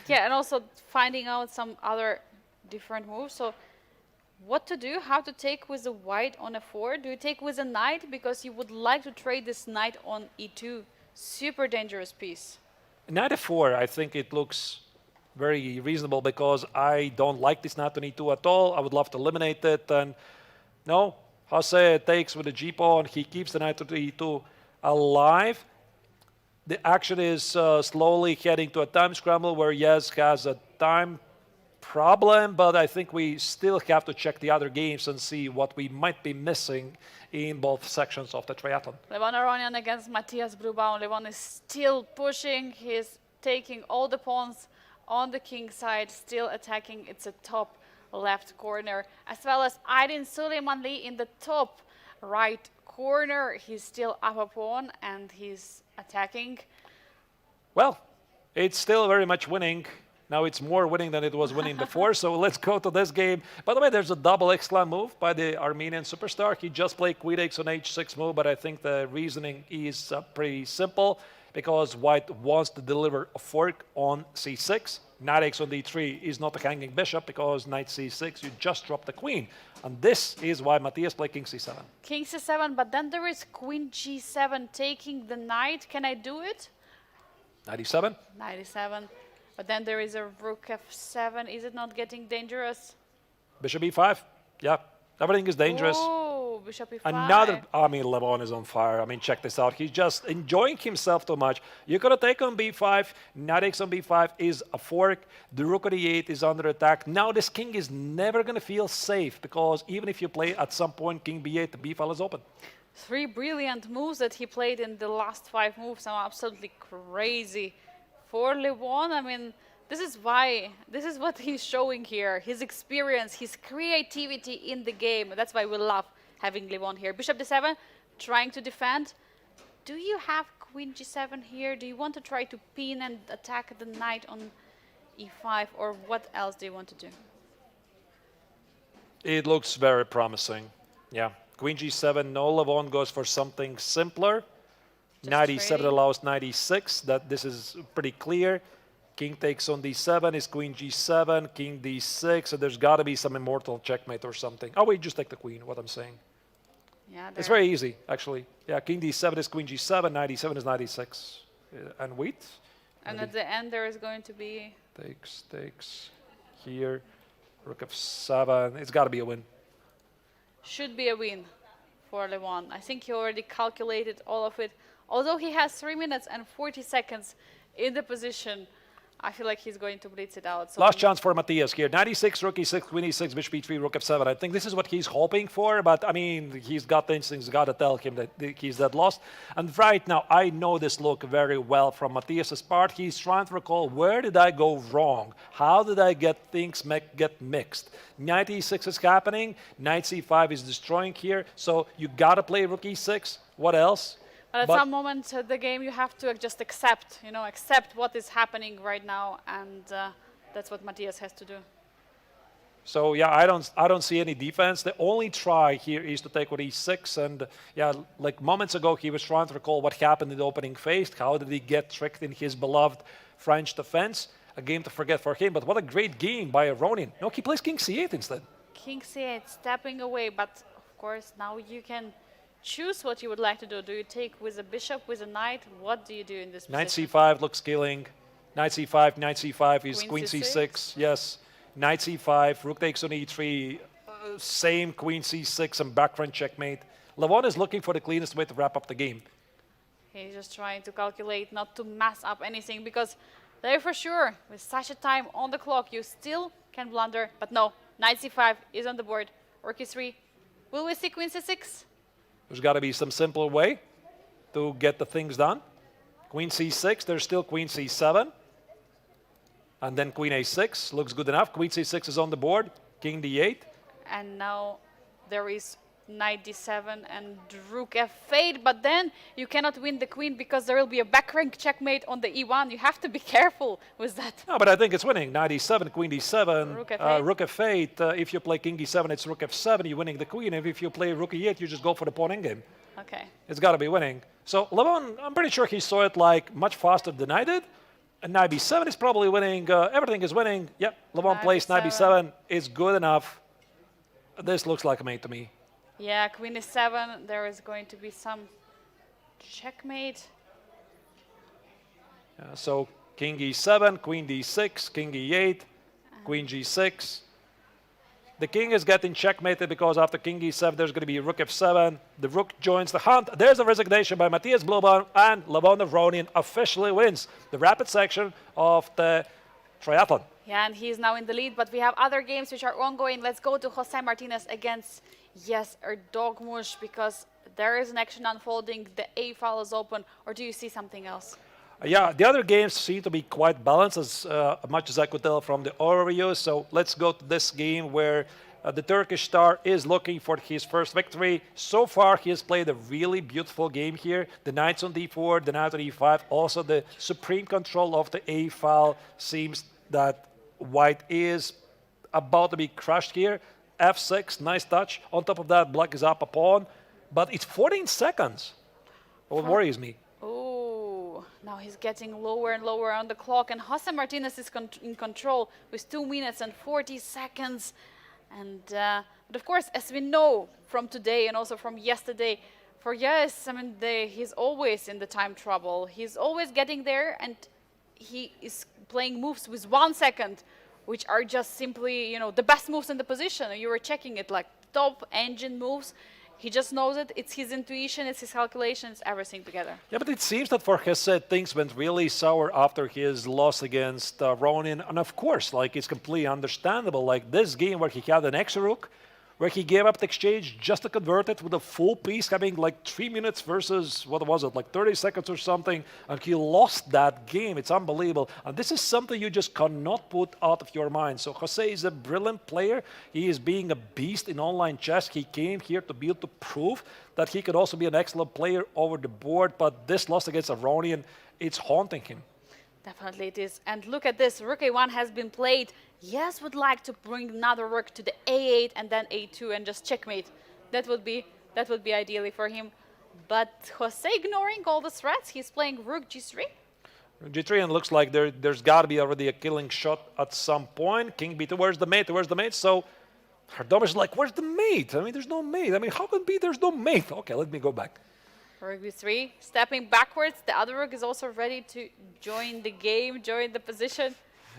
Yeah, and also finding out some other different moves. So what to do, how to take with the white on f4. Do you take with a knight because you would like to trade this knight on e2? Super dangerous piece. Knight f4, I think it looks very reasonable because I don't like this knight on e2 at all. I would love to eliminate it. And no, Jose takes with the g-pawn. He keeps the knight to e2 alive. The action is slowly heading to a time scramble where Yagiz has a time problem, but I think we still have to check the other games and see what we might be missing in both sections of the triathlon. Levon Aronian against Matthias Bluebaum. Levon is still pushing. He's taking all the pawns on the king side, still attacking. It's a top left corner, as well as Aydin Süleymanli in the top right corner. He's still up a pawn and he's attacking. Well, it's still very much winning. Now it's more winning than it was winning before, so let's go to this game. By the way, there's a double exclam move by the Armenian superstar. He just played queen takes on h6 move, but I think the reasoning is pretty simple, because white wants to deliver a fork on c6. Knight takes on d3 is not a hanging bishop, because knight c6, you just drop the queen. And this is why Matthias played king c7. King c7, but then there is queen g7 taking the knight. Can I do it? Knight e7. Knight e7. But then there is a rook f7. Is it not getting dangerous? Bishop e5. Yeah, everything is dangerous. Oh, bishop e5. Another, I mean, Levon is on fire. I mean, check this out. He's just enjoying himself too much. You're going to take on b5. Knight takes on b5 is a fork. The rook on e8 is under attack. Now this king is never going to feel safe, because even if you play at some point king b8, the b file is open. 3 brilliant moves that he played in the last 5 moves. I'm absolutely crazy for Levon. I mean, this is what he's showing here. His experience, his creativity in the game. That's why we love having Levon here. Bishop d7, trying to defend. Do you have queen g7 here? Do you want to try to pin and attack the knight on e5, or what else do you want to do? It looks very promising. Yeah. Queen g7, no, Levon goes for something simpler. Knight e7 allows knight e6. That this is pretty clear. King takes on d7 is queen g7, king d6. So there's got to be some immortal checkmate or something. Oh wait, just take the queen. What I'm saying. Yeah, it's very easy actually. Yeah, king d7 is queen g7, knight e7 is knight e6, and wait. And at the end there is going to be takes here, rook f7. It's got to be a win. Should be a win for Levon. I think he already calculated all of it. Although he has 3 minutes and 40 seconds in the position, I feel like he's going to blitz it out. So last chance for Matthias here. Knight e6, rook e6, queen e6, bishop e3, rook f7. I think this is what he's hoping for, but I mean, he's got the instincts, got to tell him that he's dead lost. And right now, I know this look very well from Matthias's part. He's trying to recall, where did I go wrong? How did I get things get mixed? Knight e6 is happening. Knight c5 is destroying here. So you got to play rook e6. What else? But at some moment of the game, you have to just accept, accept what is happening right now, and that's what Matthias has to do. So yeah, I don't see any defense. The only try here is to take with e6, and yeah, like moments ago he was trying to recall what happened in the opening phase. How did he get tricked in his beloved French defense? A game to forget for him. But what a great game by Aronian. No, he plays King C8 instead. King C8 stepping away, but of course now you can choose what you would like to do. Do you take with a bishop, with a knight? What do you do in this Knight position? c5 looks killing. Knight c5 is Queen c6. Yes. Knight c5, rook takes on e3, same Queen c6 and background checkmate. Levon is looking for the cleanest way to wrap up the game. He's just trying to calculate not to mess up anything, because there for sure, with such a time on the clock, you still can blunder. But no, Knight c5 is on the board. Rook e3. Will we see Queen c6? There's got to be some simpler way to get the things done. Queen c6, there's still Queen c7. And then Queen a6 looks good enough. Queen c6 is on the board. King d8. And now there is Knight d7 and Rook f8, but then you cannot win the queen because there will be a back rank checkmate on the e1. You have to be careful with that. No, but I think it's winning. Knight e7, Queen d7, Rook f8. Rook f8. If you play King d7, it's Rook f7. You're winning the queen. If you play Rook e8, you just go for the pawn endgame. Okay. It's got to be winning. So Levon, I'm pretty sure he saw it like much faster than I did. And Knight b7 is probably winning. Everything is winning. Yep, Levon plays Knight b7. It's good enough. This looks like a mate to me. Yeah, Queen e7. There is going to be some checkmate. So King e7, Queen d6, King e8, Queen g6. The king is getting checkmated because after King e7, there's going to be Rook f7. The rook joins the hunt. There's a resignation by Matthias Bluebaum, and Levon Aronian officially wins the rapid section of the triathlon. Yeah, and he's now in the lead, but we have other games which are ongoing. Let's go to Jose Martinez against Erdogmush, because there is an action unfolding. The A file is open, or do you see something else? Yeah, the other games seem to be quite balanced, as much as I could tell from the overview. So let's go to this game where the Turkish star is looking for his first victory. So far, he has played a really beautiful game here. The knights on d4, the knight on e5. Also, the supreme control of the A file seems that white is about to be crushed here. f6, nice touch. On top of that, black is up a pawn. But it's 14 seconds. What worries me. Now he's getting lower and lower on the clock, and Jose Martinez is in control with 2 minutes and 40 seconds. And but of course, as we know from today and also from yesterday, for Yagiz, I mean, he's always in the time trouble. He's always getting there, and he is playing moves with 1 second, which are just simply, the best moves in the position. You were checking it like top engine moves. He just knows it. It's his intuition, it's his calculations, everything together. Yeah, but it seems that for Hesse, things went really sour after his loss against Ronin. And of course, it's completely understandable. Like this game where he had an extra rook, where he gave up the exchange just to convert it with a full piece, having 3 minutes versus, what was it, 30 seconds or something, and he lost that game. It's unbelievable. And this is something you just cannot put out of your mind. So Jose is a brilliant player. He is being a beast in online chess. He came here to be able to prove that he could also be an excellent player over the board, but this loss against Aronian, it's haunting him. Definitely it is. And look at this, Rook A1 has been played. Yes, would like to bring another rook to the A8 and then A2 and just checkmate. That would be ideally for him. But Jose ignoring all the threats. He's playing Rook G3. G3, and looks like there's got to be already a killing shot at some point. King B2, where's the mate? Where's the mate? So Erdogmush is like, where's the mate? I mean, there's no mate. I mean, how can be there's no mate? Okay, let me go back. Rook B3, stepping backwards. The other rook is also ready to join the game, join the position.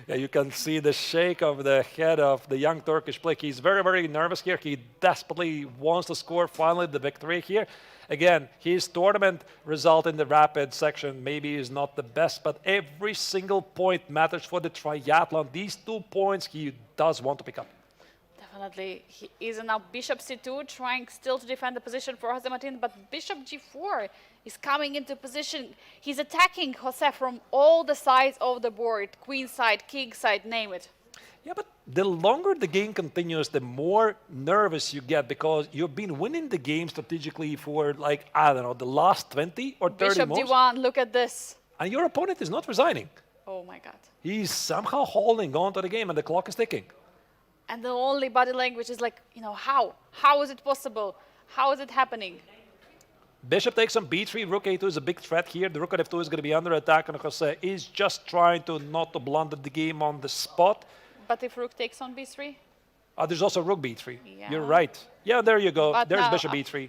Yeah, you can see the shake of the head of the young Turkish player. He's very, very nervous here. He desperately wants to score finally the victory here. Again, his tournament result in the rapid section maybe is not the best, but every single point matters for the triathlon. These 2 points he does want to pick up. Definitely. He is now Bishop C2, trying still to defend the position for Jose Martin, but Bishop G4 is coming into position. He's attacking Jose from all the sides of the board, queen side, king side, name it. Yeah, but the longer the game continues, the more nervous you get because you've been winning the game strategically for, like, I don't know, the last 20 or 30 Bishop moves. D1, look at this. And your opponent is not resigning. Oh my God. He's somehow holding on to the game and the clock is ticking. And the only body language is like, how? How is it possible? How is it happening? Bishop takes on b3, rook a2 is a big threat here. The rook at f2 is going to be under attack, and Jose is just trying to not to blunder the game on the spot. But if rook takes on b3? There's also rook b3. Yeah. You're right. Yeah, there you go. But There's now, bishop b3.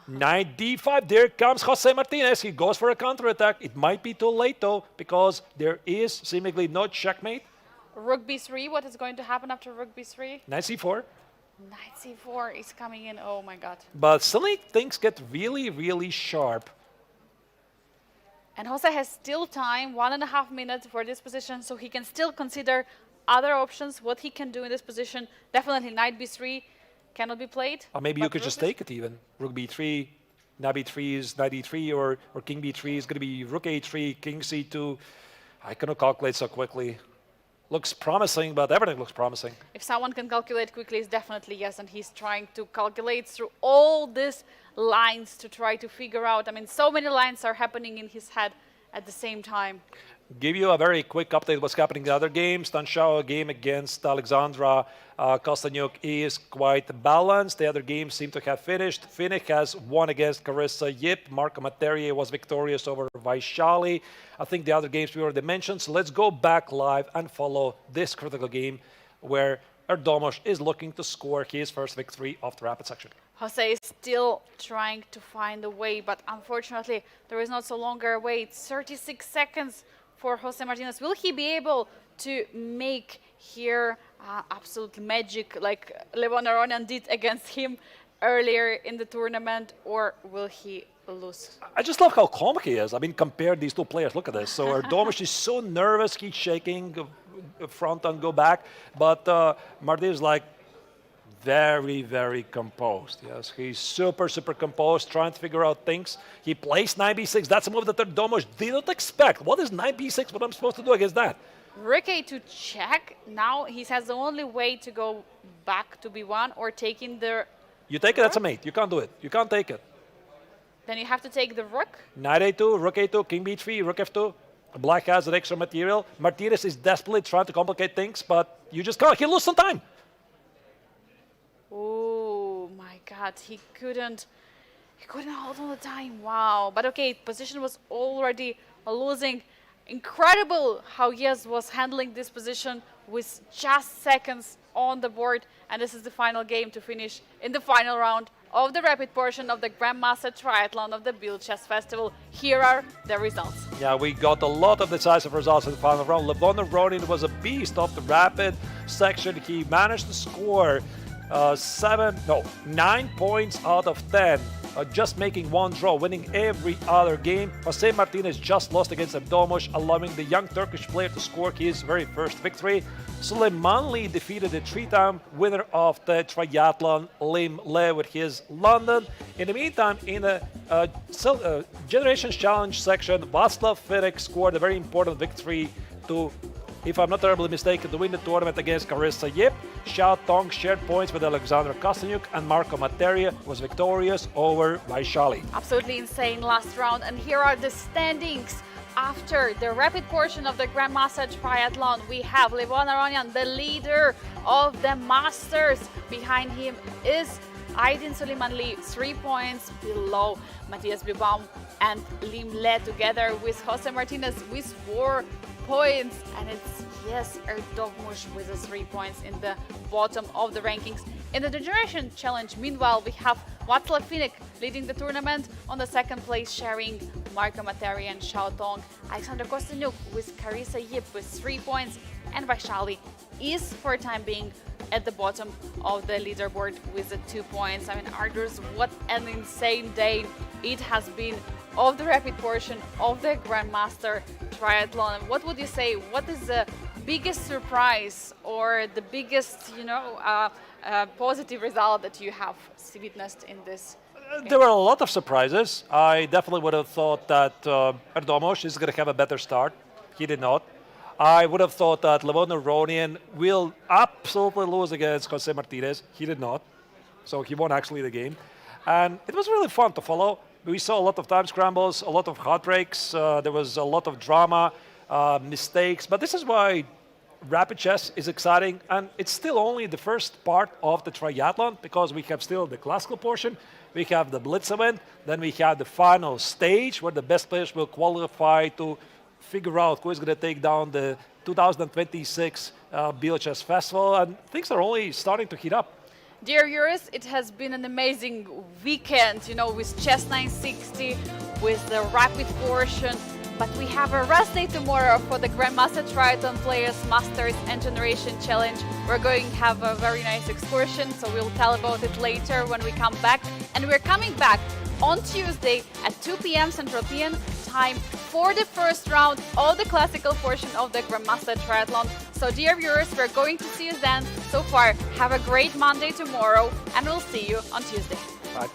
Knight d5. There comes Jose Martinez. He goes for a counterattack. It might be too late, though, because there is seemingly no checkmate. Rook b3, what is going to happen after rook b3? Knight c4. Knight c4 is coming in. Oh my God. But suddenly things get really, really sharp. And Jose has still time, 1.5 minutes for this position, so he can still consider other options, what he can do in this position. Definitely knight b3 cannot be played. Or maybe you but could rook just is- take it even. Rook b3, knight b3 is knight e3, or king b3 is going to be rook a3, king c2. I cannot calculate so quickly. Looks promising, but everything looks promising. If someone can calculate quickly, it's definitely yes, and he's trying to calculate through all these lines to try to figure out. I mean, so many lines are happening in his head at the same time. Give you a very quick update what's happening in the other games. Tanshao game against Alexandra Kostenuik is quite balanced. The other games seem to have finished. Finnick has won against Carissa Yip. Marco Materia was victorious over Vaishali. I think the other games we already mentioned. So let's go back live and follow this critical game where Erdomosh is looking to score his first victory of the rapid section. Jose is still trying to find a way, but unfortunately, there is not so longer a way. It's 36 seconds for Jose Martinez. Will he be able to make here absolute magic like Levon Aronian did against him earlier in the tournament, or will he lose? I just love how calm he is. I mean, compare these two players. Look at this. So Erdomosh is so nervous. He's shaking front and go back. But Martinez is like very, very composed. Yes, he's super, super composed, trying to figure out things. He plays knight b6. That's a move that Erdomosh did not expect. What is knight b6? What I'm supposed to do against that? Rook a2 check. Now he has the only way to go back to b1 or taking the... You take it, that's a mate. You can't do it. You can't take it. Then you have to take the rook. Knight a2, rook a2, king b3, rook f2. Black has an extra material. Martinez is desperately trying to complicate things, but you just can't. He lose some time. Oh my God, he couldn't hold on the time. Wow. But okay, position was already losing. Incredible how Yagiz was handling this position with just seconds on the board. And this is the final game to finish in the final round of the rapid portion of the Grandmaster Triathlon of the Biel Chess Festival. Here are the results. Yeah, we got a lot of decisive results in the final round. Levon Ronin was a beast of the rapid section. He managed to score 9 points out of 10, just making one draw, winning every other game. Jose Martinez just lost against Erdomosh, allowing the young Turkish player to score his very first victory. Suleimanli defeated the three-time winner of the triathlon, Lim Le, with his London. In the meantime, in the Generations Challenge section, Václav Finnick scored a very important victory to, if I'm not terribly mistaken, to win the tournament against Carissa Yip. Xiao Tong shared points with Alexander Kostenuik, and Marco Materia was victorious over Vaishali. Absolutely insane last round. And here are the standings. After the rapid portion of the Grandmaster Triathlon, we have Levon Aronian, the leader of the Masters. Behind him is Aydin Suleimanli, 3 points below Matthias Bluebaum and Lim Le, together with Jose Martinez with 4 points. And it's Erdomosh with the 3 points in the bottom of the rankings. In the Generation Challenge, meanwhile, we have Václav Finnick leading the tournament on the second place, sharing Marco Materia and Xiao Tong. Alexander Kostenuik with Carissa Yip with 3 points, and Vaishali is, for the time being, at the bottom of the leaderboard with the 2 points. I mean, Arthurs, what an insane day it has been of the rapid portion of the Grandmaster Triathlon. What would you say? What is the biggest surprise or the biggest, positive result that you have witnessed in this? There were a lot of surprises. I definitely would have thought that Erdomosh is going to have a better start. He did not. I would have thought that Levon Aronian will absolutely lose against Jose Martinez. He did not. So he won actually the game. And it was really fun to follow. We saw a lot of time scrambles, a lot of heartbreaks. There was a lot of drama, mistakes. But this is why rapid chess is exciting. And it's still only the first part of the triathlon because we have still the classical portion. We have the Blitz event. Then we have the final stage where the best players will qualify to figure out who is going to take down the 2026 Biel Chess Festival. And things are only starting to heat up. Dear viewers, it has been an amazing weekend, you know, with Chess 960, with the rapid portion. But we have a rest day tomorrow for the Grandmaster Triathlon Players Masters and Generation Challenge. We're going to have a very nice excursion, so we'll tell about it later when we come back. And we're coming back on Tuesday at 2 p.m. Central European time for the first round of the classical portion of the Grandmaster Triathlon. So dear viewers, we're going to see you then. So far, have a great Monday tomorrow, and we'll see you on Tuesday. Bye.